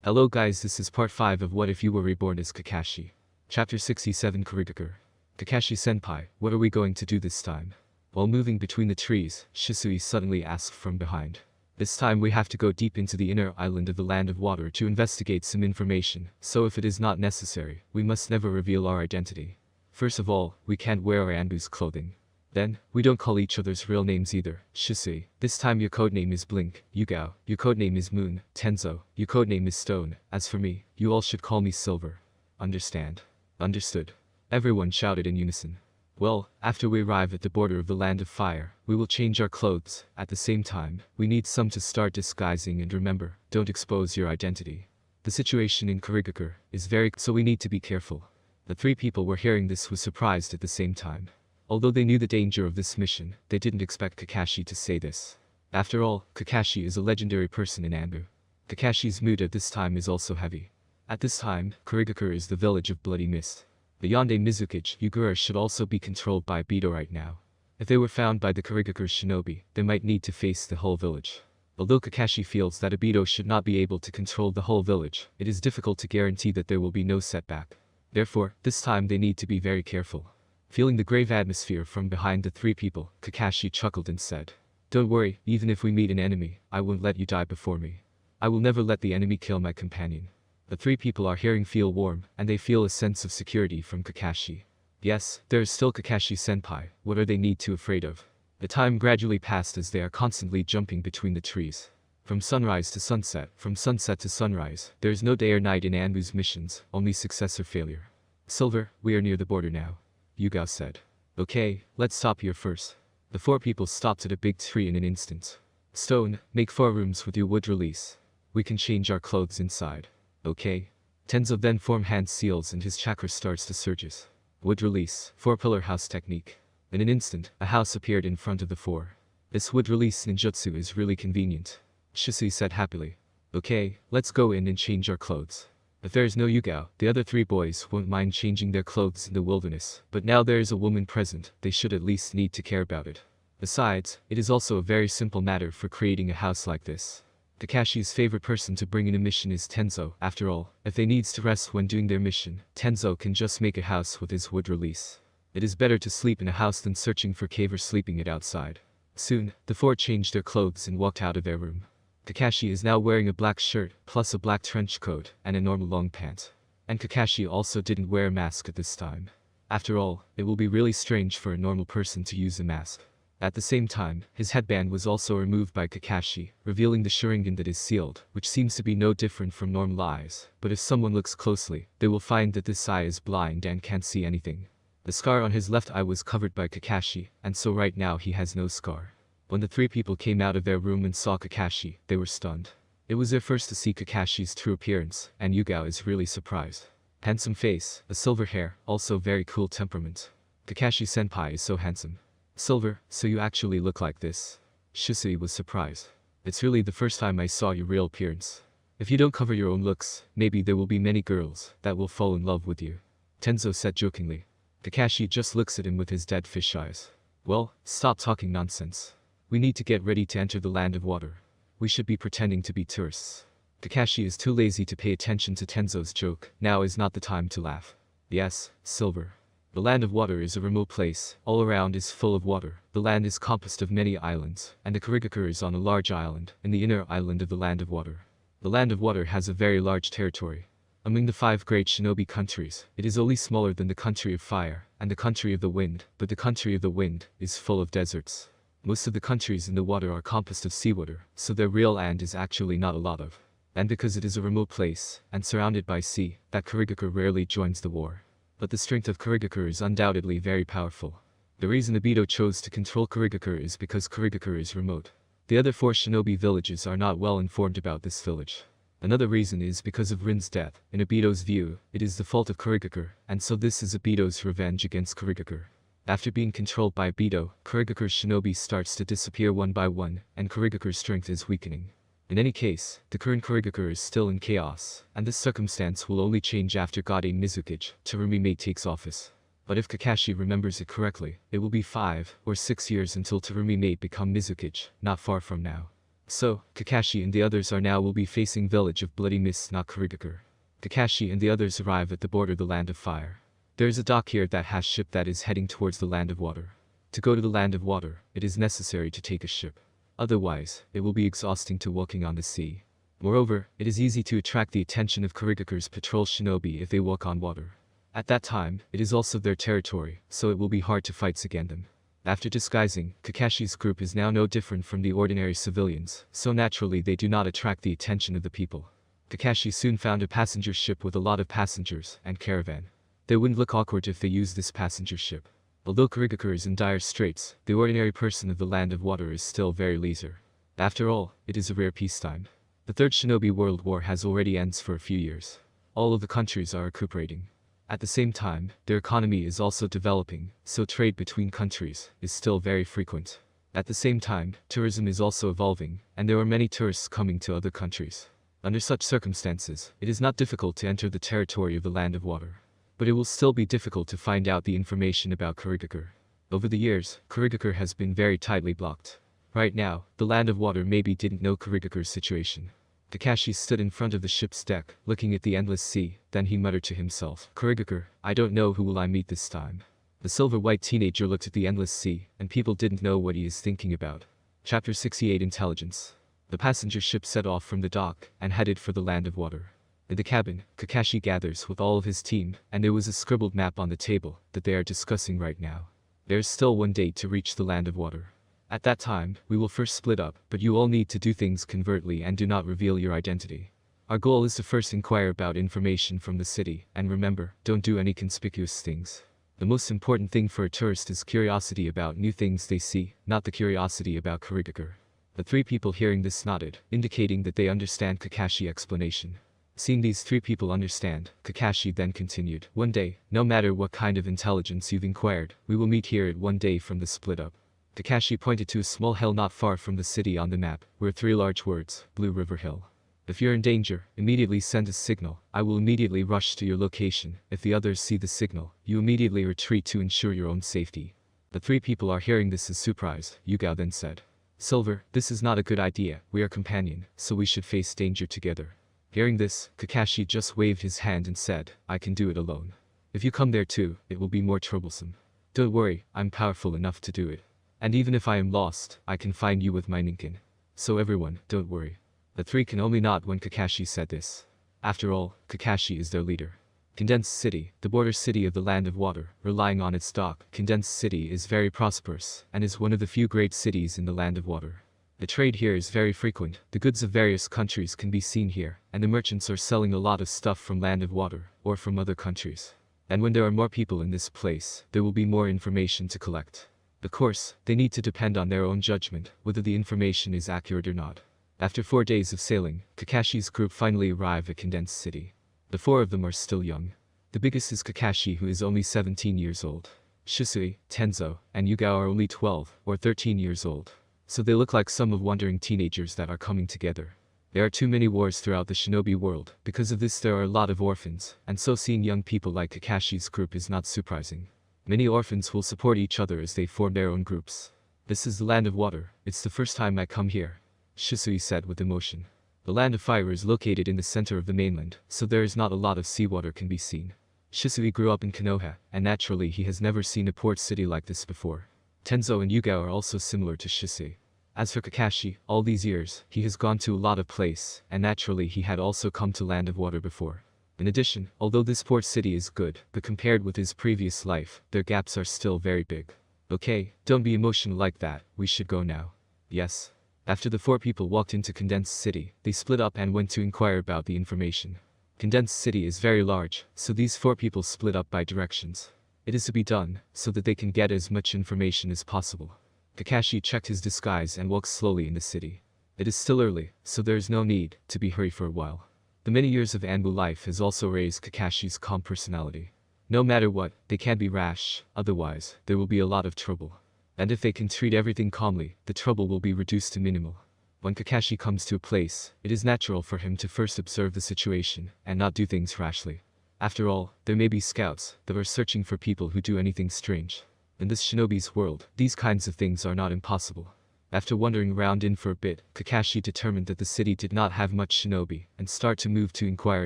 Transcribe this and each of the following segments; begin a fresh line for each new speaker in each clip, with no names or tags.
Hello guys, this is part 5 of What If You Were Reborn as Kakashi. Chapter 67 Kirigakure. Kakashi-senpai, what are we going to do this time? While moving between the trees, Shisui suddenly asked from behind. This time we have to go deep into the inner island of the Land of Water to investigate some information, so if it is not necessary, we must never reveal our identity. First of all, we can't wear our Anbu's clothing. Then, we don't call each other's real names either. Shisui, this time your codename is Blink. Yugao, your codename is Moon. Tenzo, your codename is Stone. As for me, you all should call me Silver. Understand? Understood. Everyone shouted in unison. Well, after we arrive at the border of the Land of Fire, we will change our clothes. At the same time, we need some to start disguising, and remember, don't expose your identity. The situation in Kirigakure is so we need to be careful. The three people were hearing this was surprised at the same time. Although they knew the danger of this mission, they didn't expect Kakashi to say this. After all, Kakashi is a legendary person in Anbu. Kakashi's mood at this time is also heavy. At this time, Kirigakure is the village of Bloody Mist. The Yonde Mizukichi Yugura should also be controlled by Bido right now. If they were found by the Kirigakure shinobi, they might need to face the whole village. Although Kakashi feels that Ibido should not be able to control the whole village, it is difficult to guarantee that there will be no setback. Therefore, this time they need to be very careful. Feeling the grave atmosphere from behind the three people, Kakashi chuckled and said, "Don't worry, even if we meet an enemy, I won't let you die before me. I will never let the enemy kill my companion." The three people are hearing feel warm, and they feel a sense of security from Kakashi. Yes, there is still Kakashi-senpai, what are they need to afraid of? The time gradually passed as they are constantly jumping between the trees. From sunrise to sunset, from sunset to sunrise, there is no day or night in Anbu's missions, only success or failure. Silver, we are near the border now. Yugao said. Okay, let's stop here first. The four people stopped at a big tree in an instant. Stone, make 4 rooms with your wood release. We can change our clothes inside. Okay. Tenzo then form hand seals and his chakra starts to surges. Wood release, 4-pillar house technique. In an instant, a house appeared in front of the 4. This wood release ninjutsu is really convenient. Shisui said happily. Okay, let's go in and change our clothes. If there is no Yugao, the other 3 boys won't mind changing their clothes in the wilderness, but now there is a woman present, they should at least need to care about it. Besides, it is also a very simple matter for creating a house like this. Kakashi's favorite person to bring in a mission is Tenzo. After all, if they needs to rest when doing their mission, Tenzo can just make a house with his wood release. It is better to sleep in a house than searching for cave or sleeping it outside. Soon, the 4 changed their clothes and walked out of their room. Kakashi is now wearing a black shirt, plus a black trench coat, and a normal long pant. And Kakashi also didn't wear a mask at this time. After all, it will be really strange for a normal person to use a mask. At the same time, his headband was also removed by Kakashi, revealing the Sharingan that is sealed, which seems to be no different from normal eyes, but if someone looks closely, they will find that this eye is blind and can't see anything. The scar on his left eye was covered by Kakashi, and so right now he has no scar. When the 3 people came out of their room and saw Kakashi, they were stunned. It was their first to see Kakashi's true appearance, and Yugao is really surprised. Handsome face, a silver hair, also very cool temperament. Kakashi-senpai is so handsome. Silver, so you actually look like this? Shisui was surprised. It's really the first time I saw your real appearance. If you don't cover your own looks, maybe there will be many girls that will fall in love with you. Tenzo said jokingly. Kakashi just looks at him with his dead fish eyes. Well, stop talking nonsense. We need to get ready to enter the Land of Water. We should be pretending to be tourists. Kakashi is too lazy to pay attention to Tenzo's joke. Now is not the time to laugh. Yes, Silver. The Land of Water is a remote place, all around is full of water. The land is composed of many islands, and the Kirigakure is on a large island, in the inner island of the Land of Water. The Land of Water has a very large territory. Among the 5 great shinobi countries, it is only smaller than the country of fire, and the country of the wind, but the country of the wind is full of deserts. Most of the countries in the water are composed of seawater, so their real land is actually not a lot of. And because it is a remote place, and surrounded by sea, that Kirigakure rarely joins the war. But the strength of Kirigakure is undoubtedly very powerful. The reason Ibido chose to control Kirigakure is because Kirigakure is remote. The other 4 shinobi villages are not well informed about this village. Another reason is because of Rin's death. In Ibido's view, it is the fault of Kirigakure, and so this is Ibido's revenge against Kirigakure. After being controlled by Ibido, Kirigakure's shinobi starts to disappear one by one, and Kirigakure's strength is weakening. In any case, the current Kirigakure is still in chaos, and this circumstance will only change after Yonde Mizukichi Terumi takes office. But if Kakashi remembers it correctly, it will be 5 or 6 years until Terumi become Mizukichi, not far from now. So, Kakashi and the others are now will be facing village of Bloody Mist not Kirigakure. Kakashi and the others arrive at the border of the Land of Fire. There is a dock here that has ship that is heading towards the Land of Water. To go to the Land of Water, it is necessary to take a ship. Otherwise, it will be exhausting to walking on the sea. Moreover, it is easy to attract the attention of Kirigakure's patrol shinobi if they walk on water. At that time, it is also their territory, so it will be hard to fight against them. After disguising, Kakashi's group is now no different from the ordinary civilians, so naturally they do not attract the attention of the people. Kakashi soon found a passenger ship with a lot of passengers and caravan. They wouldn't look awkward if they used this passenger ship. Although Kirigakure is in dire straits, the ordinary person of the Land of Water is still very leisure. After all, it is a rare peacetime. The Third Shinobi World War has already ends for a few years. All of the countries are recuperating. At the same time, their economy is also developing, so trade between countries is still very frequent. At the same time, tourism is also evolving, and there are many tourists coming to other countries. Under such circumstances, it is not difficult to enter the territory of the Land of Water. But it will still be difficult to find out the information about Kirigakure. Over the years, Kirigakure has been very tightly blocked. Right now, the Land of Water maybe didn't know Kirigakure's situation. Kakashi stood in front of the ship's deck, looking at the endless sea, then he muttered to himself, "Kirigakure, I don't know who will I meet this time." The silver-white teenager looked at the endless sea, and people didn't know what he is thinking about. Chapter 68 Intelligence. The passenger ship set off from the dock, and headed for the Land of Water. In the cabin, Kakashi gathers with all of his team, and there was a scribbled map on the table that they are discussing right now. There is still one day to reach the Land of Water. At that time, we will first split up, but you all need to do things covertly and do not reveal your identity. Our goal is to first inquire about information from the city, and remember, don't do any conspicuous things. The most important thing for a tourist is curiosity about new things they see, not the curiosity about Kirigakure. The three people hearing this nodded, indicating that they understand Kakashi's explanation. Seeing these three people understand, Kakashi then continued, "One day, no matter what kind of intelligence you've inquired, we will meet here at one day from the split up." Kakashi pointed to a small hill not far from the city on the map, where three large words, Blue River Hill. "If you're in danger, immediately send a signal. I will immediately rush to your location. If the others see the signal, you immediately retreat to ensure your own safety." The three people are hearing this as surprised. Yugao then said, "Silver, this is not a good idea. We are companion, so we should face danger together." Hearing this, Kakashi just waved his hand and said, "I can do it alone. If you come there too, it will be more troublesome. Don't worry, I'm powerful enough to do it. And even if I am lost, I can find you with my Ninken. So everyone, don't worry." The three can only nod when Kakashi said this. After all, Kakashi is their leader. Condensed City, the border city of the Land of Water, relying on its dock. Condensed City is very prosperous, and is one of the few great cities in the Land of Water. The trade here is very frequent, the goods of various countries can be seen here, and the merchants are selling a lot of stuff from Land of Water, or from other countries. And when there are more people in this place, there will be more information to collect. Of course, they need to depend on their own judgment, whether the information is accurate or not. After 4 days of sailing, Kakashi's group finally arrive at Condensed City. The four of them are still young. The biggest is Kakashi, who is only 17 years old. Shisui, Tenzo, and Yugao are only 12 or 13 years old. So they look like some of wandering teenagers that are coming together. There are too many wars throughout the shinobi world. Because of this there are a lot of orphans, and so seeing young people like Kakashi's group is not surprising. Many orphans will support each other as they form their own groups. "This is the Land of Water. It's the first time I come here," Shisui said with emotion. The Land of Fire is located in the center of the mainland, so there is not a lot of seawater can be seen. Shisui grew up in Konoha, and naturally he has never seen a port city like this before. Tenzo and Yugao are also similar to Shisui. As for Kakashi, all these years, he has gone to a lot of place, and naturally he had also come to Land of Water before. In addition, although this port city is good, but compared with his previous life, their gaps are still very big. "Okay, don't be emotional like that, we should go now." "Yes." After the four people walked into Condensed City, they split up and went to inquire about the information. Condensed City is very large, so these four people split up by directions. It is to be done, so that they can get as much information as possible. Kakashi checked his disguise and walked slowly in the city. It is still early, so there is no need to be hurried for a while. The many years of Anbu life has also raised Kakashi's calm personality. No matter what, they can't be rash, otherwise, there will be a lot of trouble. And if they can treat everything calmly, the trouble will be reduced to minimal. When Kakashi comes to a place, it is natural for him to first observe the situation, and not do things rashly. After all, there may be scouts that are searching for people who do anything strange. In this shinobi's world, these kinds of things are not impossible. After wandering around in for a bit, Kakashi determined that the city did not have much shinobi, and start to move to inquire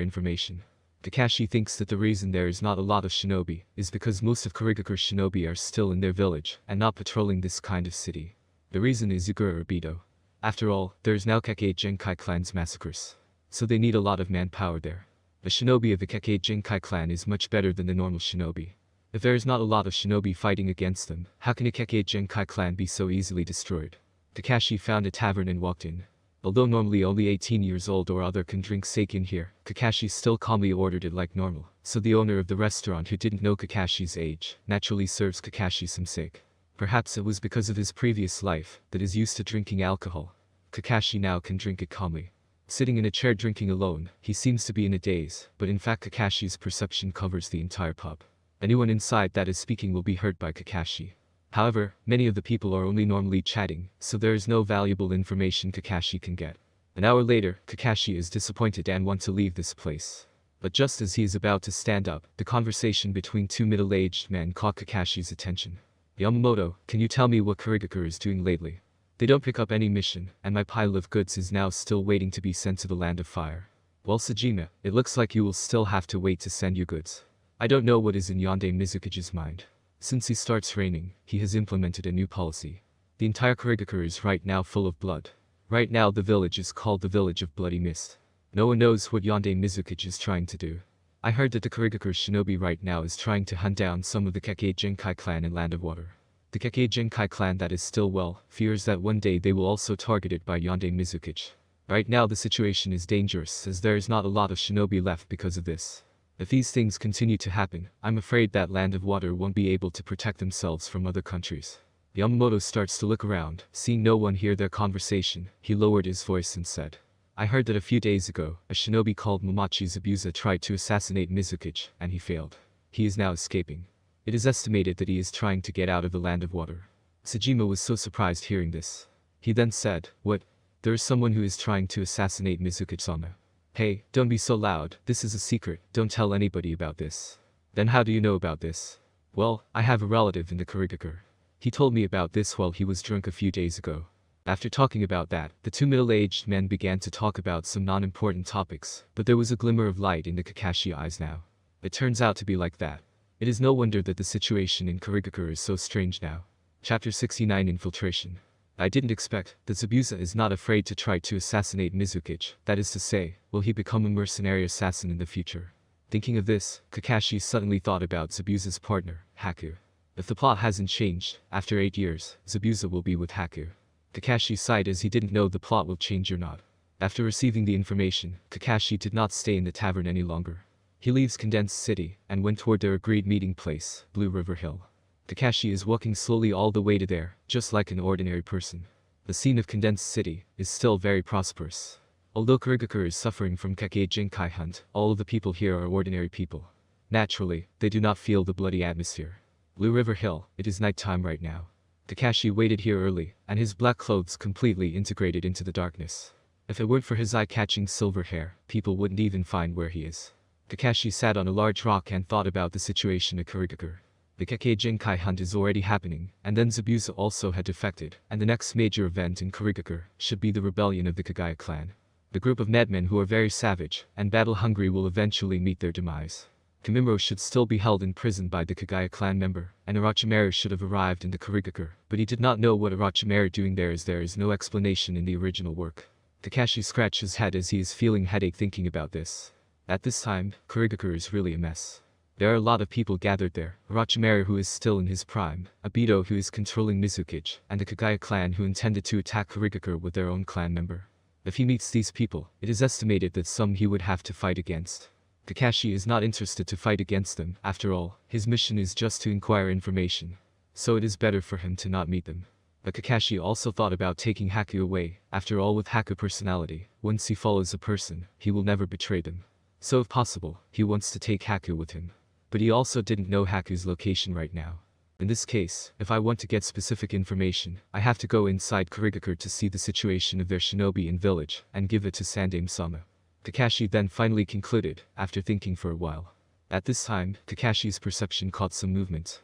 information. Kakashi thinks that the reason there is not a lot of shinobi is because most of Kirigakure's shinobi are still in their village and not patrolling this kind of city. The reason is Yugura or Bido. After all, there is now Kakei Genkai clan's massacres, so they need a lot of manpower there. The shinobi of the Kakei Genkai clan is much better than the normal shinobi. If there is not a lot of shinobi fighting against them, how can a Kakei Genkai clan be so easily destroyed? Kakashi found a tavern and walked in. Although normally only 18 years old or other can drink sake in here, Kakashi still calmly ordered it like normal, so the owner of the restaurant, who didn't know Kakashi's age, naturally serves Kakashi some sake. Perhaps it was because of his previous life that is used to drinking alcohol. Kakashi now can drink it calmly. Sitting in a chair drinking alone, he seems to be in a daze, but in fact Kakashi's perception covers the entire pub. Anyone inside that is speaking will be heard by Kakashi. However, many of the people are only normally chatting, so there is no valuable information Kakashi can get. An hour later, Kakashi is disappointed and wants to leave this place. But just as he is about to stand up, the conversation between two middle-aged men caught Kakashi's attention. Yamamoto, can you tell me what Kirigakure is doing lately? They don't pick up any mission, and my pile of goods is now still waiting to be sent to the land of fire. Well, Sejima, it looks like you will still have to wait to send your goods. I don't know what is in Yonde Mizuki's mind. Since he starts reigning, he has implemented a new policy. The entire Kirigakure is right now full of blood. Right now the village is called the Village of Bloody Mist. No one knows what Yonde Mizuki is trying to do. I heard that the Kirigakure shinobi right now is trying to hunt down some of the Kakei Genkai clan in Land of Water. The Kakei Genkai clan that is still well, fears that one day they will also targeted by Yonde Mizuki. Right now the situation is dangerous as there is not a lot of shinobi left because of this. If these things continue to happen, I'm afraid that Land of Water won't be able to protect themselves from other countries. Yamamoto starts to look around, seeing no one hear their conversation, he lowered his voice and said, I heard that a few days ago, a shinobi called Momochi Zabuza tried to assassinate Mizuki, and he failed. He is now escaping. It is estimated that he is trying to get out of the Land of Water. Sejima was so surprised hearing this. He then said, what? There is someone who is trying to assassinate Mizuki-sama. Hey, don't be so loud, this is a secret, don't tell anybody about this. Then how do you know about this? Well, I have a relative in the Kirigakure. He told me about this while he was drunk a few days ago. After talking about that, the two middle-aged men began to talk about some non-important topics, but there was a glimmer of light in the Kakashi eyes now. It turns out to be like that. It is no wonder that the situation in Kirigakure is so strange now. Chapter 69 Infiltration. I didn't expect that Zabuza is not afraid to try to assassinate Mizuki, that is to say, will he become a mercenary assassin in the future? Thinking of this, Kakashi suddenly thought about Zabuza's partner, Haku. If the plot hasn't changed, after 8 years, Zabuza will be with Haku. Kakashi sighed as he didn't know the plot will change or not. After receiving the information, Kakashi did not stay in the tavern any longer. He leaves Condensed City, and went toward their agreed meeting place, Blue River Hill. Kakashi is walking slowly all the way to there, just like an ordinary person. The scene of Condensed City is still very prosperous. Although Kirigakure is suffering from Kakei Genkai hunt, all of the people here are ordinary people. Naturally, they do not feel the bloody atmosphere. Blue River Hill, it is nighttime right now. Kakashi waited here early, and his black clothes completely integrated into the darkness. If it weren't for his eye-catching silver hair, people wouldn't even find where he is. Kakashi sat on a large rock and thought about the situation at Kirigakure. The Kakei Genkai hunt is already happening, and then Zabuza also had defected, and the next major event in Kirigakure should be the rebellion of the Kagaya clan. The group of madmen who are very savage and battle-hungry will eventually meet their demise. Kimimaro should still be held in prison by the Kagaya clan member, and Orochimaru should have arrived in the Kirigakure, but he did not know what Orochimaru doing there is no explanation in the original work. Kakashi scratched his head as he is feeling headache thinking about this. At this time, Kirigakure is really a mess. There are a lot of people gathered there, Orochimaru who is still in his prime, Abido who is controlling Mizuki, and the Kagaya clan who intended to attack Kirigakure with their own clan member. If he meets these people, it is estimated that some he would have to fight against. Kakashi is not interested to fight against them, after all, his mission is just to inquire information. So it is better for him to not meet them. But Kakashi also thought about taking Haku away, after all with Haku personality, once he follows a person, he will never betray them. So if possible, he wants to take Haku with him. But he also didn't know Haku's location right now. In this case, if I want to get specific information, I have to go inside Kirigakure to see the situation of their shinobi in village, and give it to Sandame-sama. Kakashi then finally concluded, after thinking for a while. At this time, Kakashi's perception caught some movement.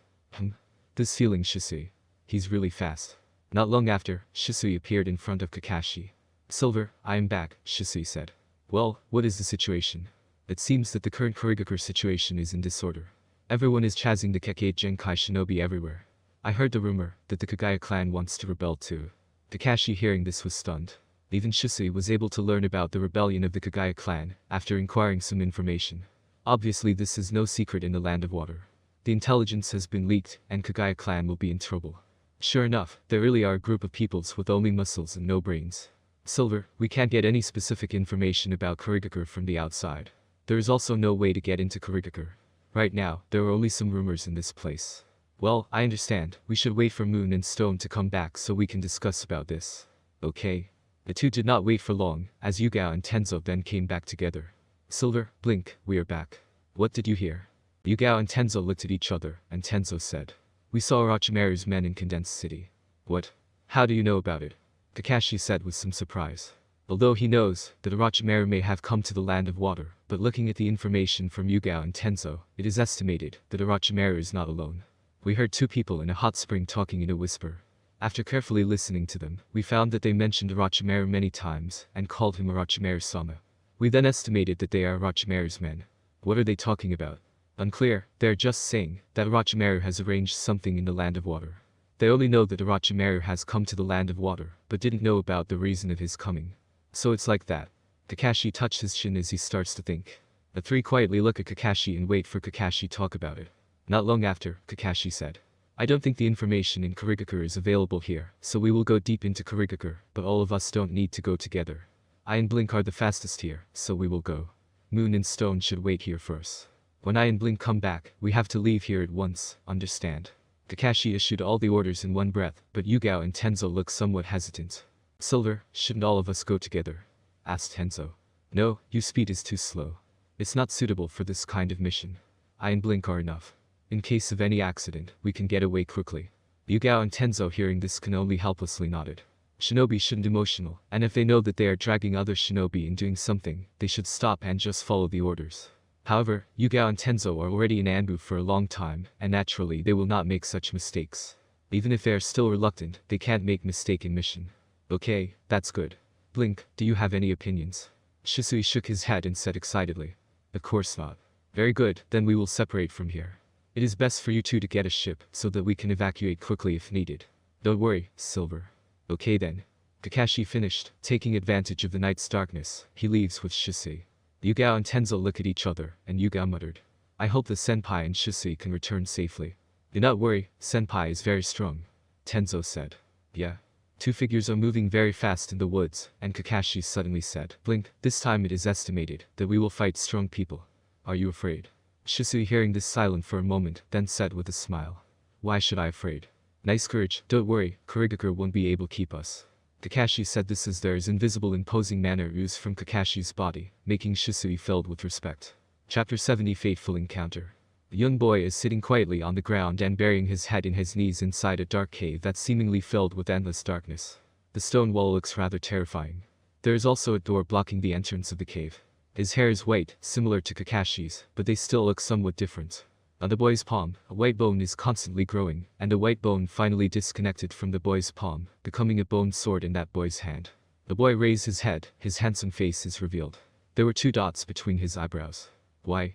This feeling Shisui. He's really fast. Not long after, Shisui appeared in front of Kakashi. Silver, I am back, Shisui said. Well, what is the situation? It seems that the current Kirigakure situation is in disorder. Everyone is chasing the Kekkei Genkai shinobi everywhere. I heard the rumor that the Kagaya clan wants to rebel too. Kakashi hearing this was stunned. Even Shisui was able to learn about the rebellion of the Kagaya clan after inquiring some information. Obviously this is no secret in the Land of Water. The intelligence has been leaked and Kagaya clan will be in trouble. Sure enough, there really are a group of peoples with only muscles and no brains. Silver, we can't get any specific information about Kirigakure from the outside. There is also no way to get into Kirigakure. Right now, there are only some rumors in this place. Well, I understand, we should wait for Moon and Stone to come back so we can discuss about this. Okay. The two did not wait for long, as Yugao and Tenzo then came back together. Silver, blink, we are back. What did you hear? Yugao and Tenzo looked at each other, and Tenzo said. We saw Orochimaru's men in Condensed City. What? How do you know about it? Kakashi said with some surprise. Although he knows that Orochimaru may have come to the Land of Water, but looking at the information from Yugao and Tenzo, it is estimated that Orochimaru is not alone. We heard two people in a hot spring talking in a whisper. After carefully listening to them, we found that they mentioned Orochimaru many times and called him Orochimaru-sama. We then estimated that they are Orochimaru's men. What are they talking about? Unclear, they are just saying that Orochimaru has arranged something in the Land of Water. They only know that Orochimaru has come to the Land of Water, but didn't know about the reason of his coming. So it's like that. Kakashi touched his chin as he starts to think. The three quietly look at Kakashi and wait for Kakashi to talk about it. Not long after, Kakashi said. I don't think the information in Kirigakure is available here, so we will go deep into Kirigakure, but all of us don't need to go together. I and Blink are the fastest here, so we will go. Moon and Stone should wait here first. When I and Blink come back, we have to leave here at once, understand? Kakashi issued all the orders in one breath, but Yugao and Tenzo looked somewhat hesitant. Silver, shouldn't all of us go together? Asked Tenzo. No, your speed is too slow. It's not suitable for this kind of mission. I and Blink are enough. In case of any accident, we can get away quickly. Yugao and Tenzo hearing this can only helplessly nodded. Shinobi shouldn't emotional, and if they know that they are dragging other shinobi in doing something, they should stop and just follow the orders. However, Yugao and Tenzo are already in Anbu for a long time, and naturally they will not make such mistakes. Even if they are still reluctant, they can't make mistake in mission. Okay, that's good. Blink, do you have any opinions? Shisui shook his head and said excitedly. Of course not. Very good, then we will separate from here. It is best for you two to get a ship, so that we can evacuate quickly if needed. Don't worry, Silver. Okay then. Kakashi finished, taking advantage of the night's darkness, he leaves with Shisui. Yugao and Tenzo look at each other, and Yugao muttered. I hope the senpai and Shisui can return safely. Do not worry, senpai is very strong. Tenzo said. Yeah. Two figures are moving very fast in the woods, and Kakashi suddenly said. Blink, this time it is estimated that we will fight strong people. Are you afraid? Shisui hearing this silent for a moment, then said with a smile. Why should I afraid? Nice courage, don't worry, Kirigakure won't be able to keep us. Kakashi said this as there's invisible imposing manner oozed from Kakashi's body, making Shisui filled with respect. Chapter 70 Fateful Encounter. The young boy is sitting quietly on the ground and burying his head in his knees inside a dark cave that's seemingly filled with endless darkness. The stone wall looks rather terrifying. There is also a door blocking the entrance of the cave. His hair is white, similar to Kakashi's, but they still look somewhat different. On the boy's palm, a white bone is constantly growing, and a white bone finally disconnected from the boy's palm, becoming a bone sword in that boy's hand. The boy raised his head, his handsome face is revealed. There were 2 dots between his eyebrows. Why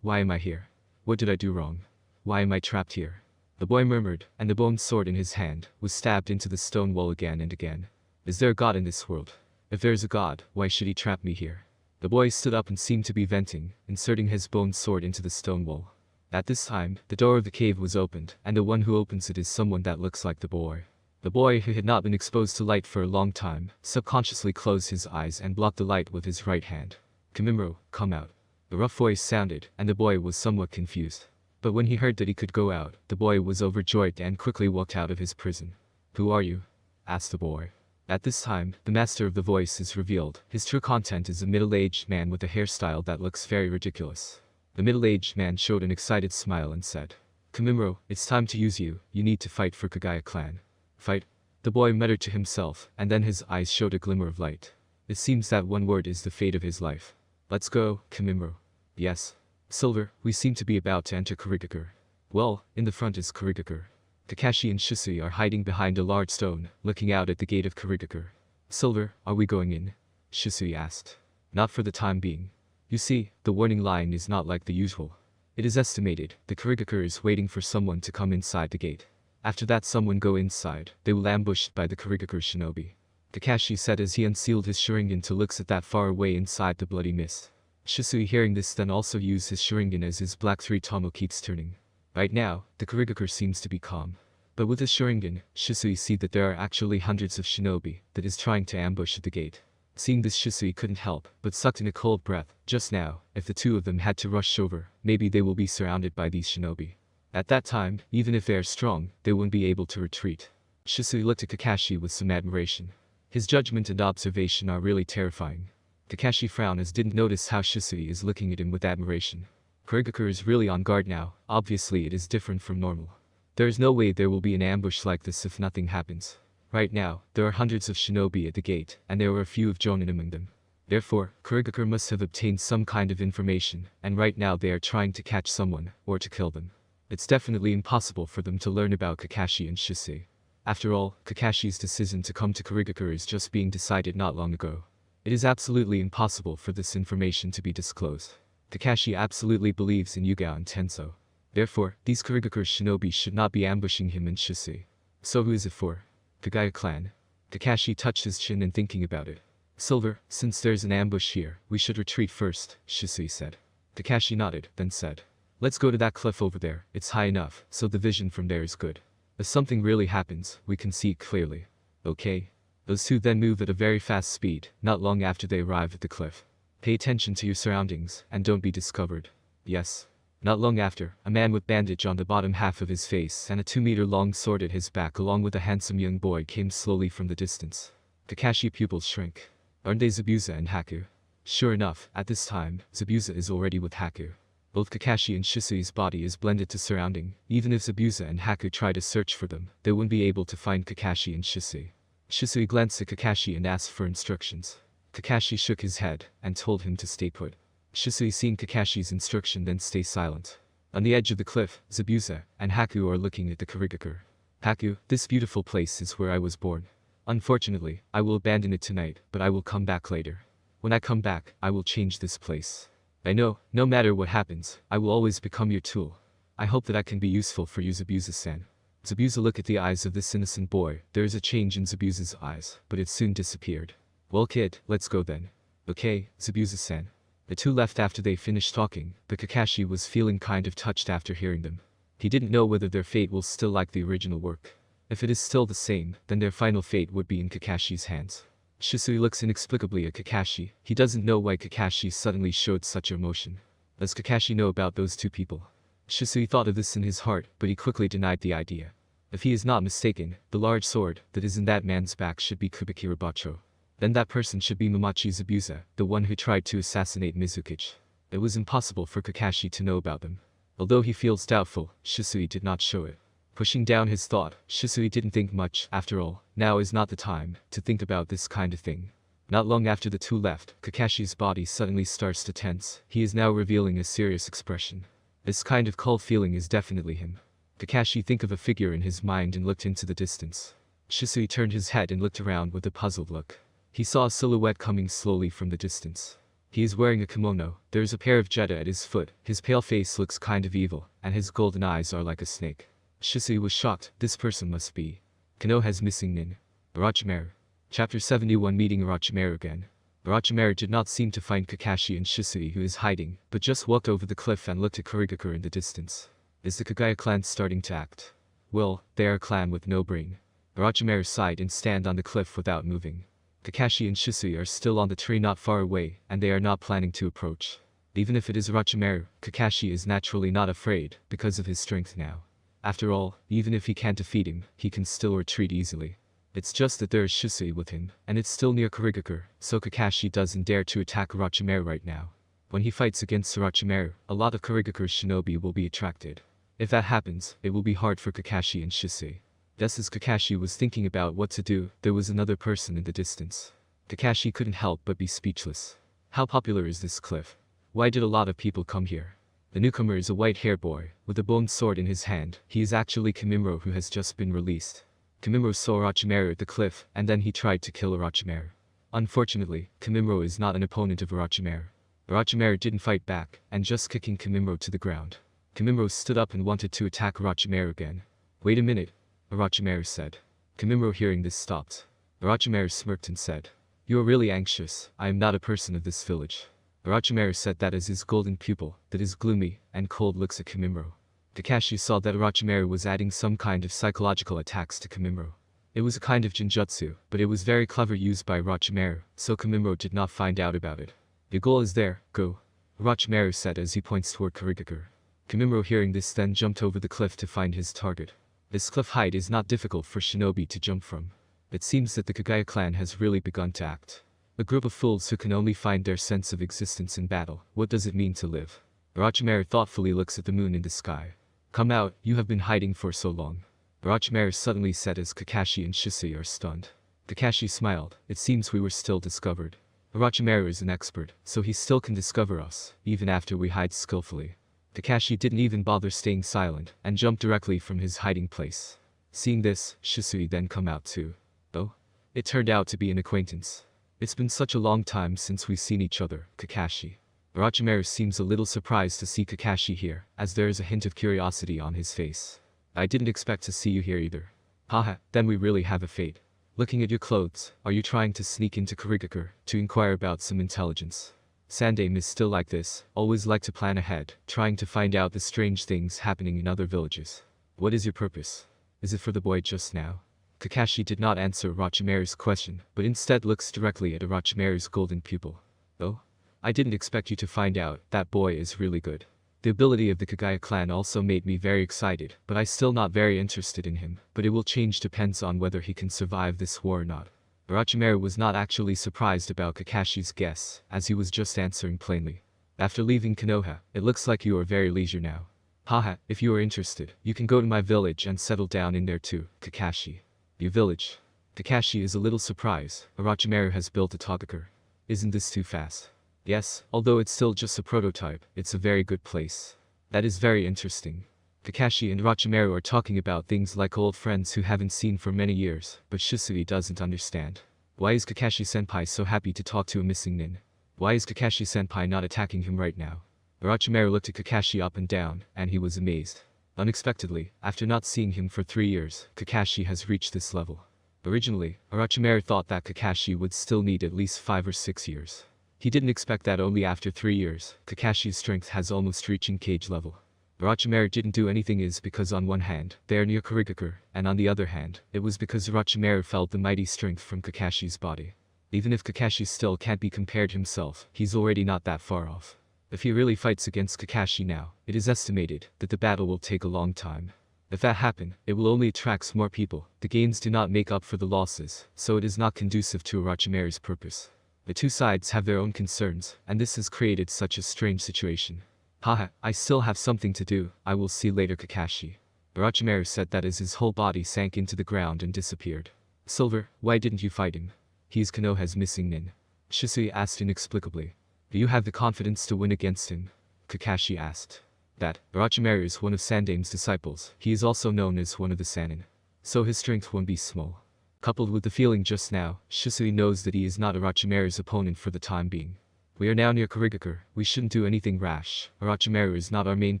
am I here? What did I do wrong? Why am I trapped here? The boy murmured, and the bone sword in his hand was stabbed into the stone wall again and again. Is there a god in this world? If there is a god, why should he trap me here? The boy stood up and seemed to be venting, inserting his bone sword into the stone wall. At this time, the door of the cave was opened, and the one who opens it is someone that looks like the boy. The boy, who had not been exposed to light for a long time, subconsciously closed his eyes and blocked the light with his right hand. Kimimaro, come out. The rough voice sounded, and the boy was somewhat confused. But when he heard that he could go out, the boy was overjoyed and quickly walked out of his prison. Who are you? Asked the boy. At this time, the master of the voice is revealed. His true content is a middle-aged man with a hairstyle that looks very ridiculous. The middle-aged man showed an excited smile and said, Kimimaro, it's time to use you. You need to fight for Kagaya clan. Fight? The boy muttered to himself, and then his eyes showed a glimmer of light. It seems that one word is the fate of his life. Let's go, Kimimaro. Yes. Silver, we seem to be about to enter Kirigakure. Well, in the front is Kirigakure. Kakashi and Shisui are hiding behind a large stone, looking out at the gate of Kirigakure. Silver, are we going in? Shisui asked. Not for the time being. You see, the warning line is not like the usual. It is estimated the Kirigakure is waiting for someone to come inside the gate. After that someone go inside, they will ambushed by the Kirigakure shinobi. Kakashi said as he unsealed his Sharingan to looks at that far away inside the bloody mist. Shisui hearing this then also used his Sharingan as his black 3 tomo keeps turning. Right now, the Kirigakure seems to be calm. But with his Sharingan, Shisui see that there are actually hundreds of shinobi that is trying to ambush at the gate. Seeing this Shisui couldn't help but sucked in a cold breath. Just now, if the two of them had to rush over, maybe they will be surrounded by these shinobi. At that time, even if they are strong, they wouldn't be able to retreat. Shisui looked at Kakashi with some admiration. His judgment and observation are really terrifying. Kakashi frowned as didn't notice how Shisui is looking at him with admiration. Kirigakure is really on guard now, obviously it is different from normal. There is no way there will be an ambush like this if nothing happens. Right now, there are hundreds of shinobi at the gate, and there were a few of jonin among them. Therefore, Kirigakure must have obtained some kind of information, and right now they are trying to catch someone, or to kill them. It's definitely impossible for them to learn about Kakashi and Shisui. After all, Kakashi's decision to come to Kirigakure is just being decided not long ago. It is absolutely impossible for this information to be disclosed. Kakashi absolutely believes in Yuga and Tenso. Therefore, these Kirigakure shinobi should not be ambushing him and Shisui. So who is it for? Kagaya clan. Kakashi touched his chin in thinking about it. Silver, since there's an ambush here, we should retreat first, Shisui said. Kakashi nodded, then said. Let's go to that cliff over there, it's high enough, so the vision from there is good. If something really happens, we can see it clearly. Okay. Those two then move at a very fast speed, not long after they arrive at the cliff. Pay attention to your surroundings, and don't be discovered. Yes. Not long after, a man with bandage on the bottom half of his face and a 2-meter-long sword at his back along with a handsome young boy came slowly from the distance. Kakashi pupils shrank. Aren't they Zabuza and Haku? Sure enough, at this time, Zabuza is already with Haku. Both Kakashi and Shisui's body is blended to surrounding. Even if Zabuza and Haku try to search for them, they wouldn't be able to find Kakashi and Shisui. Shisui glanced at Kakashi and asked for instructions. Kakashi shook his head and told him to stay put. Shisui seeing Kakashi's instruction then stay silent. On the edge of the cliff, Zabuza and Haku are looking at the Kirigakure. Haku, this beautiful place is where I was born. Unfortunately, I will abandon it tonight, but I will come back later. When I come back, I will change this place. I know, no matter what happens, I will always become your tool. I hope that I can be useful for you, Zabuza-san. Zabuza looked at the eyes of this innocent boy. There is a change in Zabuza's eyes, but it soon disappeared. Well kid, let's go then. Okay, Zabuza-san. The two left after they finished talking, but Kakashi was feeling kind of touched after hearing them. He didn't know whether their fate will still like the original work. If it is still the same, then their final fate would be in Kakashi's hands. Shisui looks inexplicably at Kakashi. He doesn't know why Kakashi suddenly showed such emotion. Does Kakashi know about those two people? Shisui thought of this in his heart, but he quickly denied the idea. If he is not mistaken, the large sword that is in that man's back should be Kubikira Bacho. Then that person should be Mamachi Zabuza, the one who tried to assassinate Mizukichi. It was impossible for Kakashi to know about them. Although he feels doubtful, Shisui did not show it. Pushing down his thought, Shisui didn't think much. After all, now is not the time to think about this kind of thing. Not long after the two left, Kakashi's body suddenly starts to tense. He is now revealing a serious expression. This kind of cold feeling is definitely him. Kakashi think of a figure in his mind and looked into the distance. Shisui turned his head and looked around with a puzzled look. He saw a silhouette coming slowly from the distance. He is wearing a kimono, there is a pair of jeta at his foot, his pale face looks kind of evil, and his golden eyes are like a snake. Shisui was shocked. This person must be Konoha's missing nin. Orochimaru. Chapter 71 Meeting Orochimaru again. Orochimaru did not seem to find Kakashi and Shisui who is hiding, but just walked over the cliff and looked at Kirigakure in the distance. Is the Kagaya clan starting to act? Well, they are a clan with no brain. Orochimaru sighed and stand on the cliff without moving. Kakashi and Shisui are still on the tree not far away, and they are not planning to approach. Even if it is Orochimaru, Kakashi is naturally not afraid, because of his strength now. After all, even if he can't defeat him, he can still retreat easily. It's just that there is Shisui with him, and it's still near Kirigakure, so Kakashi doesn't dare to attack Orochimaru right now. When he fights against Orochimaru, a lot of Kirigakure shinobi will be attracted. If that happens, it will be hard for Kakashi and Shisui. Just as Kakashi was thinking about what to do, there was another person in the distance. Kakashi couldn't help but be speechless. How popular is this cliff? Why did a lot of people come here? The newcomer is a white-haired boy, with a bone sword in his hand. He is actually Kimimaro, who has just been released. Kimimaro saw Orochimaru at the cliff, and then he tried to kill Orochimaru. Unfortunately, Kimimaro is not an opponent of Orochimaru. Orochimaru didn't fight back, and just kicking Kimimaro to the ground. Kimimaro stood up and wanted to attack Orochimaru again. "Wait a minute," Orochimaru said. Kimimaro hearing this stopped. Orochimaru smirked and said, "You are really anxious. I am not a person of this village." Orochimaru said that as his golden pupil, that is gloomy and cold looks at Kimimaro. Kakashi saw that Orochimaru was adding some kind of psychological attacks to Kimimaro. It was a kind of genjutsu, but it was very clever used by Orochimaru, so Kimimaro did not find out about it. "Your goal is there, go," Orochimaru said as he points toward Kirigakure. Kimimaro hearing this then jumped over the cliff to find his target. This cliff height is not difficult for shinobi to jump from. It seems that the Kagaya clan has really begun to act. A group of fools who can only find their sense of existence in battle. What does it mean to live? Orochimaru thoughtfully looks at the moon in the sky. "Come out, you have been hiding for so long," Orochimaru suddenly said as Kakashi and Shisui are stunned. Kakashi smiled. "It seems we were still discovered. Orochimaru is an expert, so he still can discover us, even after we hide skillfully." Kakashi didn't even bother staying silent, and jumped directly from his hiding place. Seeing this, Shisui then come out too. Oh? It turned out to be an acquaintance. "It's been such a long time since we've seen each other, Kakashi." Orochimaru seems a little surprised to see Kakashi here, as there is a hint of curiosity on his face. "I didn't expect to see you here either." "Haha, then we really have a fate. Looking at your clothes, are you trying to sneak into Kirigakure to inquire about some intelligence?" Sandaime is still like this, always like to plan ahead, trying to find out the strange things happening in other villages. "What is your purpose? Is it for the boy just now?" Kakashi did not answer Orochimaru's question, but instead looks directly at Orochimaru's golden pupil. "Oh? I didn't expect you to find out. That boy is really good. The ability of the Kagaya clan also made me very excited, but I still not very interested in him, but it will change depends on whether he can survive this war or not." Orochimaru was not actually surprised about Kakashi's guess, as he was just answering plainly. "After leaving Konoha, it looks like you are very leisure now. Haha, if you are interested, you can go to my village and settle down in there too, Kakashi." "Your village?" Kakashi is a little surprised. Orochimaru has built a Togakure. Isn't this too fast? "Yes, although it's still just a prototype, it's a very good place." "That is very interesting." Kakashi and Orochimaru are talking about things like old friends who haven't seen for many years, but Shisui doesn't understand. Why is Kakashi-senpai so happy to talk to a missing nin? Why is Kakashi-senpai not attacking him right now? Orochimaru looked at Kakashi up and down, and he was amazed. Unexpectedly, after not seeing him for 3 years, Kakashi has reached this level. Originally, Orochimaru thought that Kakashi would still need at least 5 or 6 years. He didn't expect that only after 3 years, Kakashi's strength has almost reaching cage level. Orochimaru didn't do anything is because on one hand, they are near Kirigakure, and on the other hand, it was because Orochimaru felt the mighty strength from Kakashi's body. Even if Kakashi still can't be compared himself, he's already not that far off. If he really fights against Kakashi now, it is estimated that the battle will take a long time. If that happen, it will only attract more people. The gains do not make up for the losses, so it is not conducive to Orochimaru's purpose. The two sides have their own concerns, and this has created such a strange situation. "Haha, I still have something to do, I will see later, Kakashi." Orochimaru said that as his whole body sank into the ground and disappeared. "Silver, why didn't you fight him? He is Konoha's missing nin." Shisui asked inexplicably. "Do you have the confidence to win against him?" Kakashi asked. That Orochimaru is one of Sandaime's disciples. He is also known as one of the Sannin. So his strength won't be small. Coupled with the feeling just now, Shisui knows that he is not Orochimaru's opponent for the time being. "We are now near Kirigakure. We shouldn't do anything rash. Orochimaru is not our main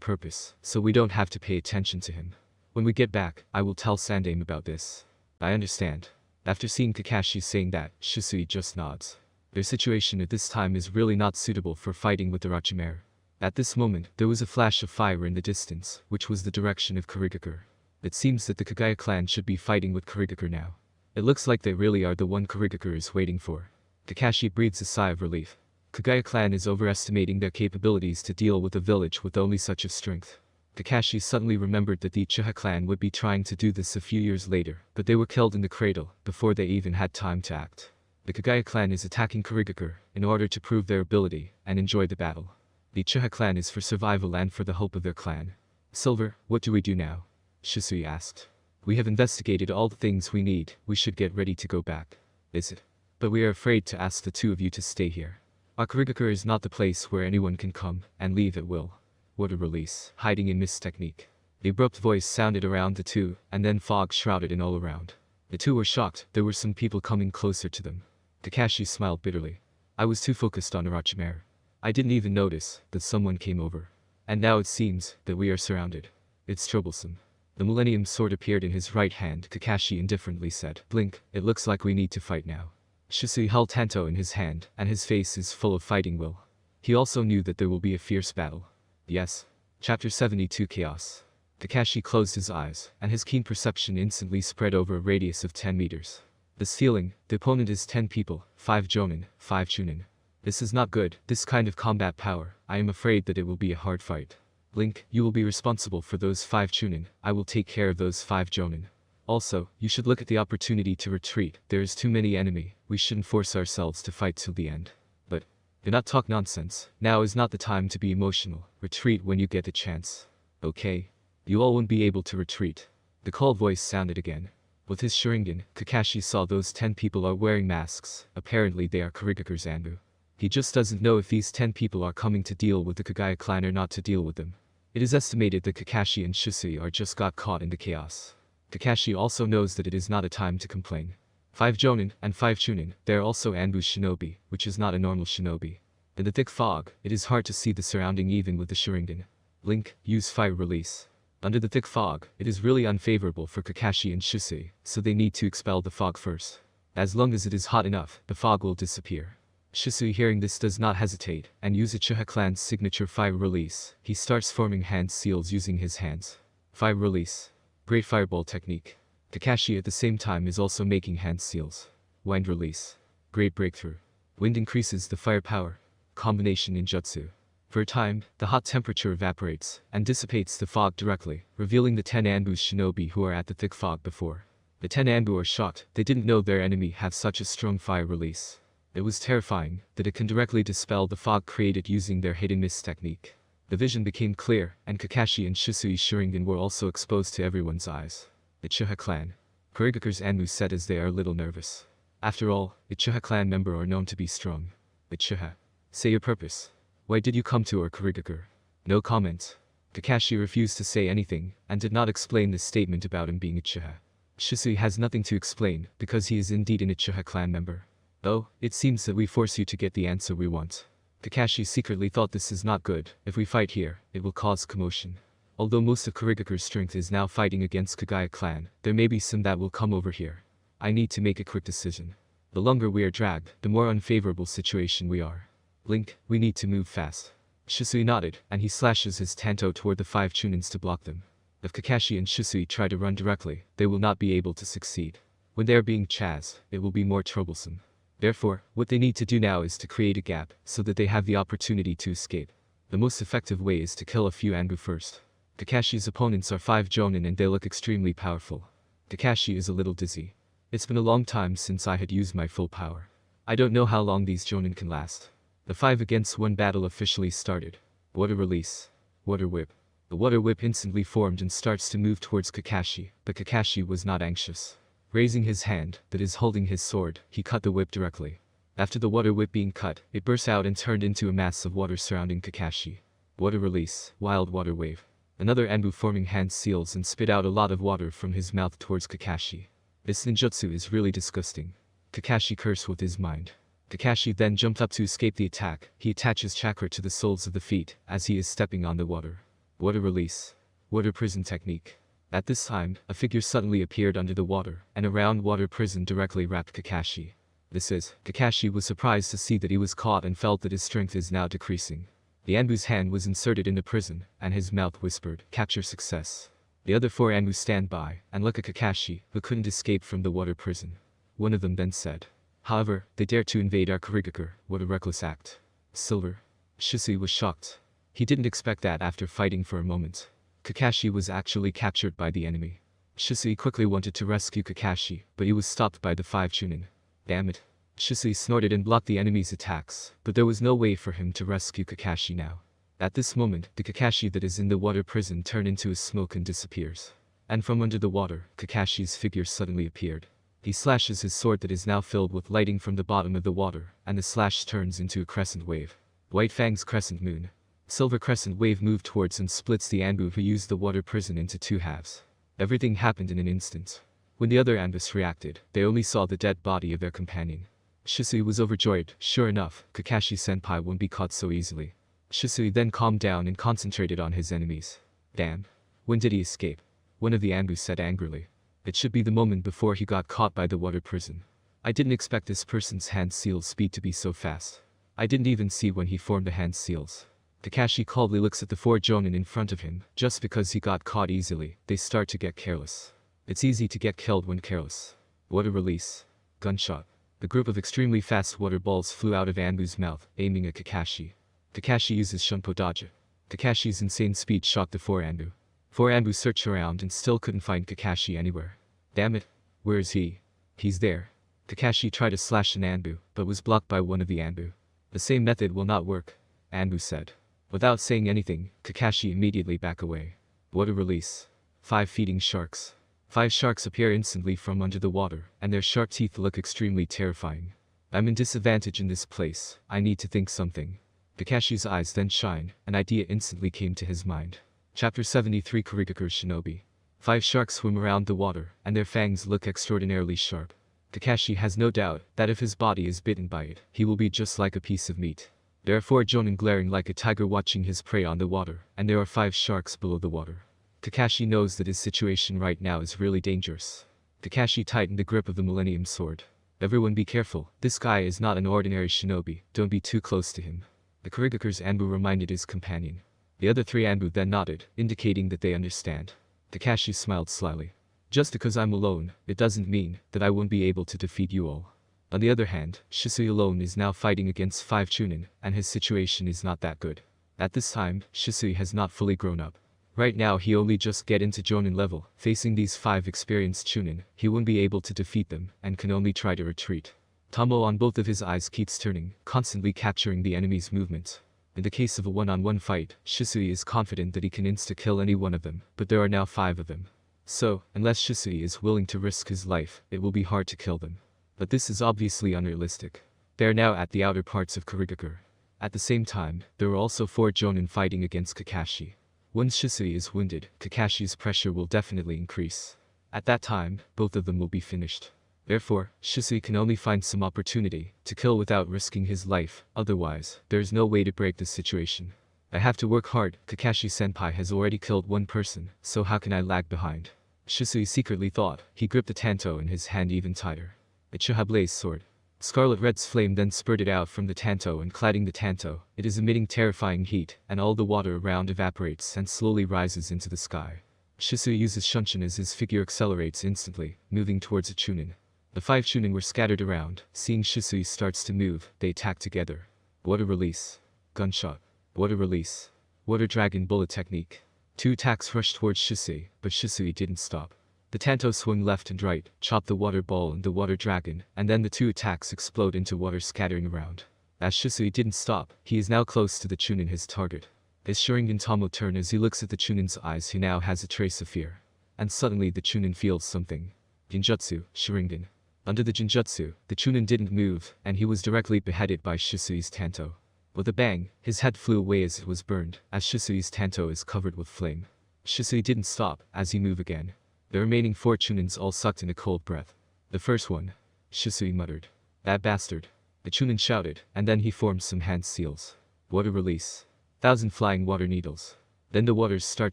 purpose, so we don't have to pay attention to him. When we get back, I will tell Sandaime about this." "I understand." After seeing Kakashi saying that, Shisui just nods. Their situation at this time is really not suitable for fighting with Orochimaru. At this moment, there was a flash of fire in the distance, which was the direction of Kirigakure. It seems that the Kagaya clan should be fighting with Kirigakure now. It looks like they really are the one Kirigakure is waiting for. Kakashi breathes a sigh of relief. Kagaya clan is overestimating their capabilities to deal with a village with only such a strength. Kakashi suddenly remembered that the Uchiha clan would be trying to do this a few years later, but they were killed in the cradle, before they even had time to act. The Kagaya clan is attacking Kirigakure, in order to prove their ability, and enjoy the battle. The Uchiha clan is for survival and for the hope of their clan. "Silver, what do we do now?" Shisui asked. "We have investigated all the things we need, we should get ready to go back." "Is it? But we are afraid to ask the two of you to stay here. Our Kirigakure is not the place where anyone can come, and leave at will. water release, hiding in mist technique. The abrupt voice sounded around the two, and then fog shrouded in all around. The two were shocked. There were some people coming closer to them. Kakashi smiled bitterly. I was too focused on Orochimaru. I didn't even notice that someone came over. And now it seems that we are surrounded. It's troublesome. The Millennium Sword appeared in his right hand. Kakashi indifferently said, Blink, it looks like we need to fight now. Shisui held Tanto in his hand, and his face is full of fighting will. He also knew that there will be a fierce battle. Yes. Chapter 72 Chaos. Kakashi closed his eyes, and his keen perception instantly spread over a radius of 10 meters. This feeling, the opponent is 10 people, 5 Jonin, 5 Chunin. This is not good, this kind of combat power. I am afraid that it will be a hard fight. Link, you will be responsible for those 5 Chunin, I will take care of those 5 Jonin. Also, you should look at the opportunity to retreat. There is too many enemy, we shouldn't force ourselves to fight till the end. But, do not talk nonsense, now is not the time to be emotional, retreat when you get the chance. Okay? You all won't be able to retreat. The cold voice sounded again. With his Sharingan, Kakashi saw those 10 people are wearing masks, apparently they are Kirigakure's Anbu. He just doesn't know if these 10 people are coming to deal with the Kagaya clan or not to deal with them. It is estimated that Kakashi and Shisui are just got caught in the chaos. Kakashi also knows that it is not a time to complain. 5 Jonin and 5 Chunin, they are also Anbu's shinobi, which is not a normal shinobi. In the thick fog, it is hard to see the surrounding even with the Sharingan. Link, use fire release. Under the thick fog, it is really unfavorable for Kakashi and Shisui, so they need to expel the fog first. As long as it is hot enough, the fog will disappear. Shisui hearing this does not hesitate, and use Uchiha clan's signature fire release. He starts forming hand seals using his hands. Fire release. Great fireball technique. Kakashi at the same time is also making hand seals. Wind release. Great breakthrough. Wind increases the firepower. Combination ninjutsu. For a time, the hot temperature evaporates, and dissipates the fog directly, revealing the 10 Anbu's shinobi who are at the thick fog before. The 10 Anbu are shocked, they didn't know their enemy had such a strong fire release. It was terrifying, that it can directly dispel the fog created using their hidden mist technique. The vision became clear, and Kakashi and Shisui's Sharingan were also exposed to everyone's eyes. Uchiha clan. Kirigakure's Anbu said as they are a little nervous. After all, Uchiha clan members are known to be strong. Uchiha. Say your purpose. Why did you come to our Kirigakure? No comment. Kakashi refused to say anything, and did not explain this statement about him being Uchiha. Shisui has nothing to explain, because he is indeed an Uchiha clan member. Oh, it seems that we force you to get the answer we want. Kakashi secretly thought this is not good. If we fight here, it will cause commotion. Although most of Kirigakure's strength is now fighting against Kagaya clan, there may be some that will come over here. I need to make a quick decision. The longer we are dragged, the more unfavorable situation we are. Link, we need to move fast. Shisui nodded, and he slashes his Tanto toward the 5 Chunins to block them. If Kakashi and Shisui try to run directly, they will not be able to succeed. When they are being chased, it will be more troublesome. Therefore, what they need to do now is to create a gap, so that they have the opportunity to escape. The most effective way is to kill a few Anbu first. Kakashi's opponents are 5 Jonin and they look extremely powerful. Kakashi is a little dizzy. It's been a long time since I had used my full power. I don't know how long these Jonin can last. The 5 against 1 battle officially started. Water release. Water whip. The water whip instantly formed and starts to move towards Kakashi, but Kakashi was not anxious. Raising his hand, that is holding his sword, he cut the whip directly. After the water whip being cut, it burst out and turned into a mass of water surrounding Kakashi. Water release, wild water wave. Another Anbu forming hand seals and spit out a lot of water from his mouth towards Kakashi. This ninjutsu is really disgusting. Kakashi cursed with his mind. Kakashi then jumped up to escape the attack. He attaches chakra to the soles of the feet, as he is stepping on the water. Water release. Water prison technique. At this time, a figure suddenly appeared under the water, and a round water prison directly wrapped Kakashi. Kakashi was surprised to see that he was caught and felt that his strength is now decreasing. The Anbu's hand was inserted in the prison, and his mouth whispered, "Capture success." The other 4 Anbu stand by, and look at Kakashi, who couldn't escape from the water prison. One of them then said, "However, they dare to invade our Kirigakure, what a reckless act." Silver. Shisui was shocked. He didn't expect that after fighting for a moment. Kakashi was actually captured by the enemy. Shisui quickly wanted to rescue Kakashi, but he was stopped by the 5 Chunin. Damn it. Shisui snorted and blocked the enemy's attacks, but there was no way for him to rescue Kakashi now. At this moment, the Kakashi that is in the water prison turned into a smoke and disappears. And from under the water, Kakashi's figure suddenly appeared. He slashes his sword that is now filled with lighting from the bottom of the water, and the slash turns into a crescent wave. White Fang's crescent moon. Silver crescent wave moved towards and splits the Anbu who used the water prison into two halves. Everything happened in an instant. When the other Anbus reacted, they only saw the dead body of their companion. Shisui was overjoyed. Sure enough, Kakashi-senpai won't be caught so easily. Shisui then calmed down and concentrated on his enemies. Damn. When did he escape? One of the Anbus said angrily. It should be the moment before he got caught by the water prison. I didn't expect this person's hand seal speed to be so fast. I didn't even see when he formed the hand seals. Kakashi coldly looks at the 4 jonin in front of him. Just because he got caught easily, they start to get careless. It's easy to get killed when careless. Water release. Gunshot. A group of extremely fast water balls flew out of Anbu's mouth, aiming at Kakashi. Kakashi uses Shunpo Dodge. Kakashi's insane speed shocked the 4 Anbu. 4 Anbu searched around and still couldn't find Kakashi anywhere. Damn it. Where is he? He's there. Kakashi tried to slash an Anbu, but was blocked by one of the Anbu. The same method will not work, Anbu said. Without saying anything, Kakashi immediately back away. Water release. 5 feeding sharks. 5 sharks appear instantly from under the water, and their sharp teeth look extremely terrifying. I'm in disadvantage in this place, I need to think something. Kakashi's eyes then shine, an idea instantly came to his mind. Chapter 73 Kirigakure Shinobi. 5 sharks swim around the water, and their fangs look extraordinarily sharp. Kakashi has no doubt that if his body is bitten by it, he will be just like a piece of meat. There are 4 jonin glaring like a tiger watching his prey on the water, and there are 5 sharks below the water. Kakashi knows that his situation right now is really dangerous. Kakashi tightened the grip of the Millennium Sword. Everyone be careful, this guy is not an ordinary shinobi, don't be too close to him. The Kirigakure's Anbu reminded his companion. The other 3 Anbu then nodded, indicating that they understand. Kakashi smiled slyly. Just because I'm alone, it doesn't mean that I won't be able to defeat you all. On the other hand, Shisui alone is now fighting against 5 Chunin, and his situation is not that good. At this time, Shisui has not fully grown up. Right now he only just get into Jonin level, facing these 5 experienced Chunin, he won't be able to defeat them, and can only try to retreat. Tomo on both of his eyes keeps turning, constantly capturing the enemy's movements. In the case of a one-on-one fight, Shisui is confident that he can insta-kill any one of them, but there are now 5 of them. So, unless Shisui is willing to risk his life, it will be hard to kill them. But this is obviously unrealistic. They are now at the outer parts of Kirigakure. At the same time, there are also 4 Jonin fighting against Kakashi. Once Shisui is wounded, Kakashi's pressure will definitely increase. At that time, both of them will be finished. Therefore, Shisui can only find some opportunity to kill without risking his life, otherwise, there is no way to break this situation. I have to work hard, Kakashi-senpai has already killed 1 person, so how can I lag behind? Shisui secretly thought. He gripped the tanto in his hand even tighter. It should have blazed sword. Scarlet Red's flame then spurted out from the tanto and cladding the tanto. It is emitting terrifying heat, and all the water around evaporates and slowly rises into the sky. Shisui uses Shunshin as his figure accelerates instantly, moving towards a Chunin. The 5 Chunin were scattered around. Seeing Shisui starts to move, they attack together. Water release. Gunshot. Water release. Water dragon bullet technique. 2 attacks rushed towards Shisui, but Shisui didn't stop. The tanto swung left and right, chopped the water ball and the water dragon, and then the 2 attacks explode into water scattering around. As Shisui didn't stop, he is now close to the Chunin his target. His Sharingan Tomo turn as he looks at the Chunin's eyes. He now has a trace of fear. And suddenly the Chunin feels something. Genjutsu, Sharingan. Under the Genjutsu, the Chunin didn't move, and he was directly beheaded by Shisui's tanto. With a bang, his head flew away as it was burned, as Shisui's tanto is covered with flame. Shisui didn't stop, as he moved again. The remaining 4 Chunins all sucked in a cold breath. The first one. Shisui muttered. That bastard. The Chunin shouted, and then he formed some hand seals. Water release. 1,000 flying water needles. Then the waters start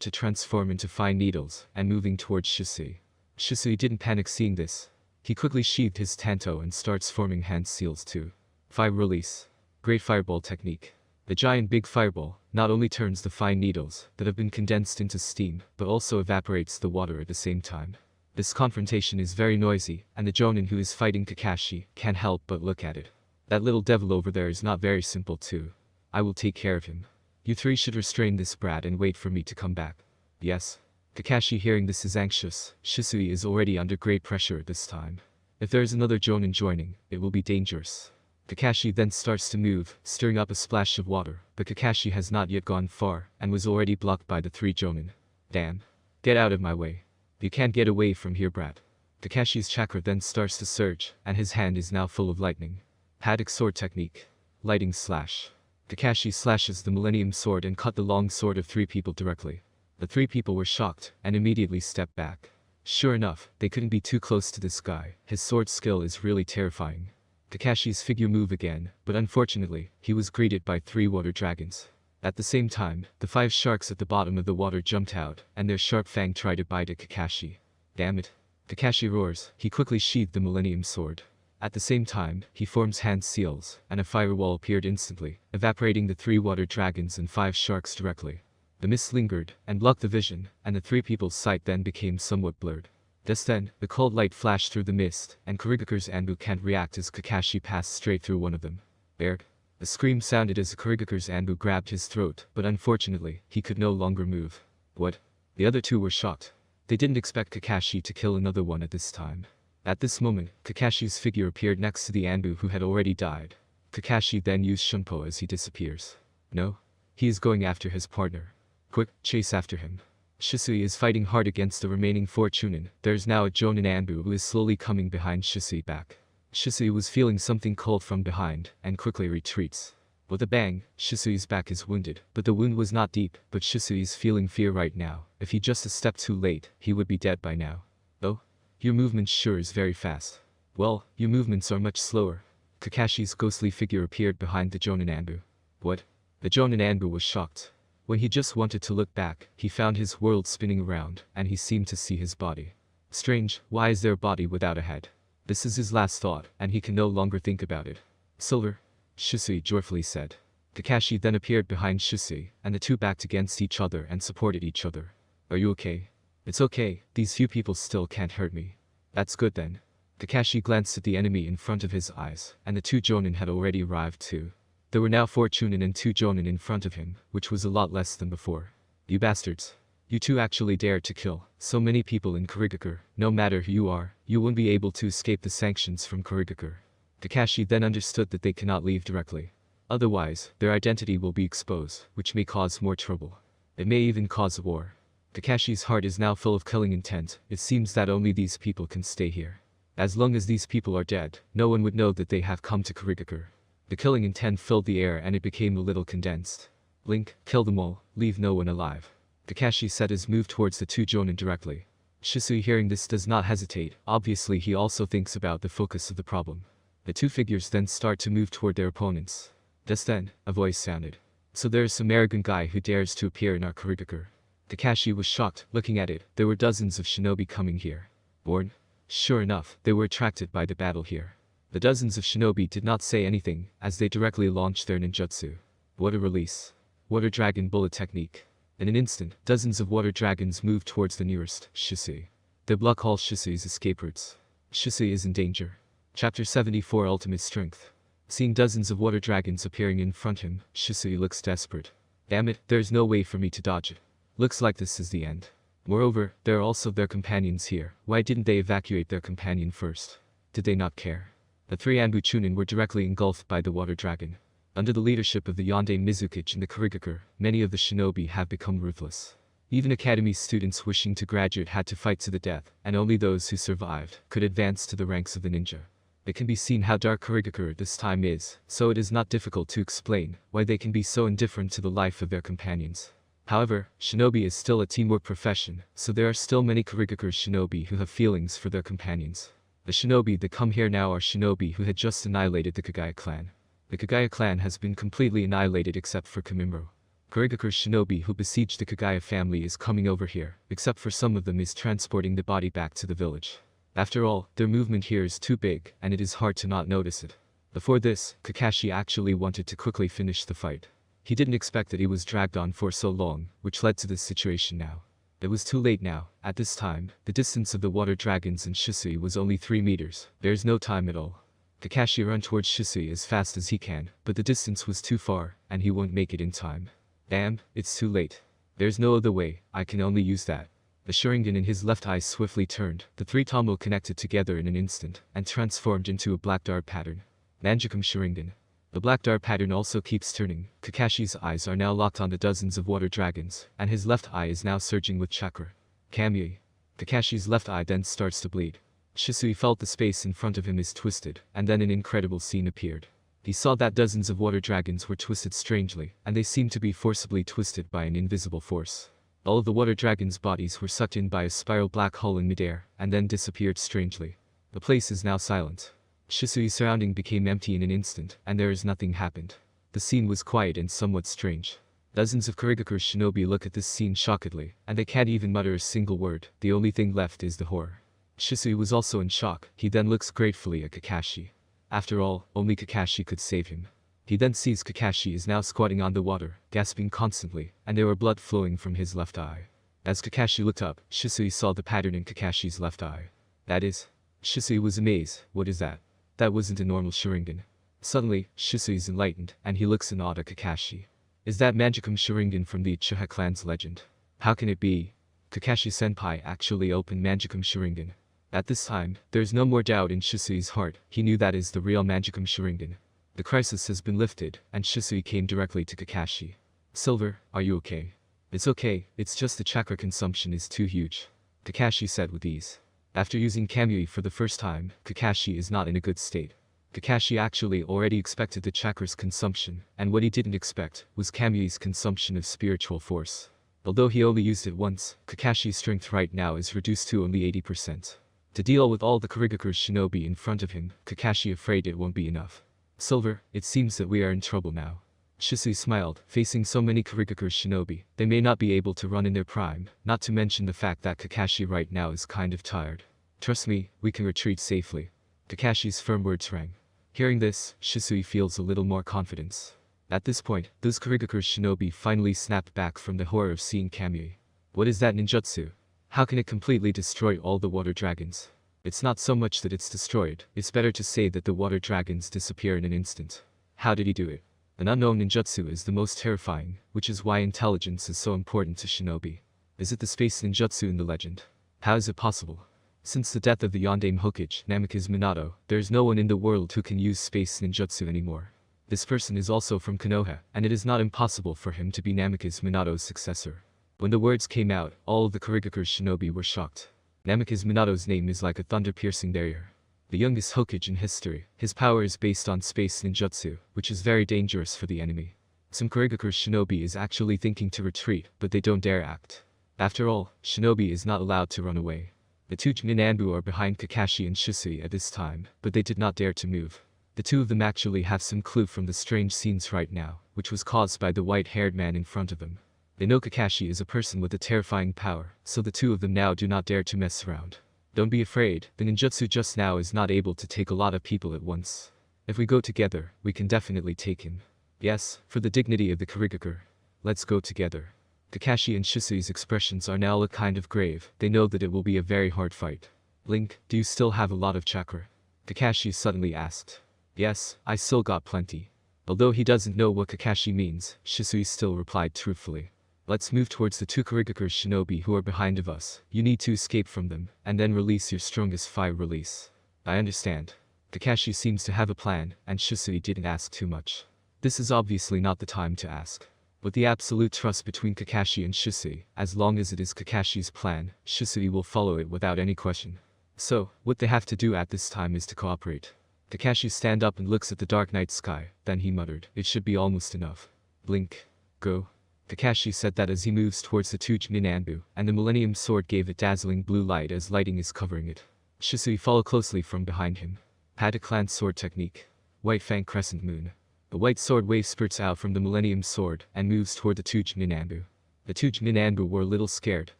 to transform into fine needles, and moving towards Shisui. Shisui didn't panic seeing this. He quickly sheathed his tanto and starts forming hand seals too. 5 release. Great fireball technique. The giant big fireball not only turns the fine needles that have been condensed into steam, but also evaporates the water at the same time. This confrontation is very noisy, and the Jonin who is fighting Kakashi can't help but look at it. That little devil over there is not very simple too. I will take care of him. You 3 should restrain this brat and wait for me to come back. Yes. Kakashi hearing this is anxious. Shisui is already under great pressure at this time. If there is another Jonin joining, it will be dangerous. Kakashi then starts to move, stirring up a splash of water, but Kakashi has not yet gone far, and was already blocked by the 3 Jonin. Damn. Get out of my way. You can't get away from here, brat. Kakashi's chakra then starts to surge, and his hand is now full of lightning. Haddock sword technique. Lighting slash. Kakashi slashes the Millennium Sword and cut the long sword of 3 people directly. The 3 people were shocked and immediately stepped back. Sure enough, they couldn't be too close to this guy. His sword skill is really terrifying. Kakashi's figure moved again, but unfortunately, he was greeted by 3 water dragons. At the same time, the 5 sharks at the bottom of the water jumped out, and their sharp fang tried to bite at Kakashi. Damn it. Kakashi roars. He quickly sheathed the Millennium Sword. At the same time, he forms hand seals, and a firewall appeared instantly, evaporating the 3 water dragons and 5 sharks directly. The mist lingered, and blocked the vision, and the 3 people's sight then became somewhat blurred. Just then, the cold light flashed through the mist, and Kirigakure's Anbu can't react as Kakashi passed straight through one of them. Baird. A scream sounded as Kirigakure's Anbu grabbed his throat, but unfortunately, he could no longer move. What? The other 2 were shocked. They didn't expect Kakashi to kill another one at this time. At this moment, Kakashi's figure appeared next to the Anbu who had already died. Kakashi then used Shunpo as he disappears. No. He is going after his partner. Quick, chase after him. Shisui is fighting hard against the remaining 4 Chunin. There is now a Jonin Anbu who is slowly coming behind Shisui back. Shisui was feeling something cold from behind, and quickly retreats. With a bang, Shisui's back is wounded, but the wound was not deep, but Shisui is feeling fear right now. If he just a step too late, he would be dead by now. Oh? Your movement sure is very fast. Well, your movements are much slower. Kakashi's ghostly figure appeared behind the Jonin Anbu. What? The Jonin Anbu was shocked. When he just wanted to look back, he found his world spinning around, and he seemed to see his body. Strange, why is there a body without a head? This is his last thought, and he can no longer think about it. Silver? Shisui joyfully said. Kakashi then appeared behind Shisui, and the 2 backed against each other and supported each other. Are you okay? It's okay, these few people still can't hurt me. That's good then. Kakashi glanced at the enemy in front of his eyes, and the 2 Jonin had already arrived too. There were now 4 Chunin and 2 Jonin in front of him, which was a lot less than before. You bastards. You 2 actually dared to kill so many people in Kirigakure. No matter who you are, you won't be able to escape the sanctions from Kirigakure. Kakashi then understood that they cannot leave directly. Otherwise, their identity will be exposed, which may cause more trouble. It may even cause a war. Kakashi's heart is now full of killing intent. It seems that only these people can stay here. As long as these people are dead, no one would know that they have come to Kirigakure. The killing intent filled the air and it became a little condensed. Link, kill them all, leave no one alive. Kakashi set his move towards the 2 Jonin directly. Shisui hearing this does not hesitate. Obviously he also thinks about the focus of the problem. The 2 figures then start to move toward their opponents. Just then, a voice sounded. So there is some arrogant guy who dares to appear in our Kirigakure. Kakashi was shocked. Looking at it, there were dozens of shinobi coming here. Born? Sure enough, they were attracted by the battle here. The dozens of shinobi did not say anything, as they directly launched their ninjutsu. Water release. Water dragon bullet technique. In an instant, dozens of water dragons moved towards the nearest, Shisui. They block all Shisui's escape routes. Shisui is in danger. Chapter 74 Ultimate Strength. Seeing dozens of water dragons appearing in front of him, Shisui looks desperate. Damn it, there is no way for me to dodge it. Looks like this is the end. Moreover, there are also their companions here. Why didn't they evacuate their companion first? Did they not care? The 3 Anbu Chunin were directly engulfed by the water dragon. Under the leadership of the Yonde Mizukichi and the Kirigakure, many of the shinobi have become ruthless. Even academy students wishing to graduate had to fight to the death, and only those who survived could advance to the ranks of the ninja. It can be seen how dark Kirigakure this time is, so it is not difficult to explain why they can be so indifferent to the life of their companions. However, shinobi is still a teamwork profession, so there are still many Kirigakure shinobi who have feelings for their companions. The shinobi that come here now are shinobi who had just annihilated the Kagaya clan. The Kagaya clan has been completely annihilated except for Kimimaro. Kirigakure's shinobi who besieged the Kagaya family is coming over here, except for some of them is transporting the body back to the village. After all, their movement here is too big, and it is hard to not notice it. Before this, Kakashi actually wanted to quickly finish the fight. He didn't expect that he was dragged on for so long, which led to this situation now. It was too late now. At this time, the distance of the water dragons and Shisui was only 3 meters. There's no time at all. Kakashi ran towards Shisui as fast as he can, but the distance was too far, and he won't make it in time. Damn, it's too late. There's no other way, I can only use that. The Sharingan in his left eye swiftly turned. The 3 Tomo connected together in an instant, and transformed into a black dart pattern. Manjikam Sharingan. The black dart pattern also keeps turning. Kakashi's eyes are now locked on the dozens of water dragons, and his left eye is now surging with chakra. Kamui. Kakashi's left eye then starts to bleed. Shisui felt the space in front of him is twisted, and then an incredible scene appeared. He saw that dozens of water dragons were twisted strangely, and they seemed to be forcibly twisted by an invisible force. All of the water dragons' bodies were sucked in by a spiral black hole in midair, and then disappeared strangely. The place is now silent. Shisui's surrounding became empty in an instant, and there is nothing happened. The scene was quiet and somewhat strange. Dozens of Kirigakure shinobi look at this scene shockedly, and they can't even mutter a single word. The only thing left is the horror. Shisui was also in shock. He then looks gratefully at Kakashi. After all, only Kakashi could save him. He then sees Kakashi is now squatting on the water, gasping constantly, and there were blood flowing from his left eye. As Kakashi looked up, Shisui saw the pattern in Kakashi's left eye. That is. Shisui was amazed. What is that? That wasn't a normal Sharingan. Suddenly, Shisui is enlightened, and he looks in awe at Kakashi. Is that Magicum Sharingan from the Uchiha clan's legend? How can it be? Kakashi-senpai actually opened Magicum Sharingan. At this time, there is no more doubt in Shisui's heart. He knew that is the real Magicum Sharingan. The crisis has been lifted, and Shisui came directly to Kakashi. Silver, are you okay? It's okay, it's just the chakra consumption is too huge. Kakashi said with ease. After using Kamui for the first time, Kakashi is not in a good state. Kakashi actually already expected the chakra's consumption, and what he didn't expect was Kamui's consumption of spiritual force. Although he only used it once, Kakashi's strength right now is reduced to only 80%. To deal with all the Kirigakure shinobi in front of him, Kakashi afraid it won't be enough. Silver, it seems that we are in trouble now. Shisui smiled. Facing so many Kirigakure shinobi, they may not be able to run in their prime, not to mention the fact that Kakashi right now is kind of tired. Trust me, we can retreat safely. Kakashi's firm words rang. Hearing this, Shisui feels a little more confidence. At this point, those Kirigakure shinobi finally snapped back from the horror of seeing Kamui. What is that ninjutsu? How can it completely destroy all the water dragons? It's not so much that it's destroyed, it's better to say that the water dragons disappear in an instant. How did he do it? An unknown ninjutsu is the most terrifying, which is why intelligence is so important to shinobi. Is it the space ninjutsu in the legend? How is it possible? Since the death of the Yondaime Hokage, Namikaze Minato, there is no one in the world who can use space ninjutsu anymore. This person is also from Konoha, and it is not impossible for him to be Namikaze Minato's successor. When the words came out, all of the Kirigakure shinobi were shocked. Namikaze Minato's name is like a thunder-piercing barrier. The youngest Hokage in history, his power is based on space ninjutsu, which is very dangerous for the enemy. Some Kirigakure shinobi is actually thinking to retreat, but they don't dare act. After all, shinobi is not allowed to run away. The two Ninanbu are behind Kakashi and Shisui at this time, but they did not dare to move. The two of them actually have some clue from the strange scenes right now, which was caused by the white-haired man in front of them. They know Kakashi is a person with a terrifying power, so the two of them now do not dare to mess around. Don't be afraid, the ninjutsu just now is not able to take a lot of people at once. If we go together, we can definitely take him. Yes, for the dignity of the Kirigakure. Let's go together. Kakashi and Shisui's expressions are now a kind of grave. They know that it will be a very hard fight. Link, do you still have a lot of chakra? Kakashi suddenly asked. Yes, I still got plenty. Although he doesn't know what Kakashi means, Shisui still replied truthfully. Let's move towards the two Kirigakure shinobi who are behind of us. You need to escape from them, and then release your strongest fire release. I understand. Kakashi seems to have a plan, and Shisui didn't ask too much. This is obviously not the time to ask. With the absolute trust between Kakashi and Shisui, as long as it is Kakashi's plan, Shisui will follow it without any question. So, what they have to do at this time is to cooperate. Kakashi stand up and looks at the dark night sky, then he muttered, it should be almost enough. Blink. Go. Kakashi said that as he moves towards the two Ninanbu, and the Millennium Sword gave a dazzling blue light as lighting is covering it. Shisui followed closely from behind him. Had a clan sword technique. White Fang Crescent Moon. The white sword wave spurts out from the Millennium Sword and moves toward the two Ninanbu. The two Ninanbu were a little scared,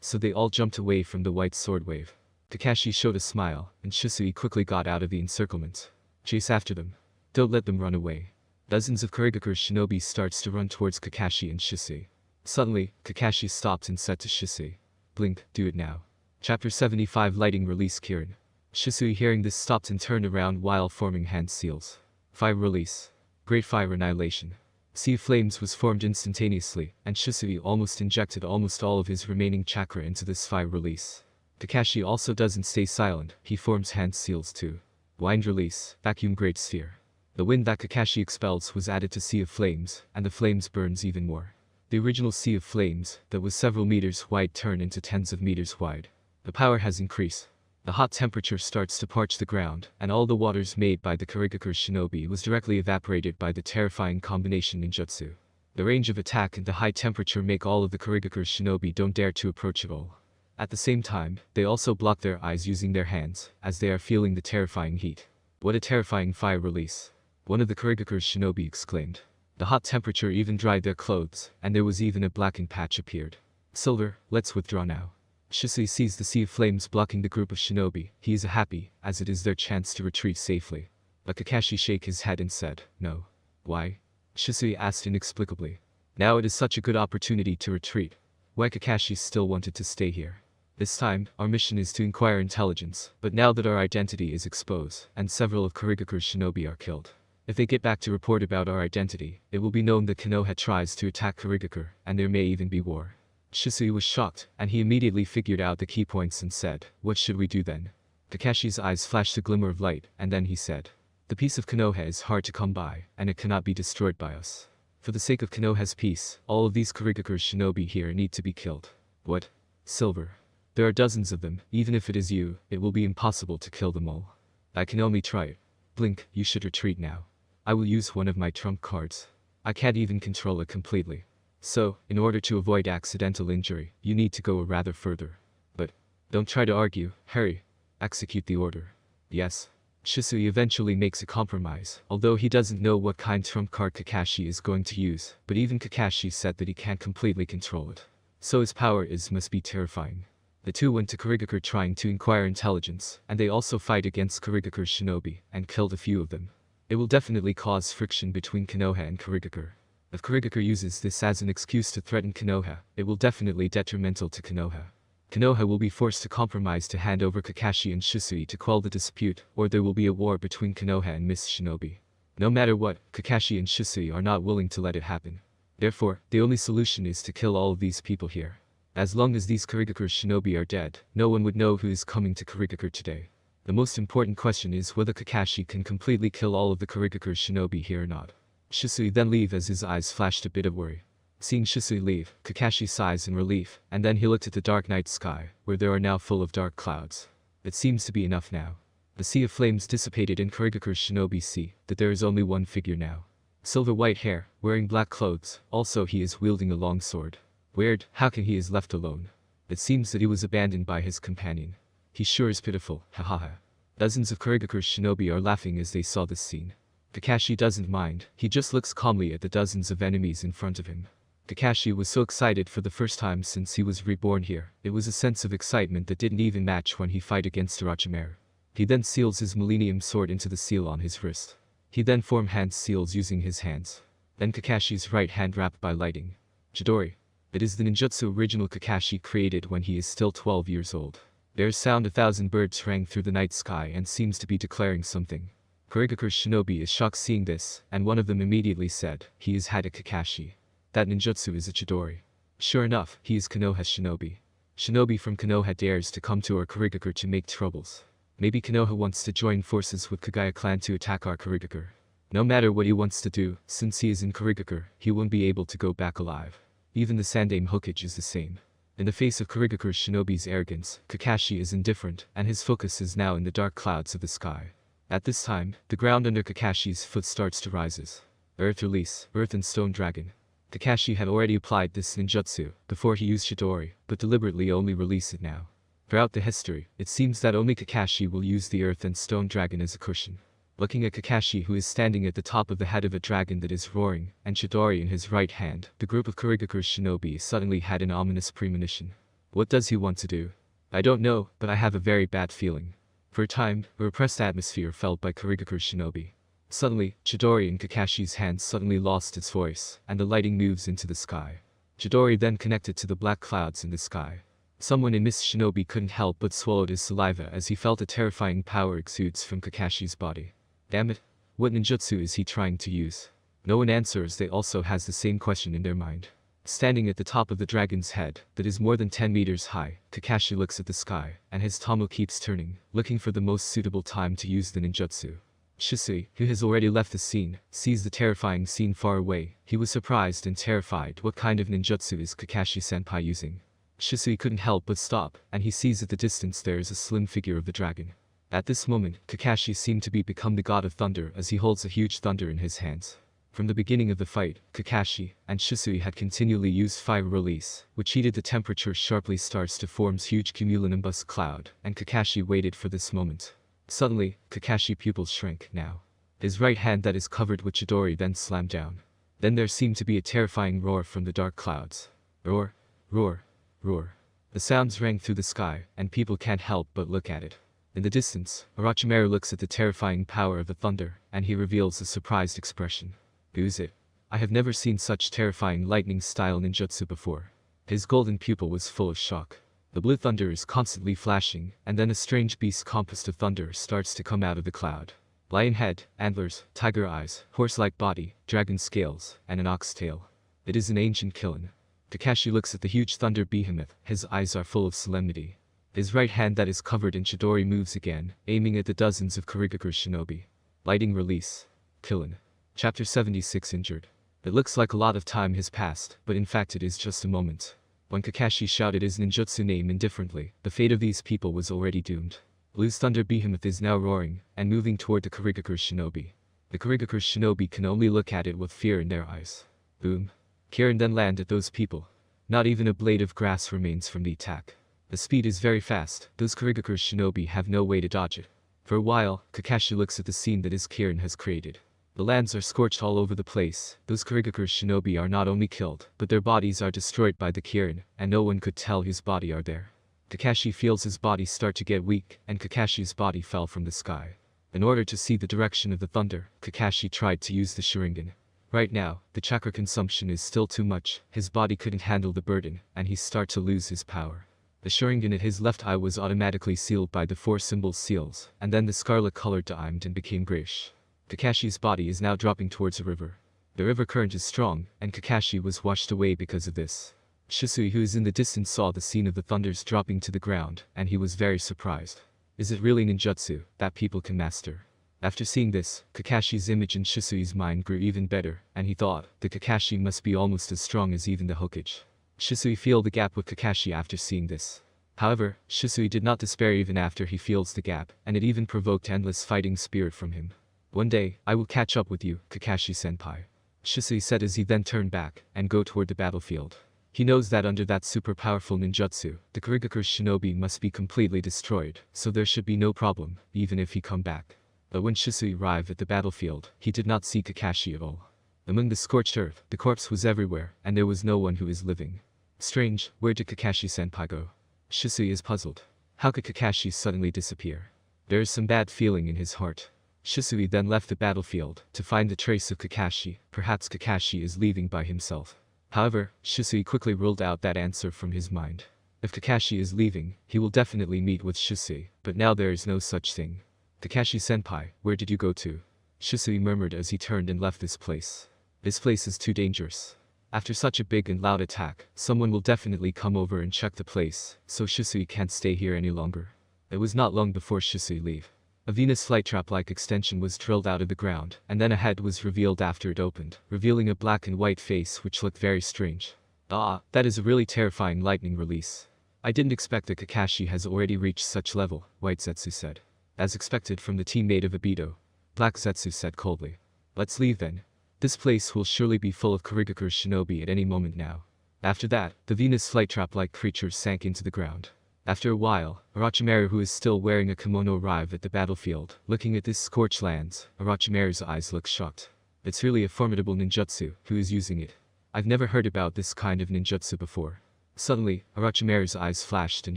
so they all jumped away from the white sword wave. Kakashi showed a smile, and Shisui quickly got out of the encirclement. Chase after them. Don't let them run away. Dozens of Kirigakure shinobi starts to run towards Kakashi and Shisui. Suddenly, Kakashi stopped and said to Shisui. Blink, do it now. Chapter 75 Lighting Release Kirin. Shisui hearing this stopped and turned around while forming hand seals. Fire release. Great fire annihilation. Sea of flames was formed instantaneously, and Shisui almost injected almost all of his remaining chakra into this fire release. Kakashi also doesn't stay silent, he forms hand seals too. Wind release, vacuum great sphere. The wind that Kakashi expels was added to Sea of Flames, and the flames burns even more. The original Sea of Flames, that was several meters wide turned into tens of meters wide. The power has increased. The hot temperature starts to parch the ground, and all the waters made by the Kirigakure shinobi was directly evaporated by the terrifying combination ninjutsu. The range of attack and the high temperature make all of the Kirigakure shinobi don't dare to approach at all. At the same time, they also block their eyes using their hands, as they are feeling the terrifying heat. What a terrifying fire release! One of the Kirigakure shinobi exclaimed. The hot temperature even dried their clothes, and there was even a blackened patch appeared. Silver, let's withdraw now. Shisui sees the sea of flames blocking the group of shinobi. He is happy, as it is their chance to retreat safely. But Kakashi shook his head and said, "No." "Why?" Shisui asked inexplicably. Now it is such a good opportunity to retreat. Why Kakashi still wanted to stay here? This time, our mission is to inquire intelligence, but now that our identity is exposed, and several of Kirigukure's shinobi are killed. If they get back to report about our identity, it will be known that Konoha tries to attack Kirigakure, and there may even be war. Shisui was shocked, and he immediately figured out the key points and said, "What should we do then?" Kakashi's eyes flashed a glimmer of light, and then he said, "The peace of Konoha is hard to come by, and it cannot be destroyed by us. For the sake of Konoha's peace, all of these Kirigakure shinobi here need to be killed." "What? Silver? There are dozens of them. Even if it is you, it will be impossible to kill them all. I can only try it. Blink, you should retreat now. I will use one of my trump cards. I can't even control it completely. So, in order to avoid accidental injury, you need to go rather further. But, don't try to argue, hurry. Execute the order." "Yes." Shisui eventually makes a compromise, although he doesn't know what kind trump card Kakashi is going to use, but even Kakashi said that he can't completely control it. So his power must be terrifying. The two went to Kirigakure trying to inquire intelligence, and they also fight against Kirigakure shinobi, and killed a few of them. It will definitely cause friction between Konoha and Kirigakure. If Kirigakure uses this as an excuse to threaten Konoha, it will definitely detrimental to Konoha. Konoha will be forced to compromise to hand over Kakashi and Shisui to quell the dispute, or there will be a war between Konoha and Miss Shinobi. No matter what, Kakashi and Shisui are not willing to let it happen. Therefore, the only solution is to kill all of these people here. As long as these Kirigakure shinobi are dead, no one would know who is coming to Kirigakure today. The most important question is whether Kakashi can completely kill all of the Kirigakure shinobi here or not. Shisui then leave as his eyes flashed a bit of worry. Seeing Shisui leave, Kakashi sighs in relief, and then he looked at the dark night sky, where there are now full of dark clouds. It seems to be enough now. The sea of flames dissipated in Kirigakure shinobi see that there is only one figure now. Silver white hair, wearing black clothes, also he is wielding a long sword. Weird, how can he is left alone? It seems that he was abandoned by his companion. He sure is pitiful, hahaha. Dozens of Kirigakure shinobi are laughing as they saw this scene. Kakashi doesn't mind, he just looks calmly at the dozens of enemies in front of him. Kakashi was so excited for the first time since he was reborn here. It was a sense of excitement that didn't even match when he fight against Orochimaru. He then seals his millennium sword into the seal on his wrist. He then formed hand seals using his hands. Then Kakashi's right hand wrapped by lighting. Chidori. It is the ninjutsu original Kakashi created when he is still 12 years old. There's sound 1,000 birds rang through the night sky and seems to be declaring something. Kirigakure shinobi is shocked seeing this, and one of them immediately said, "He is Hada Kakashi. That ninjutsu is a Chidori." Sure enough, he is Konoha's shinobi. Shinobi from Konoha dares to come to our Kirigakure to make troubles. Maybe Konoha wants to join forces with Kagaya clan to attack our Kirigakure. No matter what he wants to do, since he is in Kirigakure, he won't be able to go back alive. Even the Sandame Hokage is the same. In the face of Kirigakure shinobi's arrogance, Kakashi is indifferent, and his focus is now in the dark clouds of the sky. At this time, the ground under Kakashi's foot starts to rises. Earth release, Earth and Stone Dragon. Kakashi had already applied this ninjutsu before he used Chidori, but deliberately only released it now. Throughout the history, it seems that only Kakashi will use the Earth and Stone Dragon as a cushion. Looking at Kakashi who is standing at the top of the head of a dragon that is roaring, and Chidori in his right hand, the group of Kirigakure shinobi suddenly had an ominous premonition. What does he want to do? I don't know, but I have a very bad feeling. For a time, a repressed atmosphere felt by Kirigakure shinobi. Suddenly, Chidori in Kakashi's hands suddenly lost its voice, and the lighting moves into the sky. Chidori then connected to the black clouds in the sky. Someone in Miss Shinobi couldn't help but swallowed his saliva as he felt a terrifying power exudes from Kakashi's body. Damn it, what ninjutsu is he trying to use? No one answers. They also has the same question in their mind. Standing at the top of the dragon's head, that is more than 10 meters high, Kakashi looks at the sky, and his tomo keeps turning, looking for the most suitable time to use the ninjutsu. Shisui, who has already left the scene, sees the terrifying scene far away. He was surprised and terrified. What kind of ninjutsu is Kakashi-senpai using? Shisui couldn't help but stop, and he sees at the distance there is a slim figure of the dragon. At this moment, Kakashi seemed to become the god of thunder as he holds a huge thunder in his hands. From the beginning of the fight, Kakashi and Shisui had continually used fire release, which heated the temperature sharply starts to form huge cumulonimbus cloud, and Kakashi waited for this moment. Suddenly, Kakashi's pupils shrank now. His right hand that is covered with Chidori then slammed down. Then there seemed to be a terrifying roar from the dark clouds. Roar, roar, roar. The sounds rang through the sky, and people can't help but look at it. In the distance, Orochimaru looks at the terrifying power of the thunder, and he reveals a surprised expression. Who's it? I have never seen such terrifying lightning-style ninjutsu before. His golden pupil was full of shock. The blue thunder is constantly flashing, and then a strange beast composed of thunder starts to come out of the cloud. Lion head, antlers, tiger eyes, horse-like body, dragon scales, and an ox tail. It is an ancient Kirin. Kakashi looks at the huge thunder behemoth, his eyes are full of solemnity. His right hand that is covered in Chidori moves again, aiming at the dozens of Kirigakure shinobi. Lighting release. Kirin. Chapter 76 Injured. It looks like a lot of time has passed, but in fact it is just a moment. When Kakashi shouted his ninjutsu name indifferently, the fate of these people was already doomed. Blue's thunder behemoth is now roaring, and moving toward the Kirigakure shinobi. The Kirigakure shinobi can only look at it with fear in their eyes. Boom. Kirin then land at those people. Not even a blade of grass remains from the attack. The speed is very fast, those Kirigakure shinobi have no way to dodge it. For a while, Kakashi looks at the scene that his Kirin has created. The lands are scorched all over the place, those Kirigakure shinobi are not only killed, but their bodies are destroyed by the Kirin, and no one could tell whose body are there. Kakashi feels his body start to get weak, and Kakashi's body fell from the sky. In order to see the direction of the thunder, Kakashi tried to use the Sharingan. Right now, the chakra consumption is still too much, his body couldn't handle the burden, and he started to lose his power. The Sharingan at his left eye was automatically sealed by the 4 symbol seals, and then the scarlet-colored dimed and became grayish. Kakashi's body is now dropping towards a river. The river current is strong, and Kakashi was washed away because of this. Shisui who is in the distance saw the scene of the thunders dropping to the ground, and he was very surprised. Is it really ninjutsu that people can master? After seeing this, Kakashi's image in Shisui's mind grew even better, and he thought, the Kakashi must be almost as strong as even the Hokage. Shisui filled the gap with Kakashi after seeing this. However, Shisui did not despair even after he fills the gap, and it even provoked endless fighting spirit from him. One day, I will catch up with you, Kakashi-senpai. Shisui said as he then turned back, and go toward the battlefield. He knows that under that super powerful ninjutsu, the Kirigakure shinobi must be completely destroyed, so there should be no problem, even if he come back. But when Shisui arrived at the battlefield, he did not see Kakashi at all. Among the scorched earth, the corpse was everywhere, and there was no one who is living. Strange, where did Kakashi-senpai go? Shisui is puzzled. How could Kakashi suddenly disappear? There is some bad feeling in his heart. Shisui then left the battlefield to find the trace of Kakashi, perhaps Kakashi is leaving by himself. However, Shisui quickly ruled out that answer from his mind. If Kakashi is leaving, he will definitely meet with Shisui, but now there is no such thing. Kakashi-senpai, where did you go to? Shisui murmured as he turned and left this place. This place is too dangerous. After such a big and loud attack, someone will definitely come over and check the place, so Shisui can't stay here any longer. It was not long before Shisui leave. A Venus flytrap-like extension was drilled out of the ground, and then a head was revealed after it opened, revealing a black and white face which looked very strange. Ah, that is a really terrifying lightning release. I didn't expect that Kakashi has already reached such level, White Zetsu said. As expected from the teammate of Obito. Black Zetsu said coldly. Let's leave then. This place will surely be full of Kirigakure shinobi at any moment now. After that, the Venus flytrap-like creature sank into the ground. After a while, Orochimaru who is still wearing a kimono arrived at the battlefield. Looking at this scorched lands, Orochimaru's eyes look shocked. It's really a formidable ninjutsu, who is using it? I've never heard about this kind of ninjutsu before. Suddenly, Orochimaru's eyes flashed and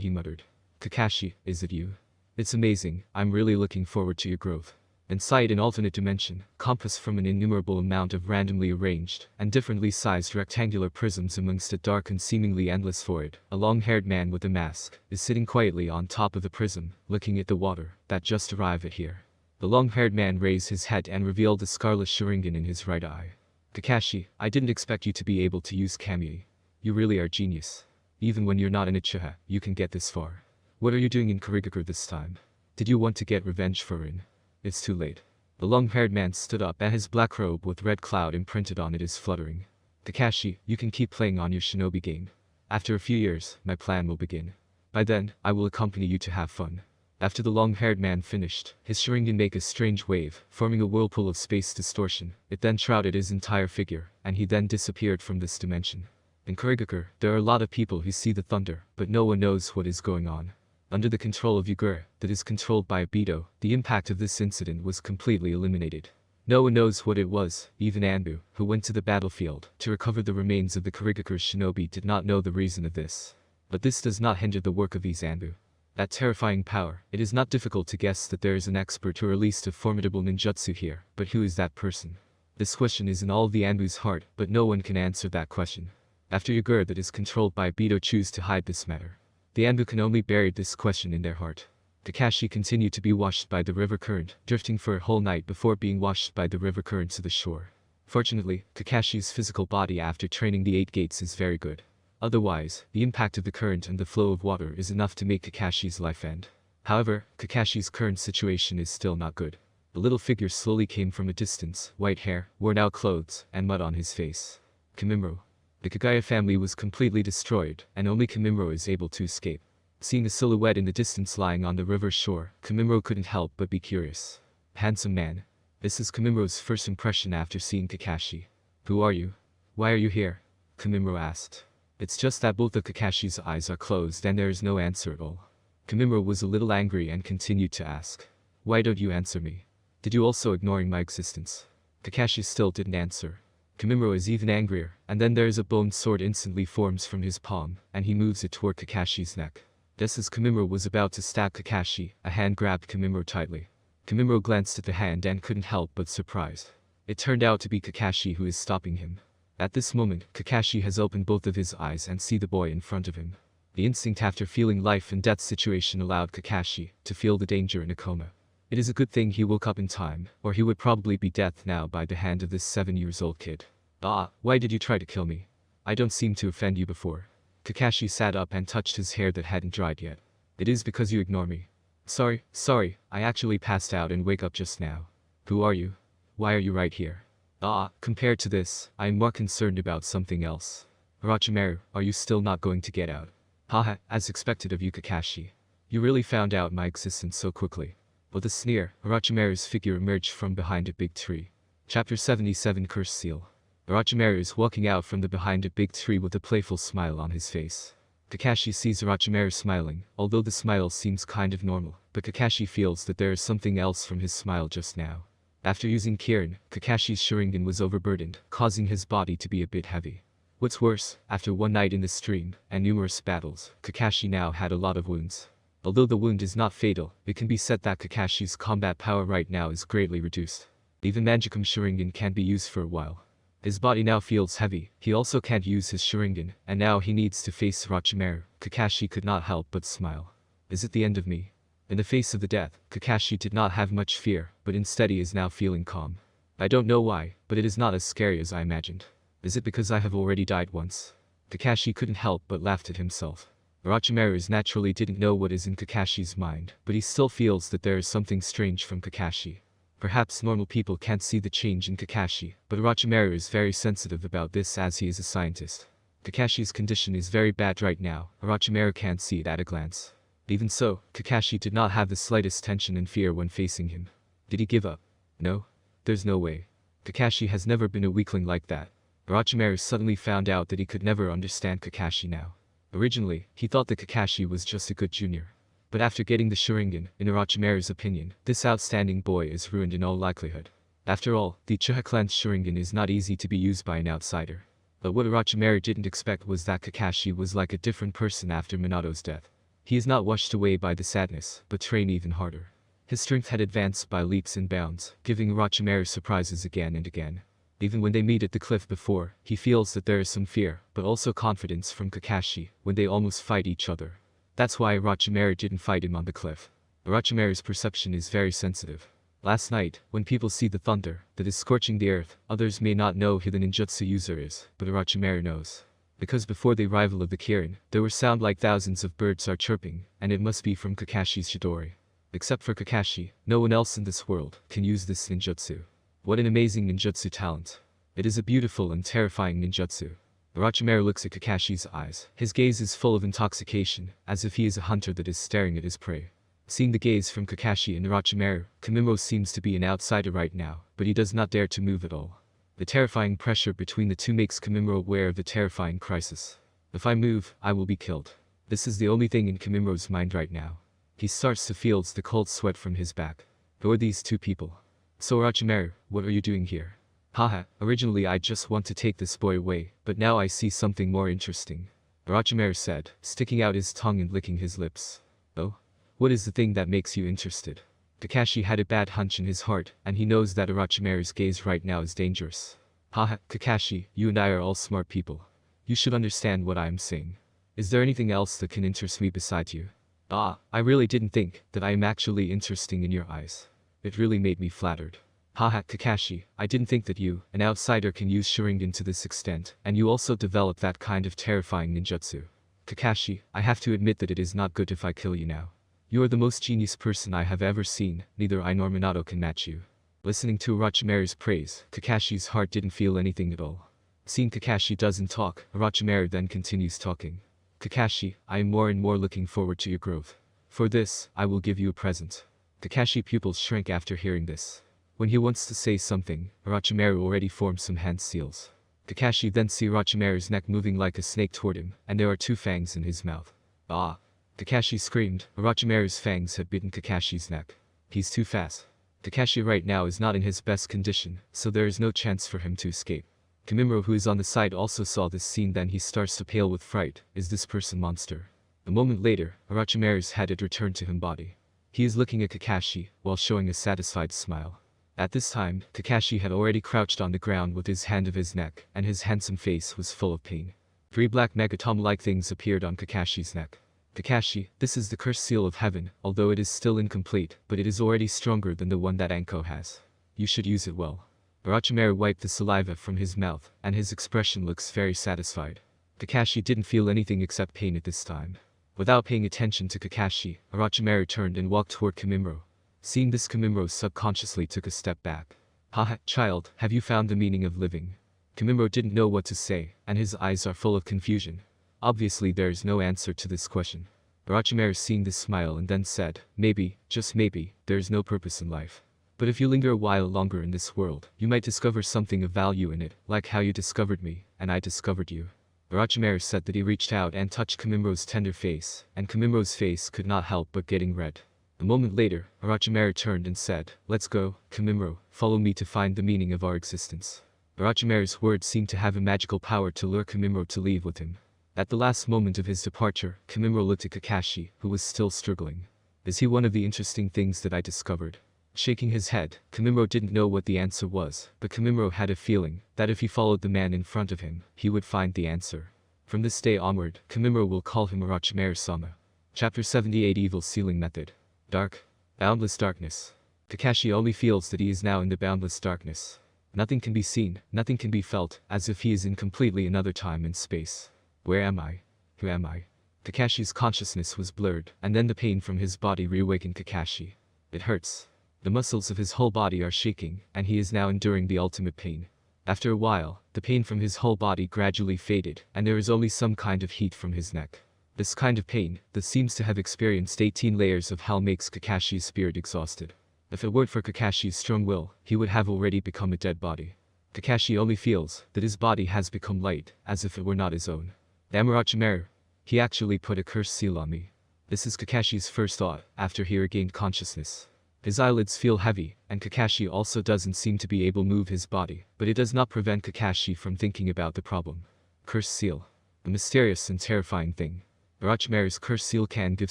he muttered. Kakashi, is it you? It's amazing, I'm really looking forward to your growth. Inside an alternate dimension, compassed from an innumerable amount of randomly arranged and differently sized rectangular prisms amongst a dark and seemingly endless void, a long-haired man with a mask is sitting quietly on top of the prism, looking at the water that just arrived at here. The long-haired man raised his head and revealed the scarlet Sharingan in his right eye. Kakashi, I didn't expect you to be able to use Kami. You really are genius. Even when you're not an Uchiha, you can get this far. What are you doing in Kirigakure this time? Did you want to get revenge for Rin? It's too late. The long-haired man stood up and his black robe with red cloud imprinted on it is fluttering. Kakashi, you can keep playing on your shinobi game. After a few years, my plan will begin. By then, I will accompany you to have fun. After the long-haired man finished, his Sharingan made a strange wave, forming a whirlpool of space distortion. It then shrouded his entire figure, and he then disappeared from this dimension. In Kirigakure, there are a lot of people who see the thunder, but no one knows what is going on. Under the control of Yugure, that is controlled by Obito, the impact of this incident was completely eliminated. No one knows what it was, even Anbu, who went to the battlefield to recover the remains of the Kirigakure shinobi, did not know the reason of this. But this does not hinder the work of these Anbu. That terrifying power, it is not difficult to guess that there is an expert or at least a formidable ninjutsu here, but who is that person? This question is in all the Anbu's heart, but no one can answer that question. After Yugure that is controlled by Obito choose to hide this matter. The Anbu can only bury this question in their heart. Kakashi continued to be washed by the river current, drifting for a whole night before being washed by the river current to the shore. Fortunately, Kakashi's physical body after training the 8 gates is very good. Otherwise, the impact of the current and the flow of water is enough to make Kakashi's life end. However, Kakashi's current situation is still not good. The little figure slowly came from a distance, white hair, worn out clothes, and mud on his face. Kimimaro. The Kagaya family was completely destroyed, and only Kimimaro is able to escape. Seeing a silhouette in the distance lying on the river shore, Kimimaro couldn't help but be curious. Handsome man. This is Kimimaro's first impression after seeing Kakashi. Who are you? Why are you here? Kimimaro asked. It's just that both of Kakashi's eyes are closed and there is no answer at all. Kimimaro was a little angry and continued to ask. Why don't you answer me? Did you also ignoring my existence? Kakashi still didn't answer. Kimimaro is even angrier, and then there is a bone sword instantly forms from his palm, and he moves it toward Kakashi's neck. Just as Kimimaro was about to stab Kakashi, a hand grabbed Kimimaro tightly. Kimimaro glanced at the hand and couldn't help but surprise. It turned out to be Kakashi who is stopping him. At this moment, Kakashi has opened both of his eyes and see the boy in front of him. The instinct after feeling life and death situation allowed Kakashi to feel the danger in a coma. It is a good thing he woke up in time, or he would probably be dead now by the hand of this 7-year-old kid. Ah, why did you try to kill me? I don't seem to offend you before. Kakashi sat up and touched his hair that hadn't dried yet. It is because you ignore me. Sorry, I actually passed out and wake up just now. Who are you? Why are you right here? Ah, compared to this, I am more concerned about something else. Orochimaru, are you still not going to get out? Haha, as expected of you Kakashi. You really found out my existence so quickly. With a sneer, Orochimaru's figure emerged from behind a big tree. Chapter 77 Curse Seal. Orochimaru is walking out from behind a big tree with a playful smile on his face. Kakashi sees Orochimaru smiling, although the smile seems kind of normal, but Kakashi feels that there is something else from his smile just now. After using Kirin, Kakashi's Sharingan was overburdened, causing his body to be a bit heavy. What's worse, after one night in the stream, and numerous battles, Kakashi now had a lot of wounds. Although the wound is not fatal, it can be said that Kakashi's combat power right now is greatly reduced. Even Magicum Sharingan can't be used for a while. His body now feels heavy, he also can't use his Sharingan, and now he needs to face Orochimaru. Kakashi could not help but smile. Is it the end of me? In the face of the death, Kakashi did not have much fear, but instead he is now feeling calm. I don't know why, but it is not as scary as I imagined. Is it because I have already died once? Kakashi couldn't help but laughed at himself. Orochimaru naturally didn't know what is in Kakashi's mind, but he still feels that there is something strange from Kakashi. Perhaps normal people can't see the change in Kakashi, but Orochimaru is very sensitive about this as he is a scientist. Kakashi's condition is very bad right now, Orochimaru can't see it at a glance. Even so, Kakashi did not have the slightest tension and fear when facing him. Did he give up? No? There's no way. Kakashi has never been a weakling like that. Orochimaru suddenly found out that he could never understand Kakashi now. Originally, he thought that Kakashi was just a good junior. But after getting the Sharingan, in Orochimaru's opinion, this outstanding boy is ruined in all likelihood. After all, the Uchiha clan's Sharingan is not easy to be used by an outsider. But what Orochimaru didn't expect was that Kakashi was like a different person after Minato's death. He is not washed away by the sadness, but trained even harder. His strength had advanced by leaps and bounds, giving Orochimaru surprises again and again. Even when they meet at the cliff before, he feels that there is some fear, but also confidence from Kakashi, when they almost fight each other. That's why Orochimaru didn't fight him on the cliff. Orochimaru's perception is very sensitive. Last night, when people see the thunder that is scorching the earth, others may not know who the ninjutsu user is, but Orochimaru knows. Because before the arrival of the Kirin, there were sound like thousands of birds are chirping, and it must be from Kakashi's Chidori. Except for Kakashi, no one else in this world can use this ninjutsu. What an amazing ninjutsu talent. It is a beautiful and terrifying ninjutsu. Orochimaru looks at Kakashi's eyes. His gaze is full of intoxication, as if he is a hunter that is staring at his prey. Seeing the gaze from Kakashi and Orochimaru, Kimimaro seems to be an outsider right now, but he does not dare to move at all. The terrifying pressure between the two makes Kimimaro aware of the terrifying crisis. If I move, I will be killed. This is the only thing in Kimimaro's mind right now. He starts to feel the cold sweat from his back. Who are these two people? So Orochimaru, what are you doing here? Haha, originally I just want to take this boy away, but now I see something more interesting. Orochimaru said, sticking out his tongue and licking his lips. Oh? What is the thing that makes you interested? Kakashi had a bad hunch in his heart, and he knows that Orochimaru's gaze right now is dangerous. Haha, Kakashi, you and I are all smart people. You should understand what I am saying. Is there anything else that can interest me besides you? Ah, I really didn't think that I am actually interesting in your eyes. It really made me flattered. Haha, Kakashi, I didn't think that you, an outsider, can use Sharingan to this extent, and you also develop that kind of terrifying ninjutsu. Kakashi, I have to admit that it is not good if I kill you now. You are the most genius person I have ever seen, neither I nor Minato can match you. Listening to Orochimaru's praise, Kakashi's heart didn't feel anything at all. Seeing Kakashi doesn't talk, Orochimaru then continues talking. Kakashi, I am more and more looking forward to your growth. For this, I will give you a present. Kakashi pupils shrank after hearing this. When he wants to say something, Orochimaru already forms some hand seals. Kakashi then sees Orochimaru's neck moving like a snake toward him, and there are two fangs in his mouth. Ah! Kakashi screamed. Orochimaru's fangs had bitten Kakashi's neck. He's too fast. Kakashi right now is not in his best condition, so there is no chance for him to escape. Kimimaro, who is on the side, also saw this scene. Then he starts to pale with fright. Is this person monster? A moment later, Orochimaru's head had returned to him body. He is looking at Kakashi, while showing a satisfied smile. At this time, Kakashi had already crouched on the ground with his hand of his neck, and his handsome face was full of pain. 3 black megatom-like things appeared on Kakashi's neck. Kakashi, this is the cursed seal of heaven, although it is still incomplete, but it is already stronger than the one that Anko has. You should use it well. Orochimaru wiped the saliva from his mouth, and his expression looks very satisfied. Kakashi didn't feel anything except pain at this time. Without paying attention to Kakashi, Orochimaru turned and walked toward Kimimaro. Seeing this, Kimimaro subconsciously took a step back. Haha, child, have you found the meaning of living? Kimimaro didn't know what to say, and his eyes are full of confusion. Obviously there is no answer to this question. Orochimaru seeing this smile and then said, maybe, just maybe, there is no purpose in life. But if you linger a while longer in this world, you might discover something of value in it, like how you discovered me, and I discovered you. Orochimaru said that he reached out and touched Kimimaro's tender face, and Kimimaro's face could not help but getting red. A moment later, Orochimaru turned and said, let's go, Kimimaro, follow me to find the meaning of our existence. Orochimaru's words seemed to have a magical power to lure Kimimaro to leave with him. At the last moment of his departure, Kimimaro looked at Kakashi, who was still struggling. Is he one of the interesting things that I discovered? Shaking his head, Kimimaro didn't know what the answer was, but Kimimaro had a feeling that if he followed the man in front of him, he would find the answer. From this day onward, Kimimaro will call him Orochimaru-sama. Chapter 78 Evil Sealing Method. Dark. Boundless darkness. Kakashi only feels that he is now in the boundless darkness. Nothing can be seen, nothing can be felt, as if he is in completely another time and space. Where am I? Who am I? Kakashi's consciousness was blurred, and then the pain from his body reawakened Kakashi. It hurts. The muscles of his whole body are shaking, and he is now enduring the ultimate pain. After a while, the pain from his whole body gradually faded, and there is only some kind of heat from his neck. This kind of pain, that seems to have experienced 18 layers of hell, makes Kakashi's spirit exhausted. If it weren't for Kakashi's strong will, he would have already become a dead body. Kakashi only feels that his body has become light, as if it were not his own. Damn Orochimaru. He actually put a cursed seal on me. This is Kakashi's first thought, after he regained consciousnness. His eyelids feel heavy, and Kakashi also doesn't seem to be able to move his body, but it does not prevent Kakashi from thinking about the problem. Cursed seal. A mysterious and terrifying thing. Orochimaru's cursed seal can give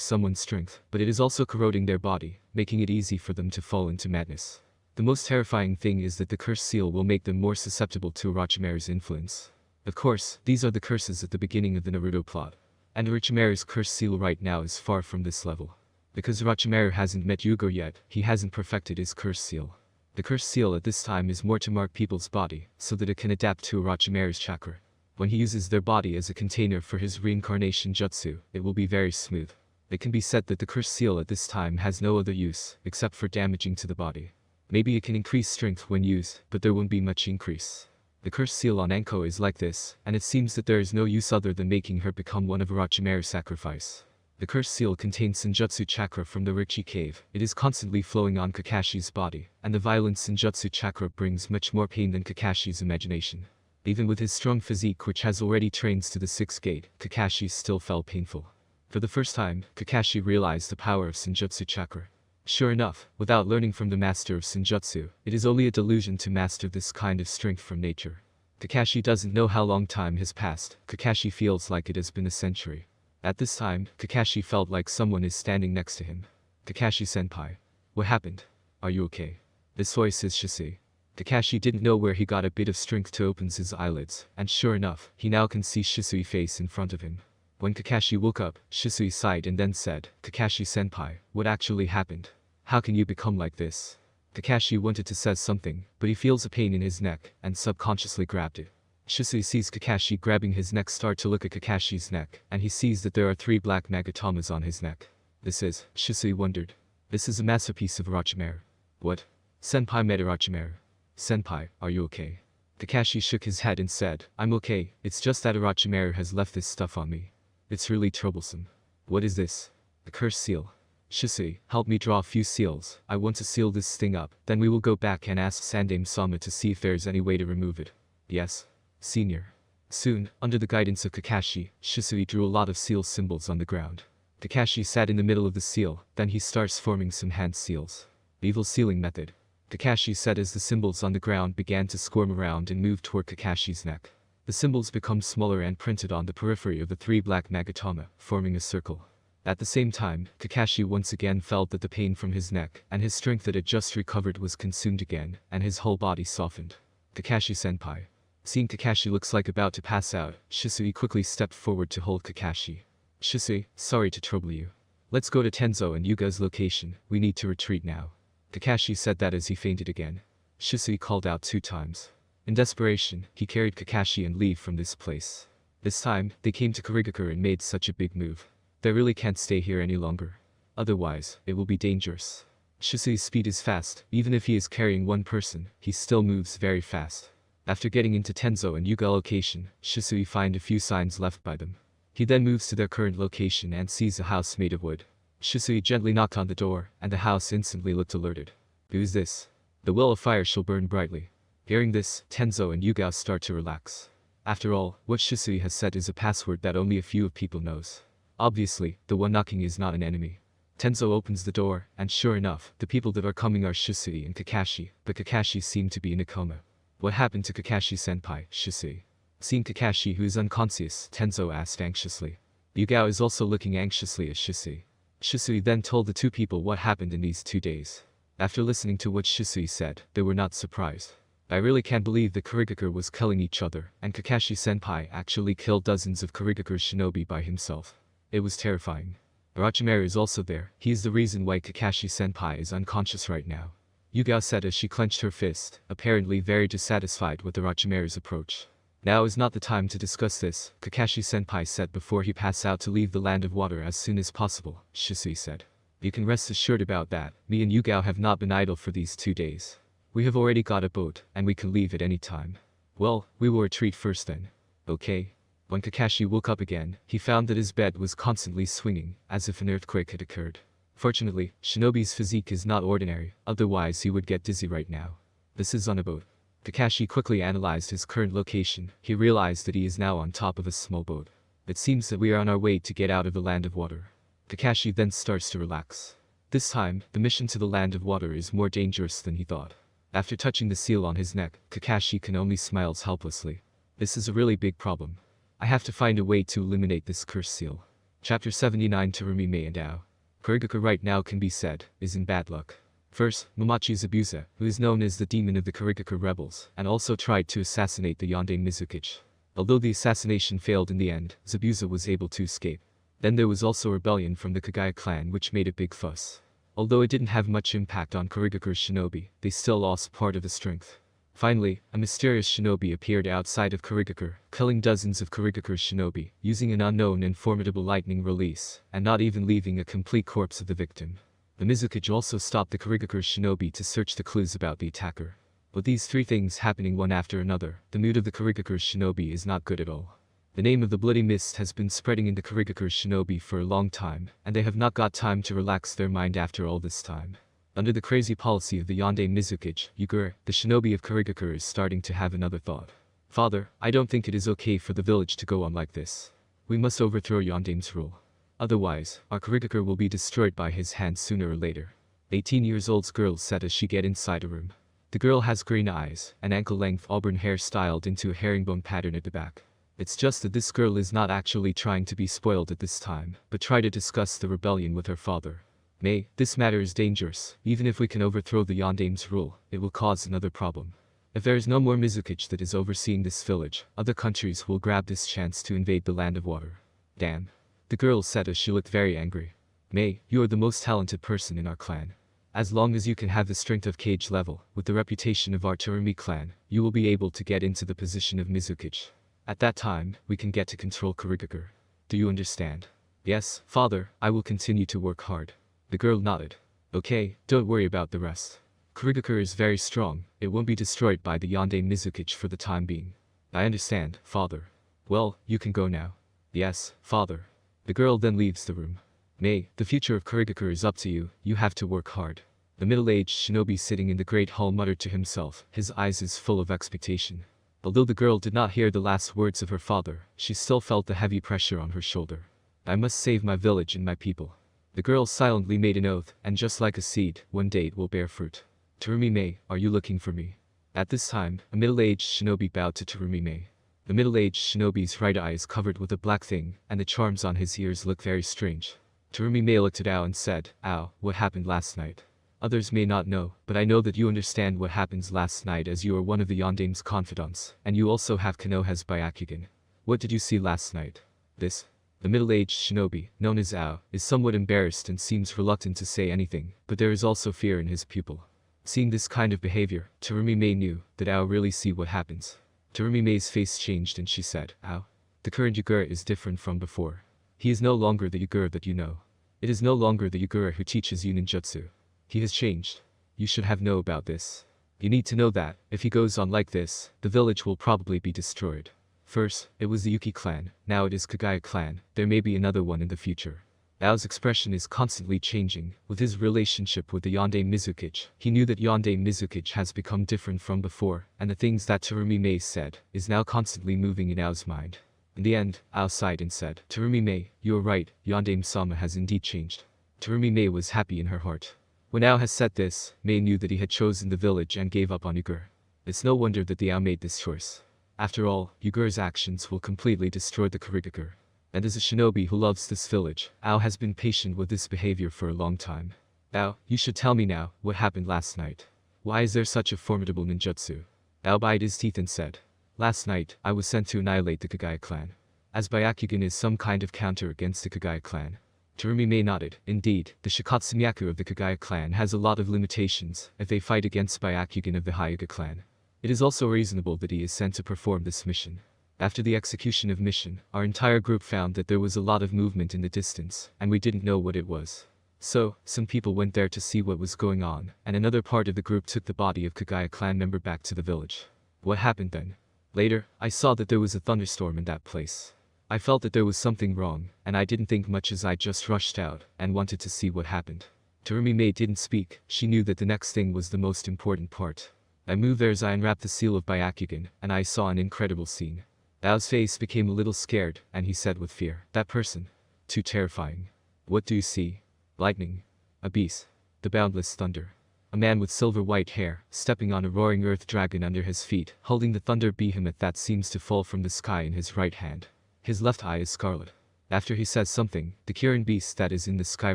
someone strength, but it is also corroding their body, making it easy for them to fall into madness. The most terrifying thing is that the cursed seal will make them more susceptible to Orochimaru's influence. Of course, these are the curses at the beginning of the Naruto plot. And Orochimaru's cursed seal right now is far from this level. Because Orochimaru hasn't met Yugo yet, he hasn't perfected his cursed seal. The cursed seal at this time is more to mark people's body, so that it can adapt to Orochimaru's chakra. When he uses their body as a container for his reincarnation jutsu, it will be very smooth. It can be said that the cursed seal at this time has no other use, except for damaging to the body. Maybe it can increase strength when used, but there won't be much increase. The cursed seal on Anko is like this, and it seems that there is no use other than making her become one of Orochimaru's sacrifice. The cursed seal contains Senjutsu chakra from the Richi cave. It is constantly flowing on Kakashi's body, and the violent Senjutsu chakra brings much more pain than Kakashi's imagination. Even with his strong physique which has already trained to the 6th gate, Kakashi still felt painful. For the first time, Kakashi realized the power of Senjutsu chakra. Sure enough, without learning from the master of Senjutsu, it is only a delusion to master this kind of strength from nature. Kakashi doesn't know how long time has passed. Kakashi feels like it has been a century. At this time, Kakashi felt like someone is standing next to him. Kakashi-senpai. What happened? Are you okay? This voice is Shisui. Kakashi didn't know where he got a bit of strength to open his eyelids, and sure enough, he now can see Shisui's face in front of him. When Kakashi woke up, Shisui sighed and then said, Kakashi-senpai, what actually happened? How can you become like this? Kakashi wanted to say something, but he feels a pain in his neck, and subconsciously grabbed it. Shisui sees Kakashi grabbing his neck start to look at Kakashi's neck, and he sees that there are 3 black Nagatomas on his neck. This is, Shisui wondered. This is a masterpiece of Orochimaru. What? Senpai met Orochimaru. Senpai, are you okay? Kakashi shook his head and said, I'm okay, it's just that Orochimaru has left this stuff on me. It's really troublesome. What is this? The cursed seal. Shisui, help me draw a few seals. I want to seal this thing up, then we will go back and ask Sandaime-sama to see if there's any way to remove it. Yes. Senior. Soon, under the guidance of Kakashi, Shisui drew a lot of seal symbols on the ground. Kakashi sat in the middle of the seal, then he starts forming some hand seals. Evil sealing method. Kakashi said as the symbols on the ground began to squirm around and move toward Kakashi's neck. The symbols become smaller and printed on the periphery of the 3 black Nagatama, forming a circle. At the same time, Kakashi once again felt that the pain from his neck and his strength that had just recovered was consumed again, and his whole body softened. Kakashi-senpai. Seeing Kakashi looks like about to pass out, Shisui quickly stepped forward to hold Kakashi. Shisui, sorry to trouble you. Let's go to Tenzo and Yuga's location, we need to retreat now. Kakashi said that as he fainted again. Shisui called out 2 times. In desperation, he carried Kakashi and leave from this place. This time, they came to Kirigakure and made such a big move. They really can't stay here any longer. Otherwise, it will be dangerous. Shisui's speed is fast, even if he is carrying 1 person, he still moves very fast. After getting into Tenzo and Yuga location, Shisui finds a few signs left by them. He then moves to their current location and sees a house made of wood. Shisui gently knocked on the door, and the house instantly looked alerted. Who is this? The will of fire shall burn brightly. Hearing this, Tenzo and Yuga start to relax. After all, what Shisui has said is a password that only a few people knows. Obviously, the one knocking is not an enemy. Tenzo opens the door, and sure enough, the people that are coming are Shisui and Kakashi, but Kakashi seemed to be in a coma. What happened to Kakashi-senpai, Shisui? Seeing Kakashi who is unconscious, Tenzo asked anxiously. Yugao is also looking anxiously at Shisui. Shisui then told the 2 people what happened in these 2 days. After listening to what Shisui said, they were not surprised. I really can't believe that Kirigakure was killing each other, and Kakashi-senpai actually killed dozens of Kirigakure shinobi by himself. It was terrifying. Orochimaru is also there, he is the reason why Kakashi-senpai is unconscious right now. Yugao said as she clenched her fist, apparently very dissatisfied with Orochimaru's approach. Now is not the time to discuss this, Kakashi-senpai said before he passed out to leave the land of water as soon as possible, Shisui said. You can rest assured about that, me and Yugao have not been idle for these 2 days. We have already got a boat, and we can leave at any time. Well, we will retreat first then. Okay? When Kakashi woke up again, he found that his bed was constantly swinging, as if an earthquake had occurred. Fortunately, Shinobi's physique is not ordinary, otherwise he would get dizzy right now. This is on a boat. Kakashi quickly analyzed his current location, he realized that he is now on top of a small boat. It seems that we are on our way to get out of the land of water. Kakashi then starts to relax. This time, the mission to the land of water is more dangerous than he thought. After touching the seal on his neck, Kakashi can only smile helplessly. This is a really big problem. I have to find a way to eliminate this cursed seal. Chapter 79 Terumi Mei and Ao. Kirigakure right now can be said, is in bad luck. First, Momochi Zabuza, who is known as the demon of the Kirigakure rebels, and also tried to assassinate the Yonde Mizukichi. Although the assassination failed in the end, Zabuza was able to escape. Then there was also rebellion from the Kagaya clan which made a big fuss. Although it didn't have much impact on Kirigakure shinobi, they still lost part of the strength. Finally, a mysterious shinobi appeared outside of Kirigakure, killing dozens of Kirigakure shinobi, using an unknown and formidable lightning release, and not even leaving a complete corpse of the victim. The Mizukichi also stopped the Kirigakure shinobi to search the clues about the attacker. With these three things happening one after another, the mood of the Kirigakure shinobi is not good at all. The name of the Bloody Mist has been spreading in the Kirigakure shinobi for a long time, and they have not got time to relax their mind after all this time. Under the crazy policy of the Yonde Mizukichi, Yugure, the shinobi of Kirigakure is starting to have another thought. Father, I don't think it is okay for the village to go on like this. We must overthrow Yondame's rule. Otherwise, our Kirigakure will be destroyed by his hand sooner or later. 18 years old girl said as she get inside a room. The girl has green eyes, and ankle-length auburn hair styled into a herringbone pattern at the back. It's just that this girl is not actually trying to be spoiled at this time, but try to discuss the rebellion with her father. May, this matter is dangerous. Even if we can overthrow the Yondame's rule, it will cause another problem. If there is no more Mizukichi that is overseeing this village, other countries will grab this chance to invade the land of water. Damn. The girl said as she looked very angry. May, you are the most talented person in our clan. As long as you can have the strength of Cage level, with the reputation of our Terumi clan, you will be able to get into the position of Mizukichi. At that time, we can get to control Kirigakure. Do you understand? Yes, father, I will continue to work hard. The girl nodded. Okay, don't worry about the rest. Kirigakure is very strong, it won't be destroyed by the Yonde Mizukichi for the time being. I understand, father. Well, you can go now. Yes, father. The girl then leaves the room. May, the future of Kirigakure is up to you, you have to work hard. The middle-aged shinobi sitting in the great hall muttered to himself, his eyes is full of expectation. Although the girl did not hear the last words of her father, she still felt the heavy pressure on her shoulder. I must save my village and my people. The girl silently made an oath, and just like a seed, one day it will bear fruit. Terumi Mei, are you looking for me? At this time, a middle-aged shinobi bowed to Terumi Mei. The middle-aged shinobi's right eye is covered with a black thing, and the charms on his ears look very strange. Terumi Mei looked at Ao and said, Ao, what happened last night? Others may not know, but I know that you understand what happens last night as you are one of the Yondame's confidants, and you also have Konoha's Byakugan. What did you see last night? This. The middle-aged shinobi, known as Ao, is somewhat embarrassed and seems reluctant to say anything, but there is also fear in his pupil. Seeing this kind of behavior, Terumi Mei knew that Ao really see what happens. Terumi Mei's face changed and she said, Ao, the current Yugure is different from before. He is no longer the Yugure that you know. It is no longer the Yugure who teaches you ninjutsu. He has changed. You should have known about this. You need to know that, if he goes on like this, the village will probably be destroyed. First, it was the Yuki clan, now it is Kagaya clan, there may be another one in the future. Ao's expression is constantly changing. With his relationship with the Yonde Mizukichi, he knew that Yonde Mizukichi has become different from before, and the things that Terumi Mei said, is now constantly moving in Ao's mind. In the end, Ao sighed and said, Terumi Mei, you are right, Yonde Sama has indeed changed. Terumi Mei was happy in her heart. When Ao has said this, Mei knew that he had chosen the village and gave up on Yugure. It's no wonder that the Ao made this choice. After all, Yugure's actions will completely destroy the Kirigakure. And as a shinobi who loves this village, Ao has been patient with this behavior for a long time. Ao, you should tell me now, what happened last night. Why is there such a formidable ninjutsu? Ao bit his teeth and said, Last night, I was sent to annihilate the Kagaya clan. As Byakugan is some kind of counter against the Kagaya clan. Terumi Mei nodded. Indeed, the Shikatsunyaku of the Kagaya clan has a lot of limitations if they fight against Byakugan of the Hyuga clan. It is also reasonable that he is sent to perform this mission. After the execution of mission, our entire group found that there was a lot of movement in the distance, and we didn't know what it was. So, some people went there to see what was going on, and another part of the group took the body of Kagaya clan member back to the village. What happened then? Later, I saw that there was a thunderstorm in that place. I felt that there was something wrong, and I didn't think much as I just rushed out, and wanted to see what happened. Terumi Mei didn't speak, she knew that the next thing was the most important part. I moved there as I unwrapped the seal of Byakugan, and I saw an incredible scene. Ao's face became a little scared, and he said with fear, That person. Too terrifying. What do you see? Lightning. A beast. The boundless thunder. A man with silver white hair, stepping on a roaring earth dragon under his feet, holding the thunder behemoth that seems to fall from the sky in his right hand. His left eye is scarlet. After he says something, the Kirin beast that is in the sky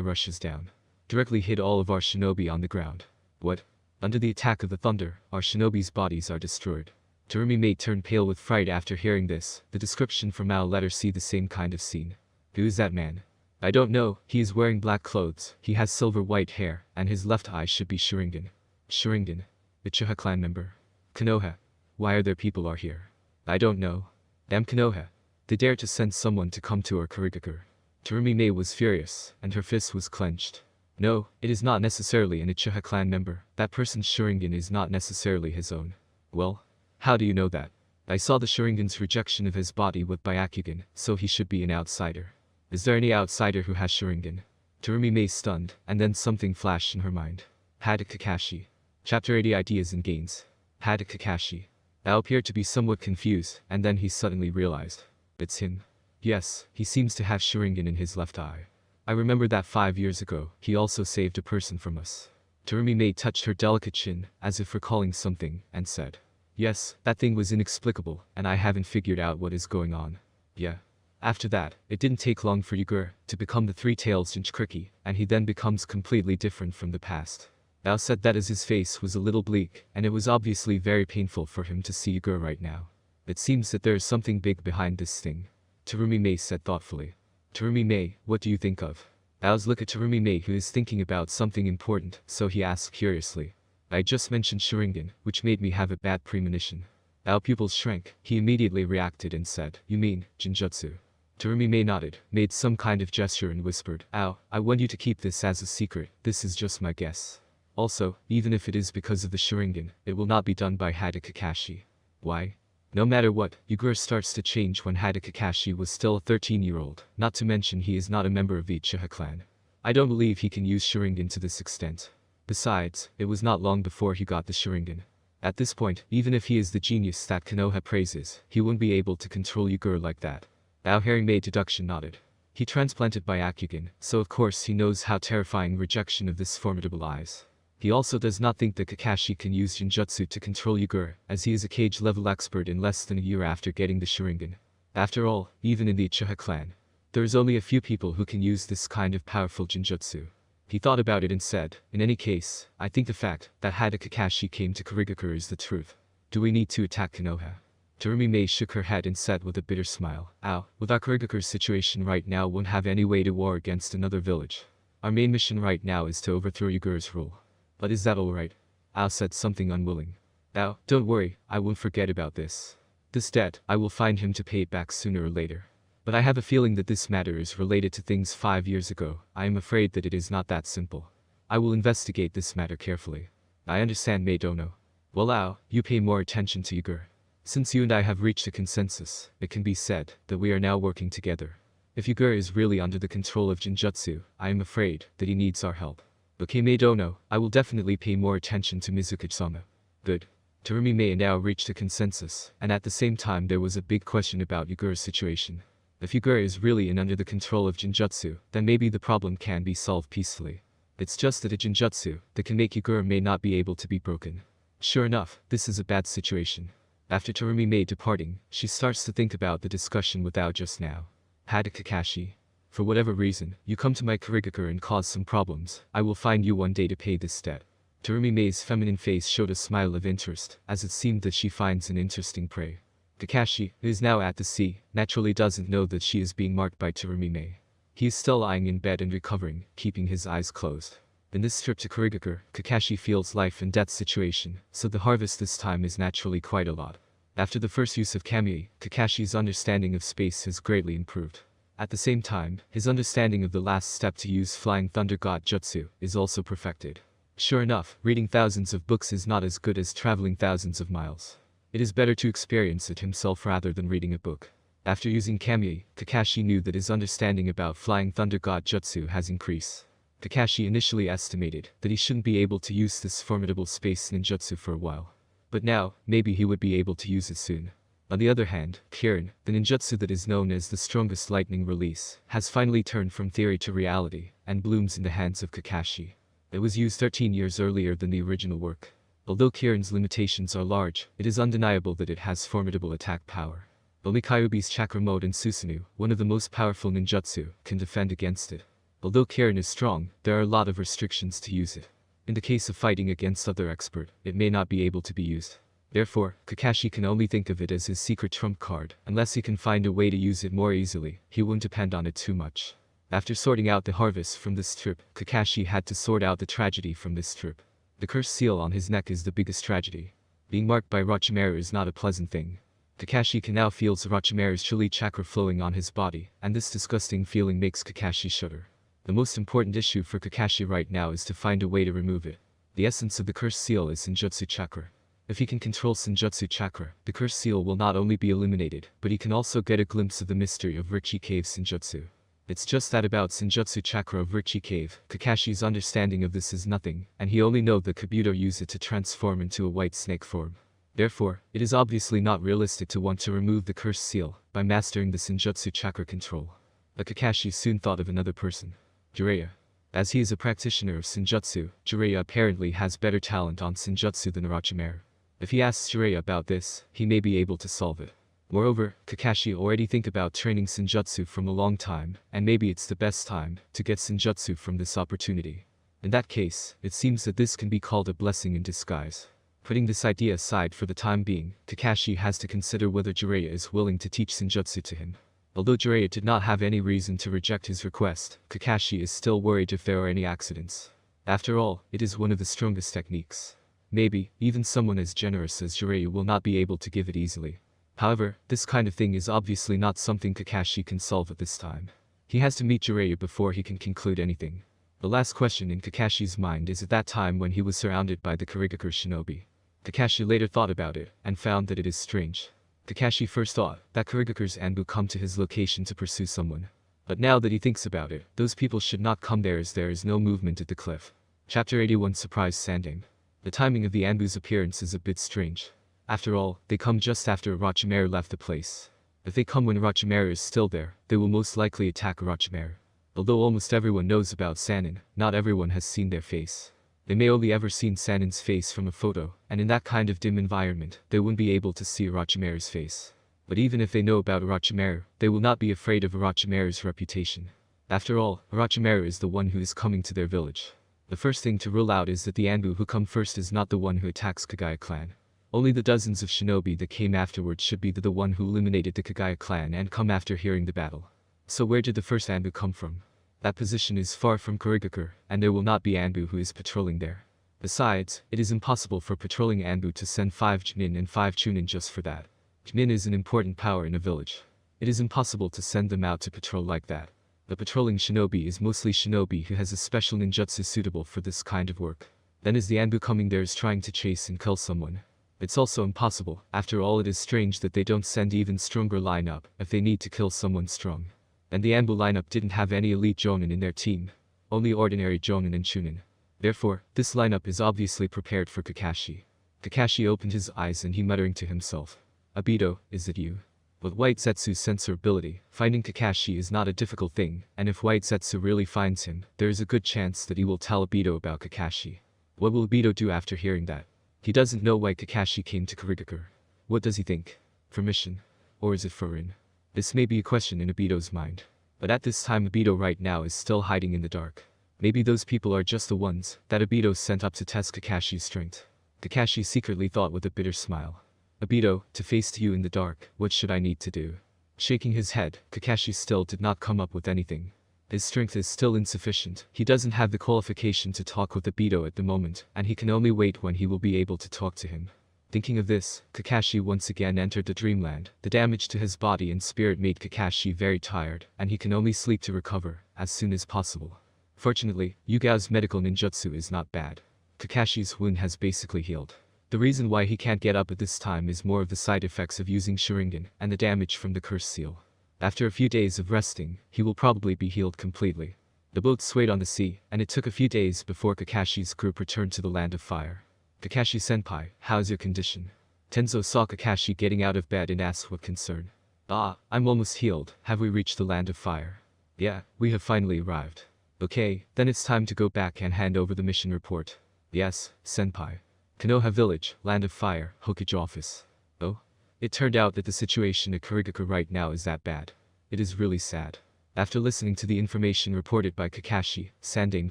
rushes down. Directly hit all of our shinobi on the ground. What? Under the attack of the thunder, our shinobi's bodies are destroyed. Terumi Mei turned pale with fright after hearing this. The description from Ao let her see the same kind of scene. Who is that man? I don't know, he is wearing black clothes, he has silver white hair, and his left eye should be Sharingan. Sharingan. The Uchiha clan member. Konoha. Why are there people are here? I don't know. Damn Konoha. They dare to send someone to come to our Kirigakure. Terumi Mei was furious, and her fist was clenched. No, it is not necessarily an Uchiha clan member. That person's Sharingan is not necessarily his own. Well, how do you know that? I saw the Sharingan's rejection of his body with Byakugan, so he should be an outsider. Is there any outsider who has Sharingan? Terumi Mei stunned, and then something flashed in her mind. Had Kakashi. Chapter 80 Ideas and Gains. Had Kakashi. Ao appeared to be somewhat confused, and then he suddenly realized. It's him. Yes, he seems to have Sharingan in his left eye. I remember that 5 years ago, he also saved a person from us. Terumi Mei touched her delicate chin, as if recalling something, and said. Yes, that thing was inexplicable, and I haven't figured out what is going on. Yeah. After that, it didn't take long for Ygure to become the three-tailed Jinchuriki, and he then becomes completely different from the past. Ao said that as his face was a little bleak, and it was obviously very painful for him to see Ygure right now. It seems that there is something big behind this thing. Terumi Mei said thoughtfully. Terumi Mei, what do you think of? Ao's look at Terumi Mei, who is thinking about something important, so he asked curiously. I just mentioned Sharingan, which made me have a bad premonition. Ao pupils shrank. He immediately reacted and said, You mean, Jinjutsu? Terumi Mei nodded, made some kind of gesture and whispered, Ao, I want you to keep this as a secret, this is just my guess. Also, even if it is because of the Sharingan, it will not be done by Hada Kakashi. Why? No matter what, Ygure starts to change when Hada Kakashi was still a 13-year-old, not to mention he is not a member of the Uchiha clan. I don't believe he can use Sharingan to this extent. Besides, it was not long before he got the Sharingan. At this point, even if he is the genius that Konoha praises, he wouldn't be able to control Ygure like that. Ao hearing Mei deduction nodded. He transplanted Byakugan, so of course he knows how terrifying rejection of this formidable eyes. He also does not think that Kakashi can use Jinjutsu to control Ygure, as he is a cage-level expert in less than a year after getting the Sharingan. After all, even in the Uchiha clan, there is only a few people who can use this kind of powerful Jinjutsu. He thought about it and said, in any case, I think the fact that Hada Kakashi came to Kirigakure is the truth. Do we need to attack Konoha? Terumi Mei shook her head and said with a bitter smile, Ao, with our Kirigakure's situation right now won't have any way to war against another village. Our main mission right now is to overthrow Yugure's rule. But is that alright? Ao said something unwilling. Ao, don't worry, I won't forget about this. This debt, I will find him to pay it back sooner or later. But I have a feeling that this matter is related to things 5 years ago. I am afraid that it is not that simple. I will investigate this matter carefully. I understand, Meidono. Well, Ao, you pay more attention to Ygure. Since you and I have reached a consensus, it can be said that we are now working together. If Ygure is really under the control of Jinjutsu, I am afraid that he needs our help. Okay, Meidono, I will definitely pay more attention to Mizuki-sama. Good. Terumi Mei and Ao reached a consensus, and at the same time there was a big question about Yugure's situation. If Ygure is really under the control of Jinjutsu, then maybe the problem can be solved peacefully. It's just that a Jinjutsu that can make Ygure may not be able to be broken. Sure enough, this is a bad situation. After Terumi Mei departing, she starts to think about the discussion with Ao just now. Hada Kakashi. For whatever reason, you come to my Kirigakure and cause some problems, I will find you one day to pay this debt. Terumi Mei's feminine face showed a smile of interest, as it seemed that she finds an interesting prey. Kakashi, who is now at the sea, naturally doesn't know that she is being marked by Terumi Mei. He is still lying in bed and recovering, keeping his eyes closed. In this trip to Kirigakure, Kakashi feels life and death situation, so the harvest this time is naturally quite a lot. After the first use of Kamui, Kakashi's understanding of space has greatly improved. At the same time, his understanding of the last step to use Flying Thunder God Jutsu is also perfected. Sure enough, reading thousands of books is not as good as traveling thousands of miles. It is better to experience it himself rather than reading a book. After using Kamui, Kakashi knew that his understanding about Flying Thunder God Jutsu has increased. Kakashi initially estimated that he shouldn't be able to use this formidable space ninjutsu for a while. But now, maybe he would be able to use it soon. On the other hand, Kirin, the ninjutsu that is known as the strongest lightning release, has finally turned from theory to reality, and blooms in the hands of Kakashi. It was used 13 years earlier than the original work. Although Kirin's limitations are large, it is undeniable that it has formidable attack power. Only Kyuubi's chakra mode and Susanoo, one of the most powerful ninjutsu, can defend against it. Although Kirin is strong, there are a lot of restrictions to use it. In the case of fighting against other expert, it may not be able to be used. Therefore, Kakashi can only think of it as his secret trump card. Unless he can find a way to use it more easily, he won't depend on it too much. After sorting out the harvest from this trip, Kakashi had to sort out the tragedy from this trip. The cursed seal on his neck is the biggest tragedy. Being marked by Orochimaru is not a pleasant thing. Kakashi can now feel Orochimaru's chilly chakra flowing on his body, and this disgusting feeling makes Kakashi shudder. The most important issue for Kakashi right now is to find a way to remove it. The essence of the cursed seal is Senjutsu chakra. If he can control Senjutsu chakra, the cursed seal will not only be eliminated, but he can also get a glimpse of the mystery of Richi Cave Senjutsu. It's just that about Senjutsu chakra of Richi Cave, Kakashi's understanding of this is nothing, and he only knows that Kabuto used it to transform into a white snake form. Therefore, it is obviously not realistic to want to remove the cursed seal by mastering the Senjutsu chakra control. But Kakashi soon thought of another person. Jiraiya. As he is a practitioner of Senjutsu, Jiraiya apparently has better talent on Senjutsu than Orochimaru. If he asks Jiraiya about this, he may be able to solve it. Moreover, Kakashi already think about training Senjutsu from a long time, and maybe it's the best time to get Senjutsu from this opportunity. In that case, it seems that this can be called a blessing in disguise. Putting this idea aside for the time being, Kakashi has to consider whether Jiraiya is willing to teach Senjutsu to him. Although Jiraiya did not have any reason to reject his request, Kakashi is still worried if there are any accidents. After all, it is one of the strongest techniques. Maybe, even someone as generous as Jiraiya will not be able to give it easily. However, this kind of thing is obviously not something Kakashi can solve at this time. He has to meet Jiraiya before he can conclude anything. The last question in Kakashi's mind is at that time when he was surrounded by the Kirigakure shinobi. Kakashi later thought about it, and found that it is strange. Kakashi first thought that Kirigakure's Anbu come to his location to pursue someone. But now that he thinks about it, those people should not come there as there is no movement at the cliff. Chapter 81 Surprise Sanding. The timing of the Anbu's appearance is a bit strange. After all, they come just after Orochimaru left the place. If they come when Orochimaru is still there, they will most likely attack Orochimaru. Although almost everyone knows about Sannin, not everyone has seen their face. They may only ever seen Sannin's face from a photo, and in that kind of dim environment, they wouldn't be able to see Orochimaru's face. But even if they know about Orochimaru, they will not be afraid of Orochimaru's reputation. After all, Orochimaru is the one who is coming to their village. The first thing to rule out is that the Anbu who come first is not the one who attacks Kagaya clan. Only the dozens of shinobi that came afterwards should be the one who eliminated the Kagaya clan and come after hearing the battle. So where did the first Anbu come from? That position is far from Kirigakure, and there will not be Anbu who is patrolling there. Besides, it is impossible for patrolling Anbu to send 5 Chunin and 5 Chunin just for that. Chunin is an important power in a village. It is impossible to send them out to patrol like that. The patrolling shinobi is mostly shinobi who has a special ninjutsu suitable for this kind of work. Then is the Anbu coming there is trying to chase and kill someone. It's also impossible. After all, it is strange that they don't send even stronger lineup if they need to kill someone strong. And the Anbu lineup didn't have any elite Jonin in their team. Only ordinary Jonin and Chunin. Therefore, this lineup is obviously prepared for Kakashi. Kakashi opened his eyes and he muttering to himself. Obito, is it you? With White Zetsu's sensor ability, finding Kakashi is not a difficult thing, and if White Zetsu really finds him, there is a good chance that he will tell Obito about Kakashi. What will Obito do after hearing that? He doesn't know why Kakashi came to Kirigakure. What does he think? For mission? Or is it for Rin? This may be a question in Obito's mind. But at this time Obito right now is still hiding in the dark. Maybe those people are just the ones that Obito sent up to test Kakashi's strength. Kakashi secretly thought with a bitter smile. Obito, to face you in the dark, what should I need to do? Shaking his head, Kakashi still did not come up with anything. His strength is still insufficient. He doesn't have the qualification to talk with Obito at the moment, and he can only wait when he will be able to talk to him. Thinking of this, Kakashi once again entered the dreamland. The damage to his body and spirit made Kakashi very tired, and he can only sleep to recover as soon as possible. Fortunately, Yugao's medical ninjutsu is not bad. Kakashi's wound has basically healed. The reason why he can't get up at this time is more of the side effects of using Sharingan and the damage from the cursed seal. After a few days of resting, he will probably be healed completely. The boat swayed on the sea, and it took a few days before Kakashi's group returned to the land of fire. Kakashi-senpai, how's your condition? Tenzo saw Kakashi getting out of bed and asked with concern. Ah, I'm almost healed. Have we reached the land of fire? Yeah, we have finally arrived. Okay, then it's time to go back and hand over the mission report. Yes, senpai. Konoha village, land of fire, Hokage office. Oh? It turned out that the situation at Kirigakure right now is that bad. It is really sad. After listening to the information reported by Kakashi, Sandame